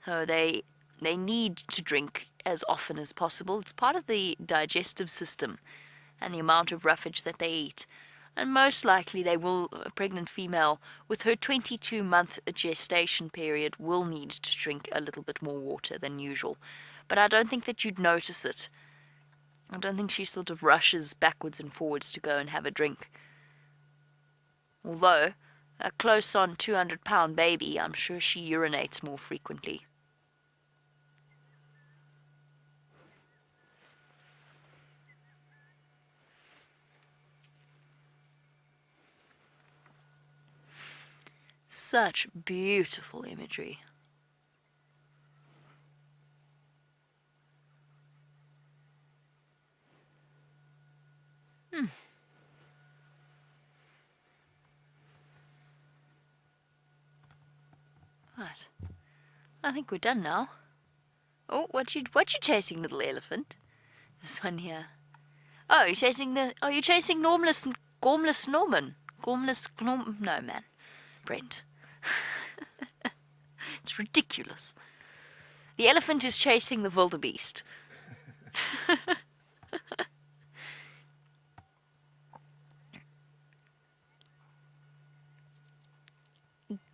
so they need to drink as often as possible. It's part of the digestive system and the amount of roughage that they eat. And most likely a pregnant female with her 22-month gestation period will need to drink a little bit more water than usual. But I don't think that you'd notice it. I don't think she sort of rushes backwards and forwards to go and have a drink. Although, a close on 200-pound baby, I'm sure she urinates more frequently. such beautiful imagery. Right. I think we're done now. Oh, what you chasing, little elephant? This one here. Oh, you're chasing Normless and Gormless Norman. No, man. Brent. It's ridiculous. The elephant is chasing the Wildebeest.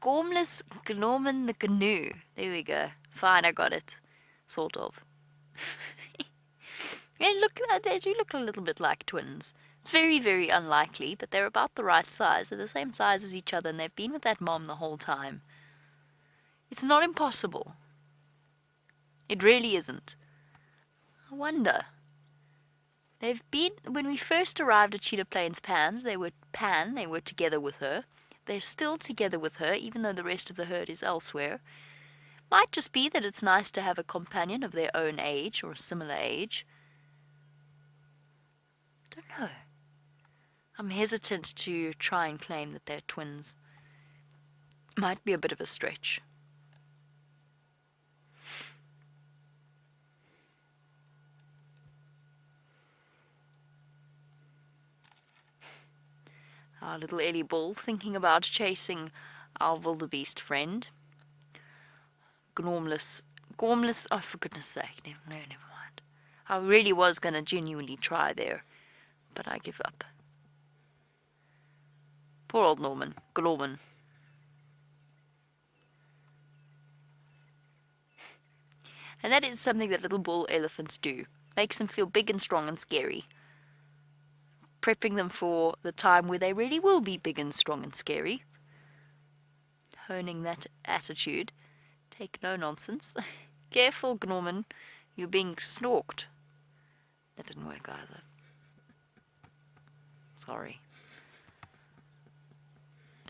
Gormless Gnorman the Canoe. There we go. Fine, I got it. Sort of. And look, they do look a little bit like twins. Very, very unlikely, but they're about the right size. They're the same size as each other, and they've been with that mom the whole time. It's not impossible. It really isn't. I wonder. They've been, when we first arrived at Cheetah Plains they were together with her. They're still together with her, even though the rest of the herd is elsewhere. Might just be that it's nice to have a companion of their own age or a similar age. I don't know. I'm hesitant to try and claim that they're twins. Might be a bit of a stretch. Our little Ellie Bull thinking about chasing our wildebeest friend. Gormless, oh for goodness sake, never mind. I really was going to genuinely try there, but I give up. Poor old Gorman. And that is something that little bull elephants do. Makes them feel big and strong and scary. Prepping them for the time where they really will be big and strong and scary. Honing that attitude. Take no nonsense. Careful, Gnorman. You're being snorked. That didn't work either. Sorry.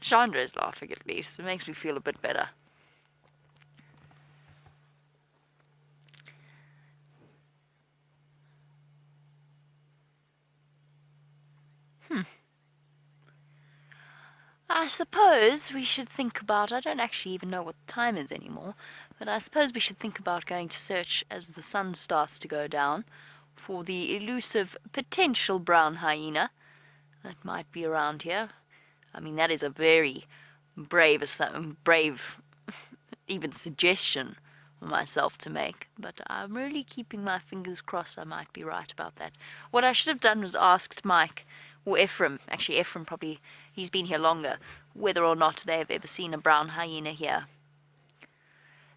Chandra's laughing at least. It makes me feel a bit better. I suppose we should think about, I don't actually even know what the time is anymore, but I suppose we should think about going to search as the sun starts to go down for the elusive potential brown hyena that might be around here. I mean, that is a very brave even suggestion for myself to make, but I'm really keeping my fingers crossed I might be right about that. What I should have done was asked Mike, or Ephraim, actually Ephraim probably, he's been here longer, whether or not they have ever seen a brown hyena here.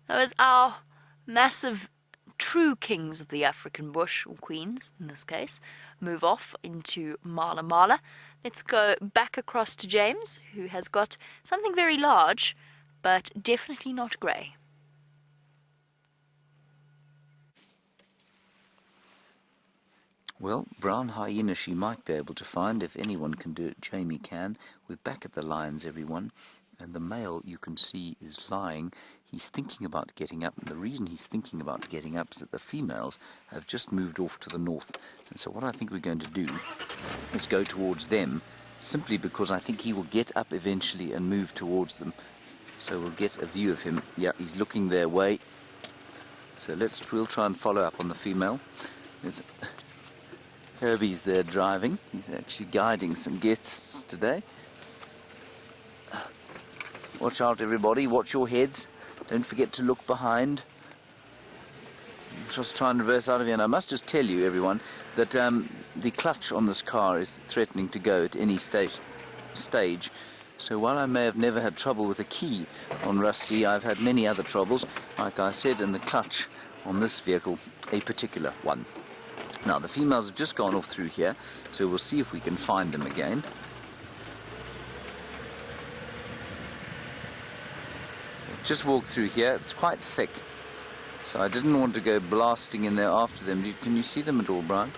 Those are massive true kings of the African bush, or queens in this case, move off into Mala Mala. Let's go back across to James, who has got something very large, but definitely not grey. Well, brown hyena she might be able to find. If anyone can do it, Jamie can. We're back at the lions, everyone. And the male, you can see, is lying. He's thinking about getting up. And the reason he's thinking about getting up is that the females have just moved off to the north. And so what I think we're going to do is go towards them, simply because I think he will get up eventually and move towards them. So we'll get a view of him. Yeah, he's looking their way. So we'll try and follow up on the female. There's Herbie's there driving. He's actually guiding some guests today. Watch out, everybody. Watch your heads. Don't forget to look behind. Just try and reverse out of here. And I must just tell you, everyone, that the clutch on this car is threatening to go at any stage. So while I may have never had trouble with a key on Rusty, I've had many other troubles, like I said, in the clutch on this vehicle, a particular one. Now, the females have just gone off through here, so we'll see if we can find them again. Just walked through here. It's quite thick, so I didn't want to go blasting in there after them. Can you see them at all, Brian?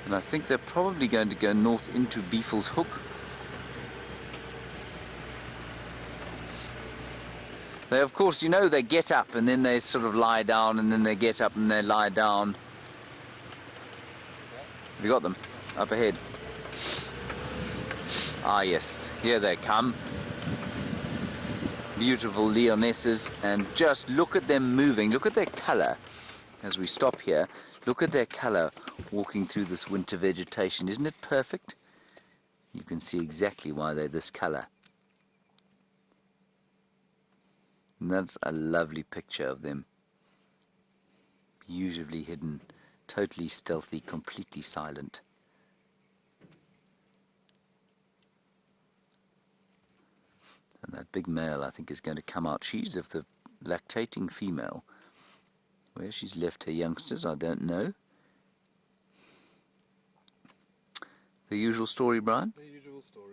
And I think they're probably going to go north into Beefle's Hook. They, of course, you know, they get up and then they sort of lie down, and then they get up and they lie down. Have you got them? Up ahead. Ah, yes. Here they come. Beautiful Lionesses, and just look at them moving. Look at their colour. As we stop here, look at their colour walking through this winter vegetation. Isn't it perfect? You can see exactly why they're this colour. And that's a lovely picture of them. Beautifully hidden, totally stealthy, completely silent. And that big male, I think, is going to come out. She's of the lactating female. Where she's left her youngsters, I don't know. The usual story, Brian? The usual story.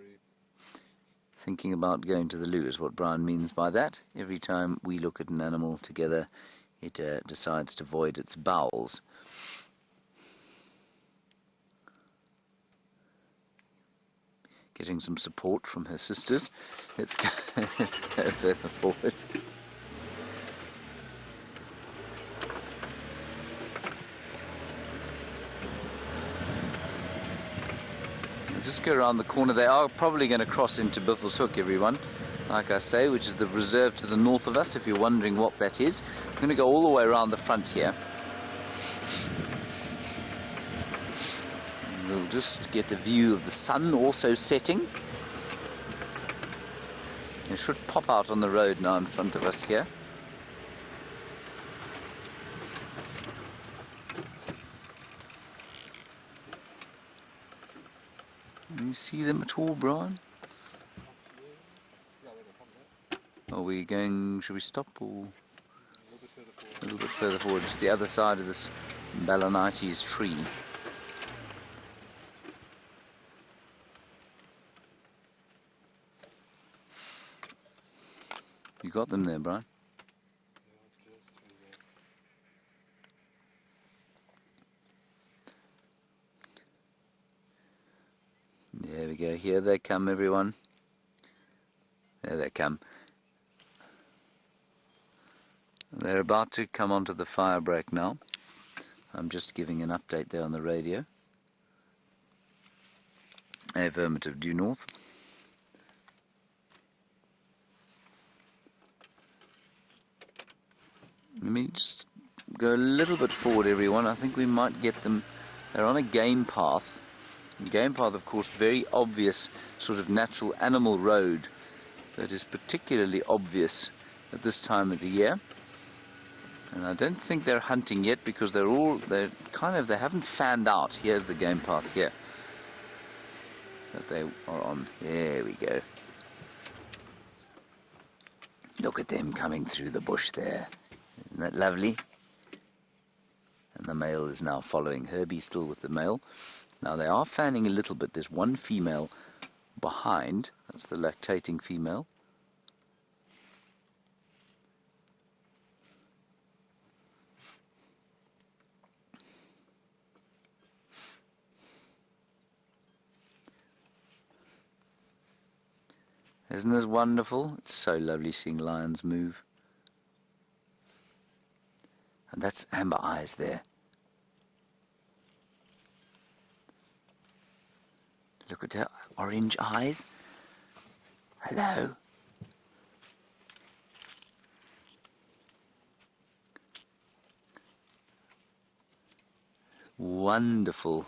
Thinking about going to the loo is what Brian means by that. Every time we look at an animal together, it decides to void its bowels. Getting some support from her sisters. Let's go further forward. Just go around the corner. They are probably going to cross into Buffels Hook, everyone, like I say, which is the reserve to the north of us, if you're wondering what that is. I'm going to go all the way around the front here. And we'll just get a view of the sun also setting. It should pop out on the road now in front of us here. Can you see them at all, Brian? Are we going, should we stop or? A little bit further forward, just the other side of this Balanites tree. You got them there, Brian? There we go. Here they come, everyone. There they come. They're about to come onto the fire break now. I'm just giving an update there on the radio. Affirmative, due north. Let me just go a little bit forward, everyone. I think we might get them. They're on a game path. Game path, of course, very obvious sort of natural animal road that is particularly obvious at this time of the year. And I don't think they're hunting yet because they haven't fanned out. Here's the game path here that they are on. There we go. Look at them coming through the bush there. Isn't that lovely? And the male is now following. Herbie still with the male. Now they are fanning a little bit. There's one female behind. That's the lactating female. Isn't this wonderful? It's so lovely seeing lions move. And that's Amber Eyes there. Look at her orange eyes. Hello. Wonderful.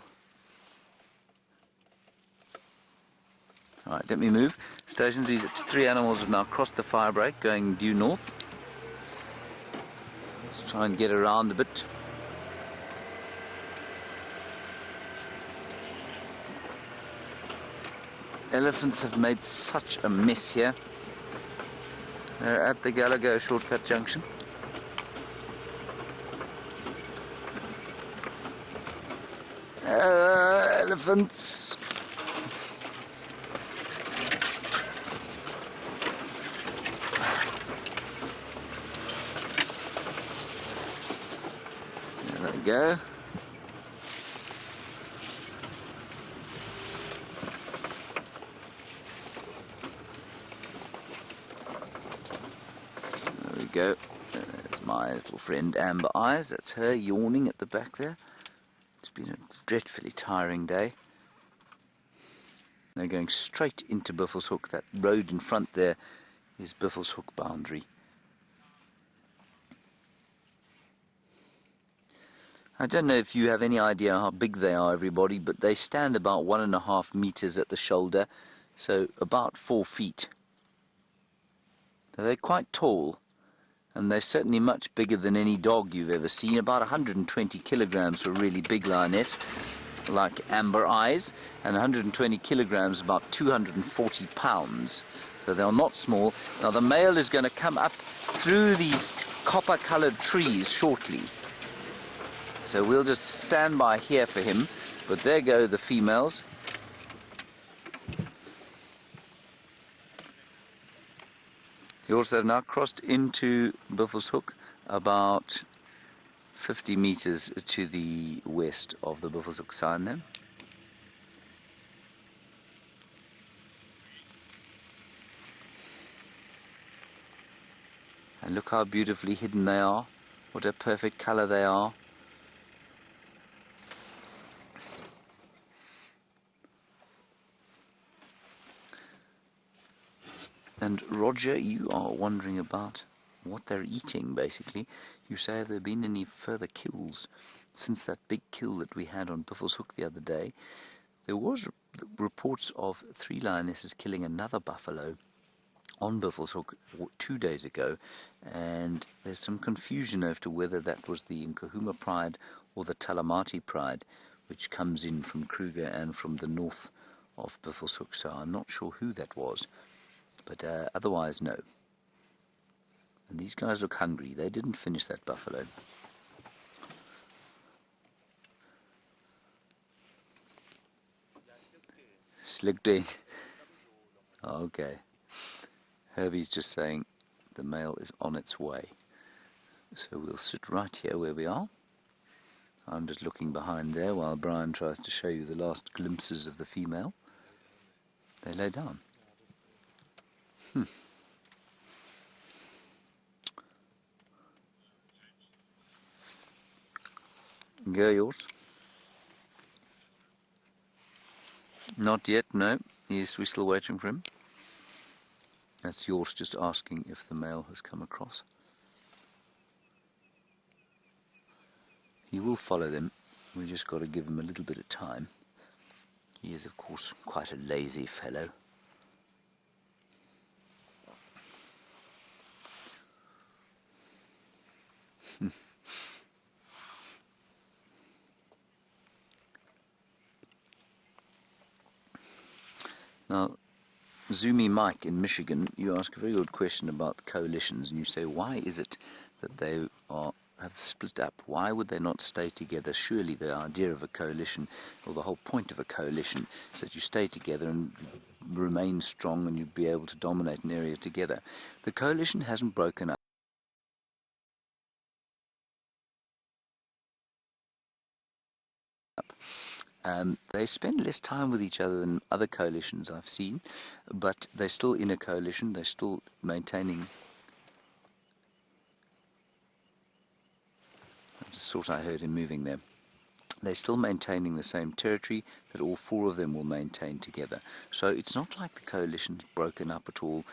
All right, let me move. Stations, these 3 animals have now crossed the fire break, going due north. Let's try and get around a bit. Elephants have made such a mess here. They're at the Gallagher shortcut junction. Elephants. There they go. go. There's my little friend Amber Eyes. That's her yawning at the back there. It's been a dreadfully tiring day. They're going straight into Buffelshoek. That road in front there is Buffelshoek boundary. I don't know if you have any idea how big they are, everybody, but they stand about 1.5 meters at the shoulder, so about 4 feet. So they're quite tall, and they're certainly much bigger than any dog you've ever seen. About 120 kilograms for a really big lioness, like Amber Eyes, and 120 kilograms, about 240 pounds. So they're not small. Now the male is going to come up through these copper-colored trees shortly. So we'll just stand by here for him. But there go the females. He also have now crossed into Buffelshoek about 50 meters to the west of the Buffelshoek sign there. And look how beautifully hidden they are. What a perfect color they are. And Roger, you are wondering about what they're eating, basically. You say, have there been any further kills since that big kill that we had on Buffelshoek the other day? There was reports of 3 lionesses killing another buffalo on Buffelshoek 2 days ago, and there's some confusion as to whether that was the Nkuhumas pride or the Talamati pride, which comes in from Kruger and from the north of Buffelshoek, so I'm not sure who that was. But otherwise, no. And these guys look hungry. They didn't finish that buffalo. Slugdeen. Okay. Herbie's just saying the male is on its way. So we'll sit right here where we are. I'm just looking behind there while Brian tries to show you the last glimpses of the female. They lay down. Go yours. Not yet, no. Yes, we're still waiting for him. That's yours just asking if the male has come across. He will follow them. We just got to give him a little bit of time. He is, of course, quite a lazy fellow. Now, Zoomy Mike in Michigan, you ask a very good question about the coalitions, and you say, why is it that they have split up? Why would they not stay together? Surely the idea of a coalition, or the whole point of a coalition, is that you stay together and remain strong and you'd be able to dominate an area together. The coalition hasn't broken up. They spend less time with each other than other coalitions I've seen, but they're still in a coalition, they're still maintaining. I just thought I heard him moving there. They're still maintaining the same territory that all 4 of them will maintain together. So it's not like the coalition's broken up at all.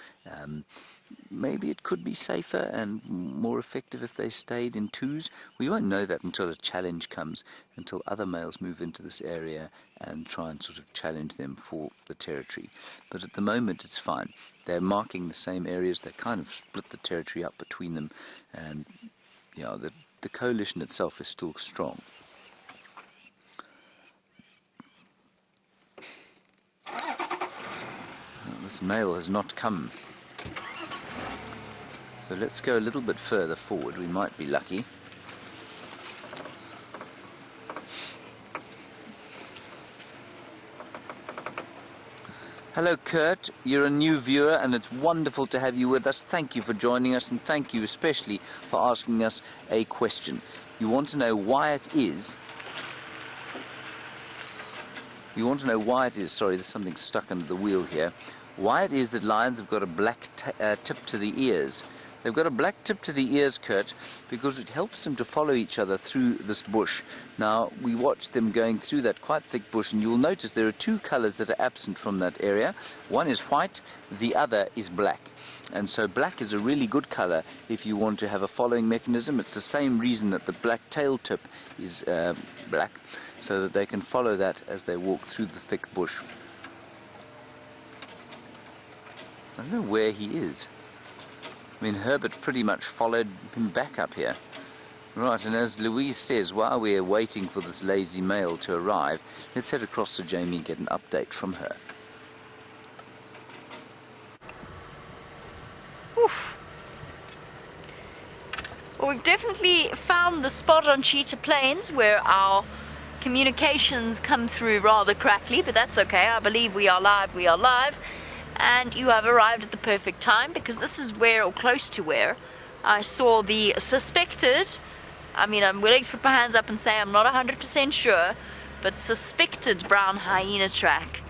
Maybe it could be safer and more effective if they stayed in 2s. We won't know that until a challenge comes, until other males move into this area and try and sort of challenge them for the territory. But at the moment it's fine. They're marking the same areas. They kind of split the territory up between them, and you know, the coalition itself is still strong. Well, this male has not come. So let's go a little bit further forward. We might be lucky. Hello Kurt, you're a new viewer and it's wonderful to have you with us. Thank you for joining us, and thank you especially for asking us a question. You want to know why it is... sorry, there's something stuck under the wheel here. Why it is that lions have got a black tip to the ears. They've got a black tip to the ears, Kurt, because it helps them to follow each other through this bush. Now, we watched them going through that quite thick bush, and you'll notice there are two colors that are absent from that area. One is white, the other is black. And so black is a really good color if you want to have a following mechanism. It's the same reason that the black tail tip is black, so that they can follow that as they walk through the thick bush. I don't know where he is. I mean, Herbert pretty much followed him back up here. Right, and as Louise says, while we're waiting for this lazy male to arrive, let's head across to Jamie and get an update from her. Oof. Well, we've definitely found the spot on Cheetah Plains where our communications come through rather crackly, but that's okay. I believe we are live. And you have arrived at the perfect time, because this is where, or close to where, I saw the suspected, I'm willing to put my hands up and say I'm not 100% sure, but suspected brown hyena track.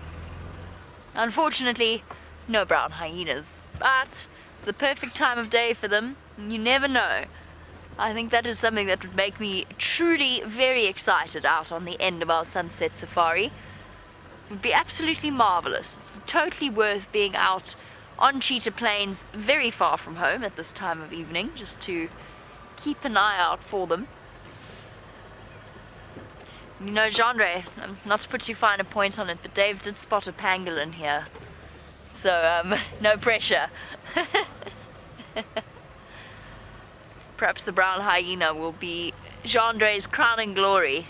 Unfortunately, no brown hyenas, but it's the perfect time of day for them, and you never know. I think that is something that would make me truly very excited out on the end of our sunset safari. It would be absolutely marvelous. It's totally worth being out on Cheetah Plains, very far from home at this time of evening, just to keep an eye out for them. You know, genre, not to put too fine a point on it, but Dave did spot a pangolin here. So, no pressure. Perhaps the brown hyena will be Gendre's crowning glory.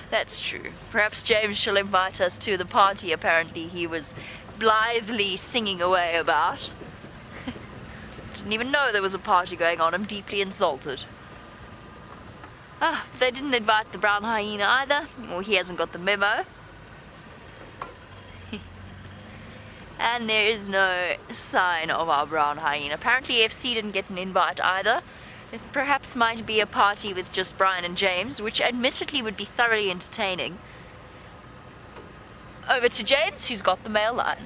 That's true. Perhaps James shall invite us to the party apparently he was blithely singing away about. Didn't even know there was a party going on. I'm deeply insulted. They didn't invite the brown hyena either. Or he hasn't got the memo. And there is no sign of our brown hyena. Apparently FC didn't get an invite either. It perhaps might be a party with just Brian and James, which admittedly would be thoroughly entertaining. Over to James, who's got the male lion.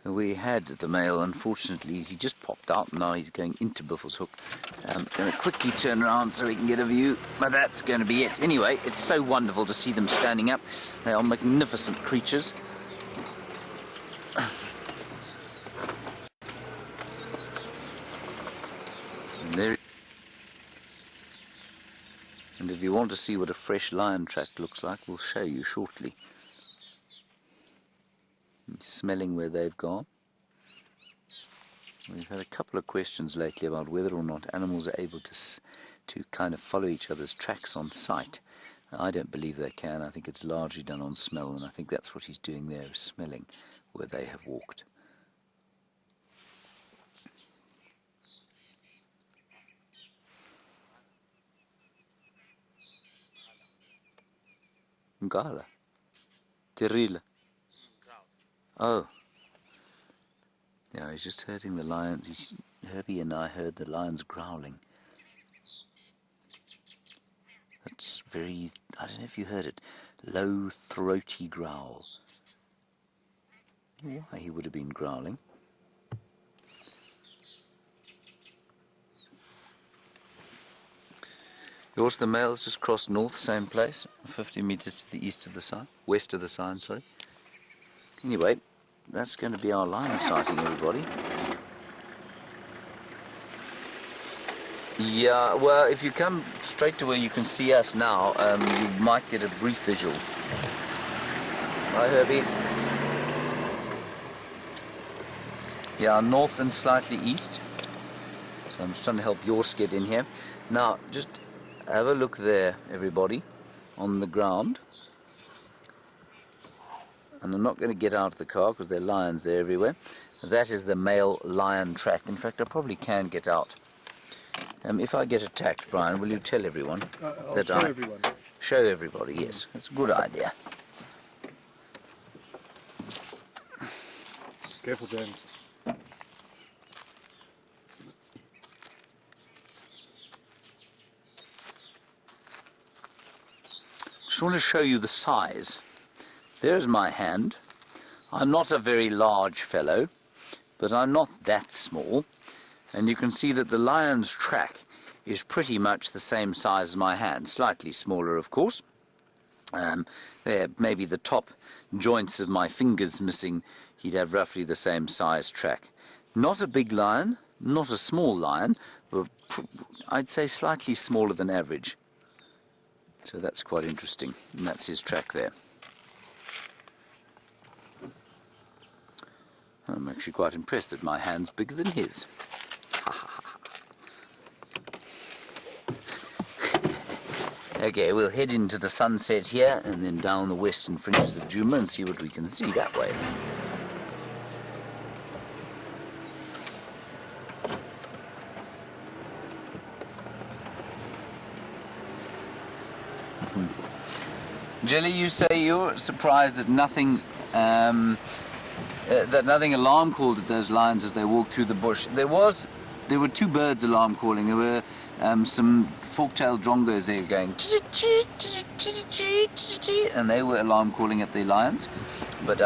We had the male, unfortunately, he just popped out, and now he's going into Buffelshoek. I'm going to quickly turn around so we can get a view, but that's going to be it. Anyway, it's so wonderful to see them standing up. They are magnificent creatures. And if you want to see what a fresh lion track looks like, we'll show you shortly. Smelling where they've gone. We've had a couple of questions lately about whether or not animals are able to kind of follow each other's tracks on sight. I don't believe they can. I think it's largely done on smell, and I think that's what he's doing there, is smelling where they have walked. Nyala. Terila. Oh. Yeah, he's just herding the lions. Herbie and I heard the lions growling. That's very, I don't know if you heard it, low, throaty growl. Why he would have been growling. Yours, the male's just crossed north, same place, 50 meters to the east of the sign, west of the sign, sorry. Anyway, that's going to be our lion sighting, everybody. Yeah, well, if you come straight to where you can see us now, you might get a brief visual. Hi, Herbie. Yeah, north and slightly east. So I'm just trying to help yours get in here. Now, just have a look there, everybody, on the ground. And I'm not going to get out of the car because there are lions there everywhere. That is the male lion track. In fact, I probably can get out. If I get attacked, Brian, will you tell everyone that I'll show everyone. Show everybody, yes. That's a good idea. Careful, James. Just want to show you the size. There's my hand, I'm not a very large fellow, but I'm not that small. And you can see that the lion's track is pretty much the same size as my hand, slightly smaller, of course. There, maybe the top joints of my fingers missing, he'd have roughly the same size track. Not a big lion, not a small lion, but I'd say slightly smaller than average. So that's quite interesting, and that's his track there. I'm actually quite impressed that my hand's bigger than his. Okay, we'll head into the sunset here and then down the western fringes of Djuma and see what we can see that way. Jelly, you say you're surprised that nothing alarm called at those lions as they walked through the bush. There were two birds alarm calling. There were some fork-tailed drongos there going, and they were alarm calling at the lions. But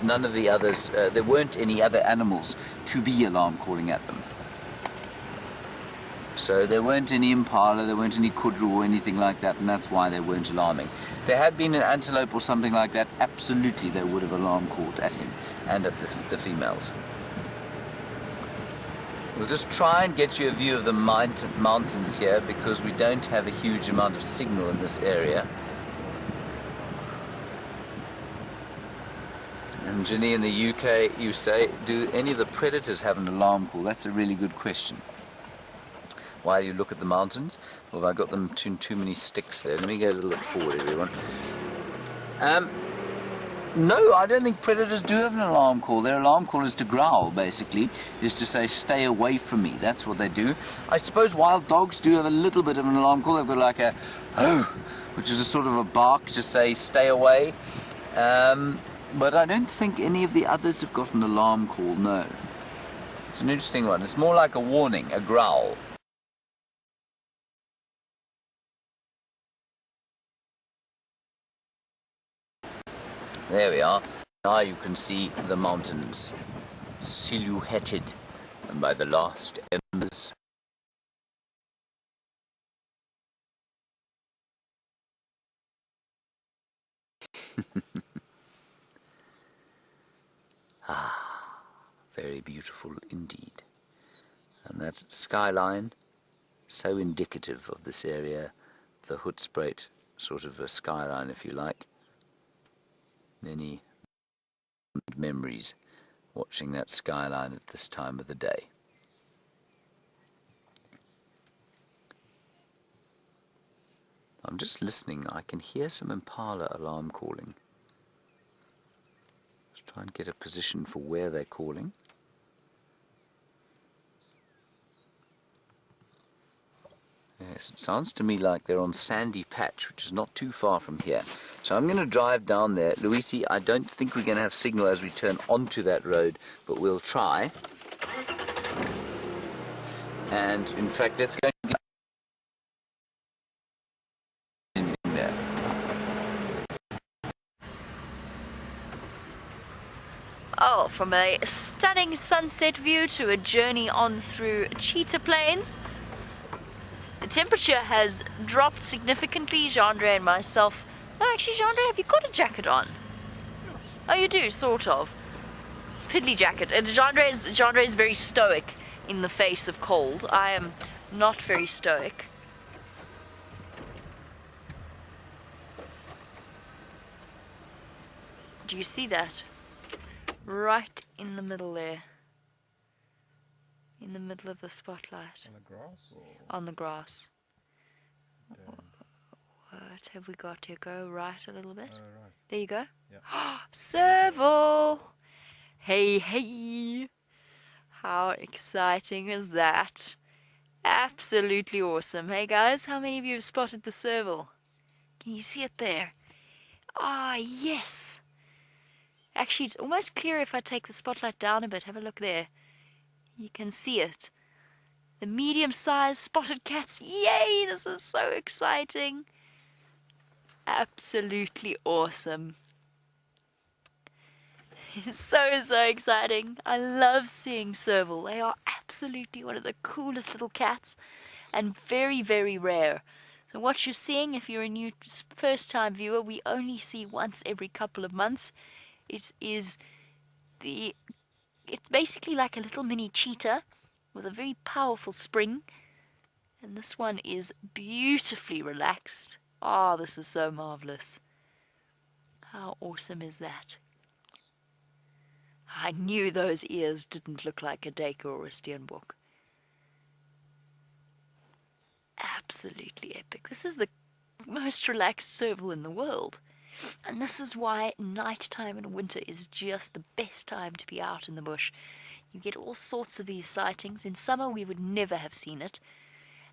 none of the others, there weren't any other animals to be alarm calling at them. So there weren't any impala, there weren't any kudru or anything like that, and that's why they weren't alarming. If there had been an antelope or something like that, absolutely they would have alarm called at him and at the females. We'll just try and get you a view of the mountains here because we don't have a huge amount of signal in this area. And Ginny, in the UK, you say, do any of the predators have an alarm call? That's a really good question. Why do you look at the mountains? Well, have I got them too many sticks there? Let me go a little bit forward, everyone. No, I don't think predators do have an alarm call. Their alarm call is to growl, basically, is to say, stay away from me. That's what they do. I suppose wild dogs do have a little bit of an alarm call. They've got like a, oh, which is a sort of a bark to say, stay away. But I don't think any of the others have got an alarm call, no. It's an interesting one. It's more like a warning, a growl. There we are. Now you can see the mountains silhouetted by the last embers. Very beautiful indeed. And that skyline, so indicative of this area, the Hoedspruit sort of a skyline, if you like. Many memories watching that skyline at this time of the day. I'm just listening. I can hear some impala alarm calling. Let's try and get a position for where they're calling. Yes, it sounds to me like they're on Sandy Patch, which is not too far from here. So I'm going to drive down there. Luisi, I don't think we're going to have signal as we turn onto that road, but we'll try. And in fact, let's go and get in there. Oh, from a stunning sunset view to a journey on through cheetah plains. The temperature has dropped significantly. Jandre and myself... No, actually, Jandre, have you got a jacket on? Oh, you do, sort of. Piddly jacket. Jandre is very stoic in the face of cold. I am not very stoic. Do you see that? Right in the middle there. In the middle of the spotlight. On the grass? Or? On the grass. Down. What have we got here? Go right a little bit. Right. There you go. Yeah. Serval! Hey, hey! How exciting is that? Absolutely awesome. Hey guys, how many of you have spotted the serval? Can you see it there? Ah, yes! Actually, it's almost clear if I take the spotlight down a bit. Have a look there. You can see it. The medium-sized spotted cats. Yay! This is so exciting. Absolutely awesome. It's so exciting. I love seeing Serval. They are absolutely one of the coolest little cats and very rare. So what you're seeing, if you're a new first-time viewer, we only see once every couple of months. It's basically like a little mini cheetah with a very powerful spring. And this one is beautifully relaxed. Ah, this is so marvelous. How awesome is that? I knew those ears didn't look like a duiker or a steenbok. Absolutely epic. This is the most relaxed serval in the world. And this is why nighttime in winter is just the best time to be out in the bush. You get all sorts of these sightings. In summer we would never have seen it.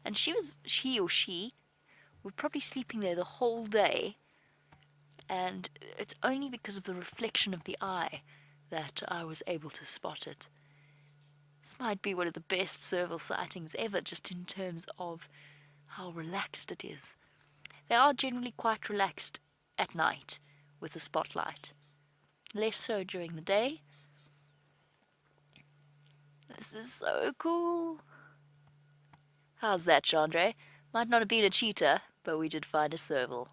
And he or she were probably sleeping there the whole day. And it's only because of the reflection of the eye that I was able to spot it. This might be one of the best serval sightings ever, just in terms of how relaxed it is. They are generally quite relaxed at night with the spotlight. Less so during the day. This is so cool. How's that, Chandra? Might not have been a cheetah, but we did find a serval.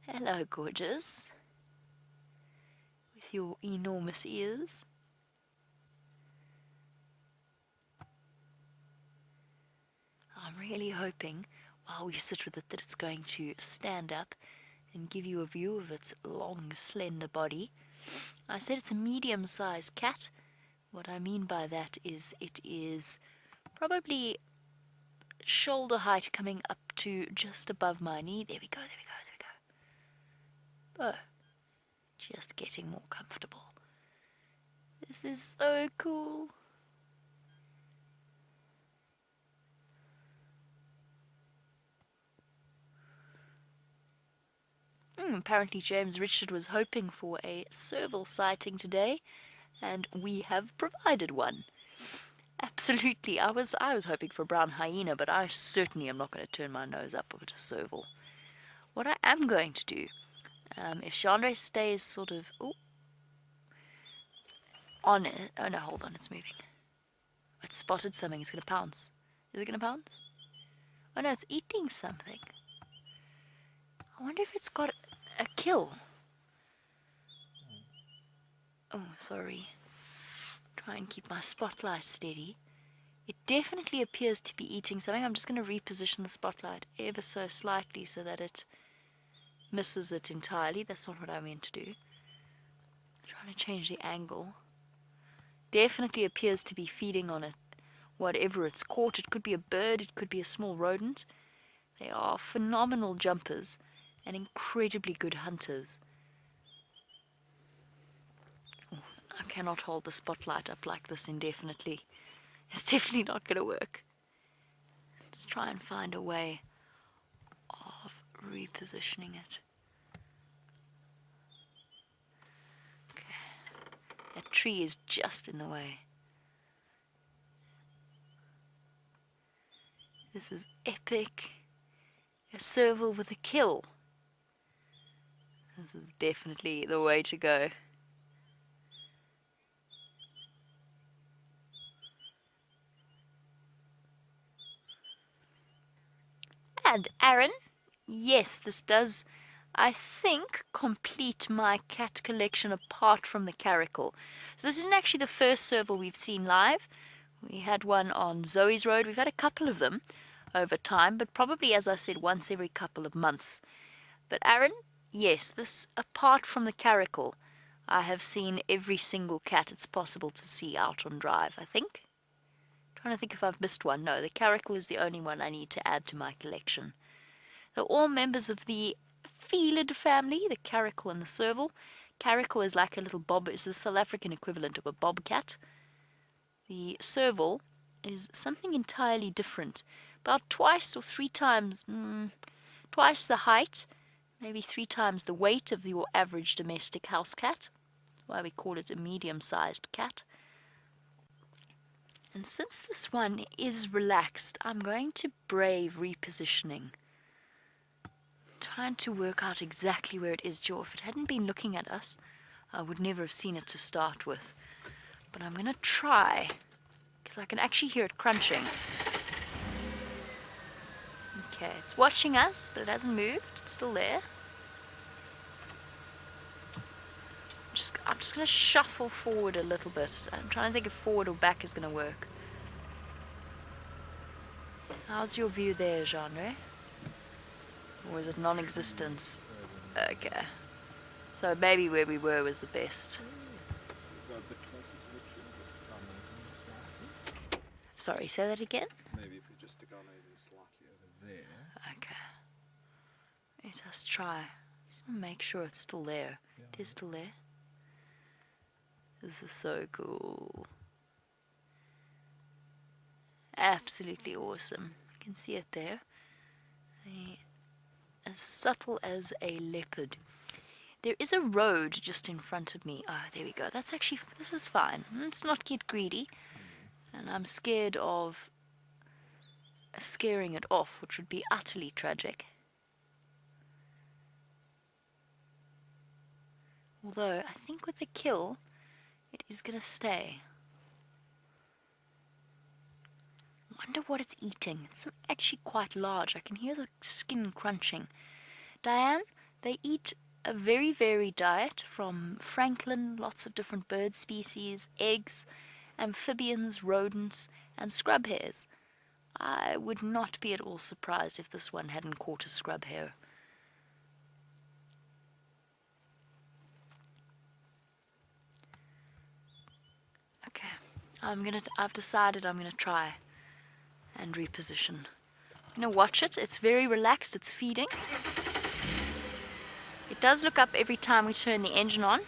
Hello, gorgeous. With your enormous ears. I'm really hoping, while we sit with it, that it's going to stand up and give you a view of its long, slender body. I said it's a medium-sized cat. What I mean by that is it is probably shoulder height coming up to just above my knee. There we go. Oh, just getting more comfortable. This is so cool. Apparently James Richard was hoping for a serval sighting today, and we have provided one. Absolutely. I was hoping for a brown hyena, but I certainly am not going to turn my nose up at a serval. What I am going to do, if Chandra stays sort of on it. Oh no, hold on, it's moving. It spotted something. It's going to pounce. Is it going to pounce? Oh no, it's eating something. I wonder if it's got a kill. Oh, sorry. Try and keep my spotlight steady. It definitely appears to be eating something. I'm just going to reposition the spotlight ever so slightly so that it misses it entirely. That's not what I meant to do. I'm trying to change the angle. Definitely appears to be feeding on it. Whatever it's caught. It could be a bird. It could be a small rodent. They are phenomenal jumpers and incredibly good hunters. I cannot hold the spotlight up like this indefinitely. It's definitely not going to work. Let's try and find a way of repositioning it. Okay. That tree is just in the way. This is epic. A serval with a kill. This is definitely the way to go. And Aaron, yes, this does, I think, complete my cat collection apart from the caracal. So this isn't actually the first serval we've seen live. We had one on Zoe's Road. We've had a couple of them over time, but probably, as I said, once every couple of months. But Aaron, yes, this, apart from the caracal, I have seen every single cat it's possible to see out on drive, I think. Trying to think if I've missed one. No, the caracal is the only one I need to add to my collection. They're all members of the felid family, the caracal and the serval. Caracal is like a little bob, it's the South African equivalent of a bobcat. The serval is something entirely different. About twice or three times, twice the height, maybe 3 times the weight of your average domestic house cat. That's why we call it a medium-sized cat. And since this one is relaxed, I'm going to brave repositioning. Trying to work out exactly where it is, Joe. If it hadn't been looking at us, I would never have seen it to start with. But I'm going to try, because I can actually hear it crunching. Okay, it's watching us, but it hasn't moved. It's still there. I'm just going to shuffle forward a little bit. I'm trying to think if forward or back is going to work. How's your view there, Genre? Or is it non-existence? Okay. So maybe where we were was the best. Sorry, say that again? Maybe if we just stick our nose slightly over there. Okay. Let us try. Just want to make sure it's still there. Yeah. It is still there. This is so cool. Absolutely awesome. You can see it there. As subtle as a leopard. There is a road just in front of me. Oh, there we go. That's actually, this is fine. Let's not get greedy. And I'm scared of scaring it off, which would be utterly tragic. Although, I think with the kill, it is going to stay. I wonder what it's eating. It's actually quite large. I can hear the skin crunching. Diane, they eat a very varied diet from francolin, lots of different bird species, eggs, amphibians, rodents, and scrub hares. I would not be at all surprised if this one hadn't caught a scrub hare. Okay, I've decided I'm gonna try and reposition. I'm gonna watch it. It's very relaxed. It's feeding. It does look up every time we turn the engine on.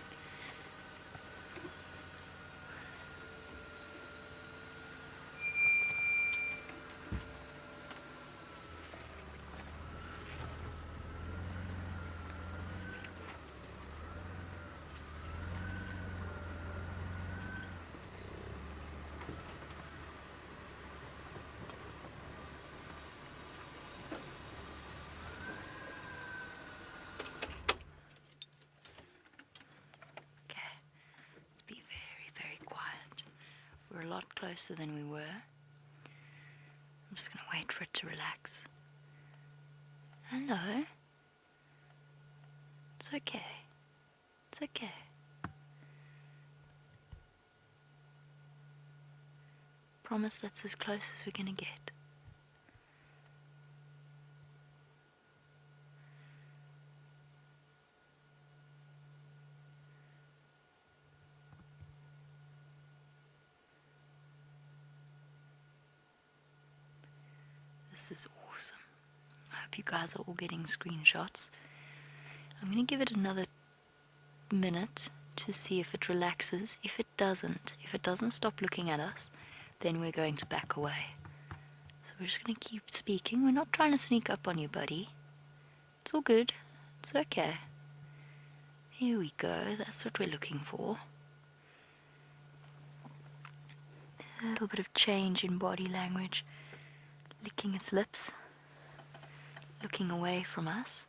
We're a lot closer than we were. I'm just going to wait for it to relax. Hello. It's okay. It's okay. Promise that's as close as we're going to get. This is awesome. I hope you guys are all getting screenshots. I'm going to give it another minute to see if it relaxes. If it doesn't stop looking at us, then we're going to back away. So we're just going to keep speaking. We're not trying to sneak up on you, buddy. It's all good. It's okay. Here we go. That's what we're looking for. A little bit of change in body language. Licking its lips, looking away from us.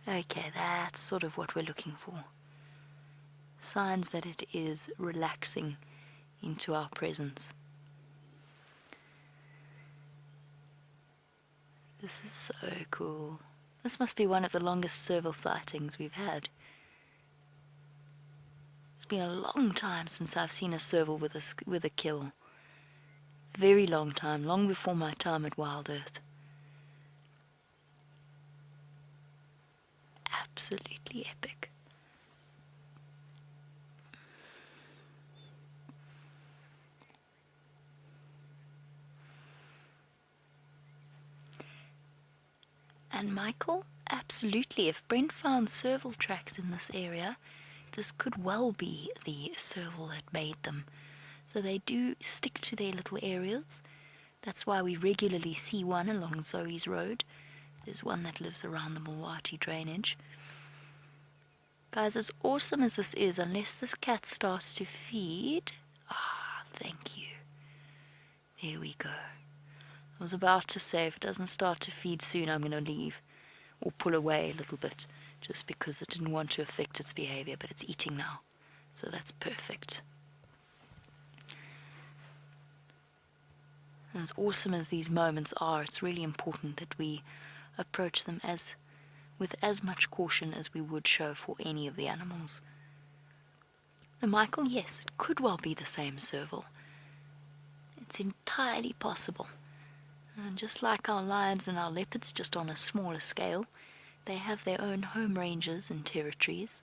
Okay, that's sort of what we're looking for. Signs that it is relaxing into our presence. This is so cool. This must be one of the longest serval sightings we've had. It's been a long time since I've seen a serval with a kill. Very long time, long before my time at WildEarth. Absolutely epic. And Michael, absolutely, if Brent found serval tracks in this area, this could well be the serval that made them. So they do stick to their little areas. That's why we regularly see one along Zoe's Road. There's one that lives around the Mulwati drainage. Guys, as awesome as this is, unless this cat starts to feed... Ah, thank you. There we go. I was about to say, if it doesn't start to feed soon, I'm going to leave. Or pull away a little bit just because it didn't want to affect its behavior, but it's eating now. So that's perfect. And as awesome as these moments are, it's really important that we approach them with as much caution as we would show for any of the animals. Now, Michael, yes, it could well be the same serval. It's entirely possible. And just like our lions and our leopards, just on a smaller scale, they have their own home ranges and territories.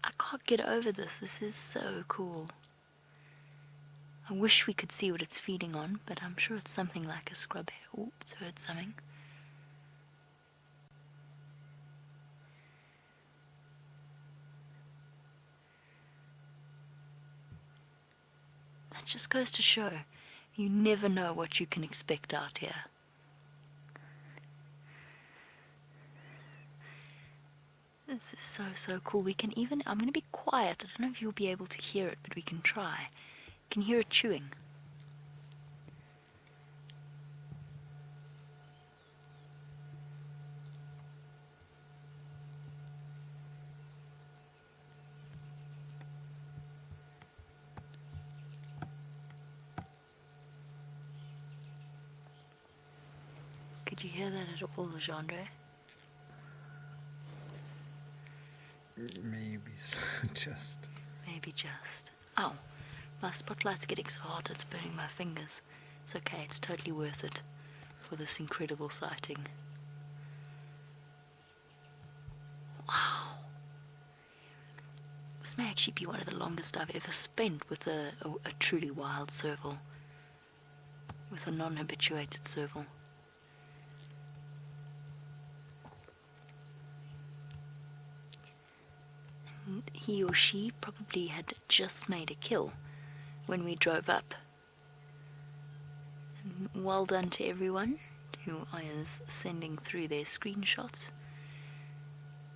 I can't get over this. This is so cool. I wish we could see what it's feeding on, but I'm sure it's something like a scrub hare. Oh, it's heard something. That just goes to show, you never know what you can expect out here. This is so cool. We can even, I'm going to be quiet. I don't know if you'll be able to hear it, but we can try. You can hear it chewing. Could you hear that at all, Legendre? Maybe just. Maybe just. Ow. My spotlight's getting so hot it's burning my fingers. It's okay, it's totally worth it for this incredible sighting. Wow. This may actually be one of the longest I've ever spent with a truly wild serval. With a non-habituated serval. And he or she probably had just made a kill when we drove up. And well done to everyone who is sending through their screenshots.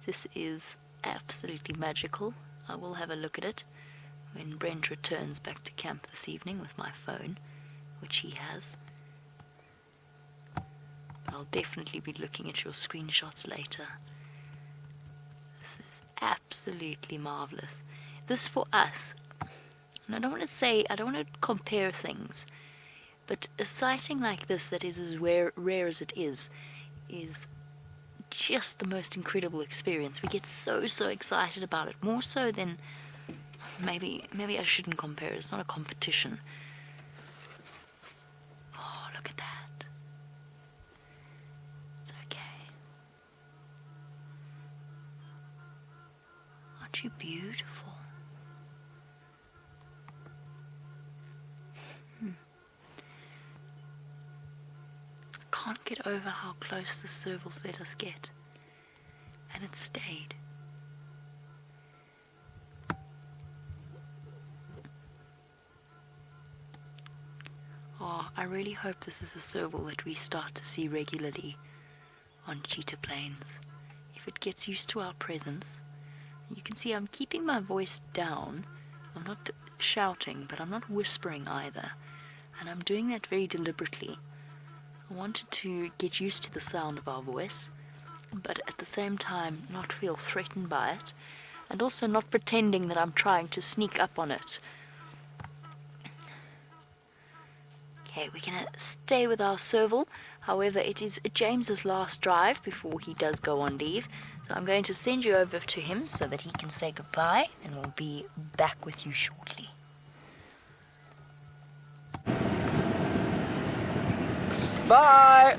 This is absolutely magical. I will have a look at it when Brent returns back to camp this evening with my phone, which he has. But I'll definitely be looking at your screenshots later. This is absolutely marvelous. This for us, and I don't want to compare things, but a sighting like this that is as rare as it is just the most incredible experience. We get so excited about it, more so than maybe I shouldn't compare it. It's not a competition. Oh, look at that. It's okay. Aren't you beautiful? Can't get over how close the servals let us get, and it stayed. Oh, I really hope this is a serval that we start to see regularly on cheetah plains. If it gets used to our presence, you can see I'm keeping my voice down. I'm not shouting, but I'm not whispering either, and I'm doing that very deliberately. I wanted to get used to the sound of our voice, but at the same time not feel threatened by it, and also not pretending that I'm trying to sneak up on it. Okay, we're going to stay with our serval. However, it is James's last drive before he does go on leave, so I'm going to send you over to him so that he can say goodbye, and we'll be back with you shortly. Bye!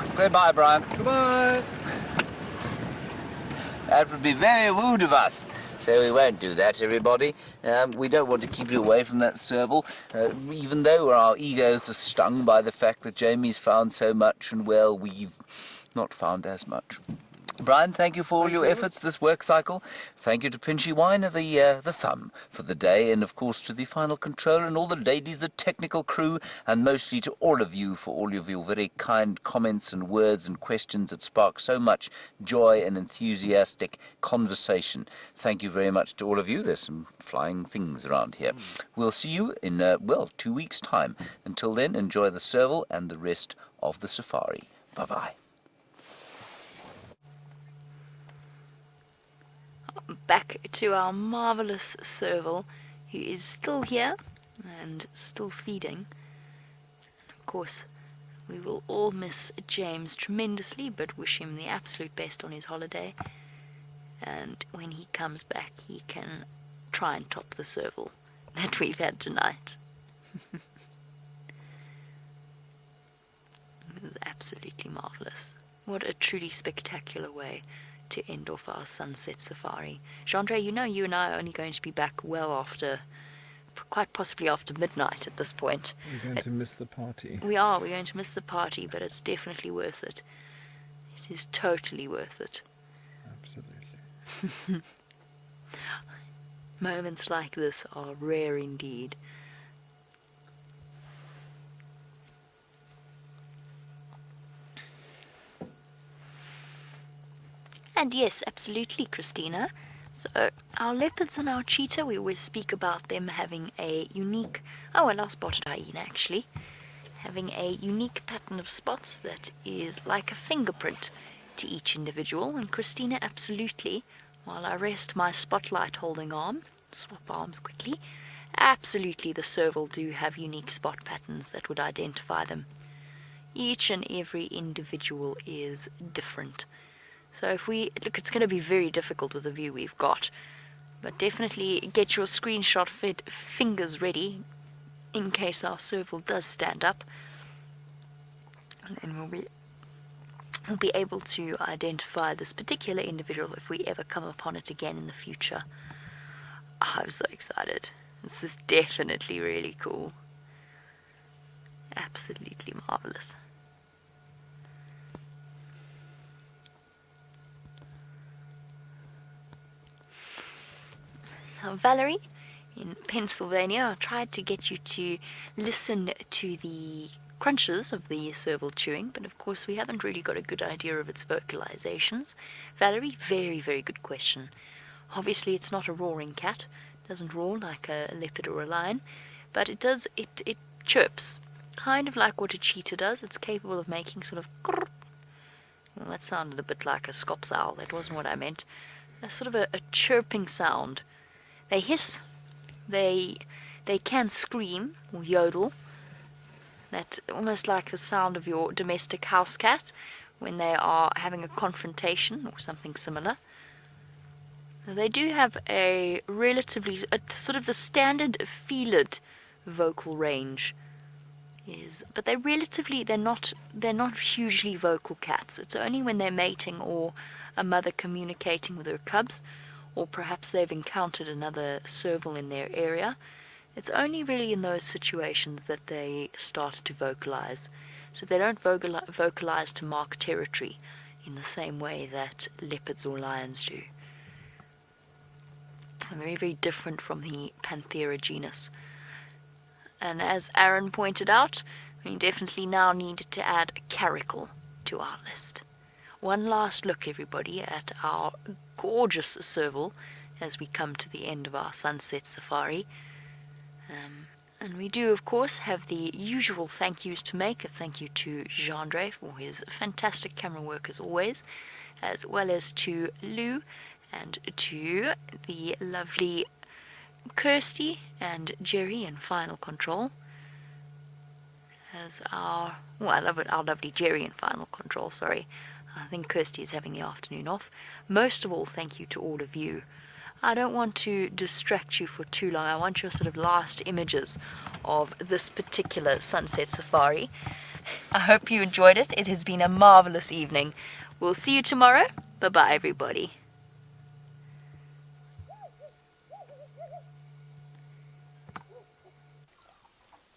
Say bye, Brian. Goodbye! That would be very rude of us. So we won't do that, everybody. We don't want to keep you away from that serval, even though our egos are stung by the fact that Jamie's found so much and, well, we've not found as much. Brian, thank you for all your efforts this work cycle. Thank you to Pinchy Wine of the thumb for the day, and of course to the final controller and all the ladies, the technical crew, and mostly to all of you for all of your very kind comments and words and questions that spark so much joy and enthusiastic conversation. Thank you very much to all of you. There's some flying things around here. We'll see you in, 2 weeks' time. Until then, enjoy the serval and the rest of the safari. Bye-bye. Back to our marvelous Serval, who is still here and still feeding. Of course, we will all miss James tremendously, but wish him the absolute best on his holiday. And when he comes back, he can try and top the Serval that we've had tonight. It was absolutely marvelous. What a truly spectacular way to end off our sunset safari. Jeandre, you know you and I are only going to be back well after, quite possibly after midnight at this point. We're going to miss the party. We're going to miss the party, but it's definitely worth it. It is totally worth it. Absolutely. Moments like this are rare indeed. And yes, absolutely, Christina. So, our leopards and our cheetah, we always speak about them having a unique... Oh, and our spotted hyena, actually. Having a unique pattern of spots that is like a fingerprint to each individual. And Christina, absolutely, while I rest my spotlight holding arm, swap arms quickly, absolutely the Serval do have unique spot patterns that would identify them. Each and every individual is different. So if we look, it's going to be very difficult with the view we've got, but definitely get your screenshot fingers ready in case our Serval does stand up, and then we'll be able to identify this particular individual if we ever come upon it again in the future. Oh, I'm so excited. This is definitely really cool. Absolutely marvelous. Now, Valerie, in Pennsylvania, I tried to get you to listen to the crunches of the Serval chewing, but of course we haven't really got a good idea of its vocalizations. Valerie, very, very good question. Obviously it's not a roaring cat, it doesn't roar like a leopard or a lion, but it does, it chirps, kind of like what a cheetah does. It's capable of making sort of grrr. Well, that sounded a bit like a scops owl, that wasn't what I meant. A sort of a chirping sound. They hiss, they can scream or yodel. That's almost like the sound of your domestic house cat when they are having a confrontation or something similar. They do have a relatively, sort of the standard felid vocal range is, but they're not hugely vocal cats. It's only when they're mating or a mother communicating with her cubs, or perhaps they've encountered another Serval in their area. It's only really in those situations that they start to vocalize. So they don't vocalize to mark territory in the same way that leopards or lions do. They're very, very different from the Panthera genus. And as Aaron pointed out, we definitely now need to add a caracal to our list. One last look, everybody, at our gorgeous Serval as we come to the end of our sunset safari. And we do, of course, have the usual thank yous to make. A thank you to Jeandre for his fantastic camera work as always, as well as to Lou and to the lovely Kirsty and Jerry in Final Control. As our lovely Jerry in Final Control, sorry. I think Kirsty is having the afternoon off. Most of all, thank you to all of you. I don't want to distract you for too long. I want your sort of last images of this particular sunset safari. I hope you enjoyed it. It has been a marvelous evening. We'll see you tomorrow. Bye-bye, everybody.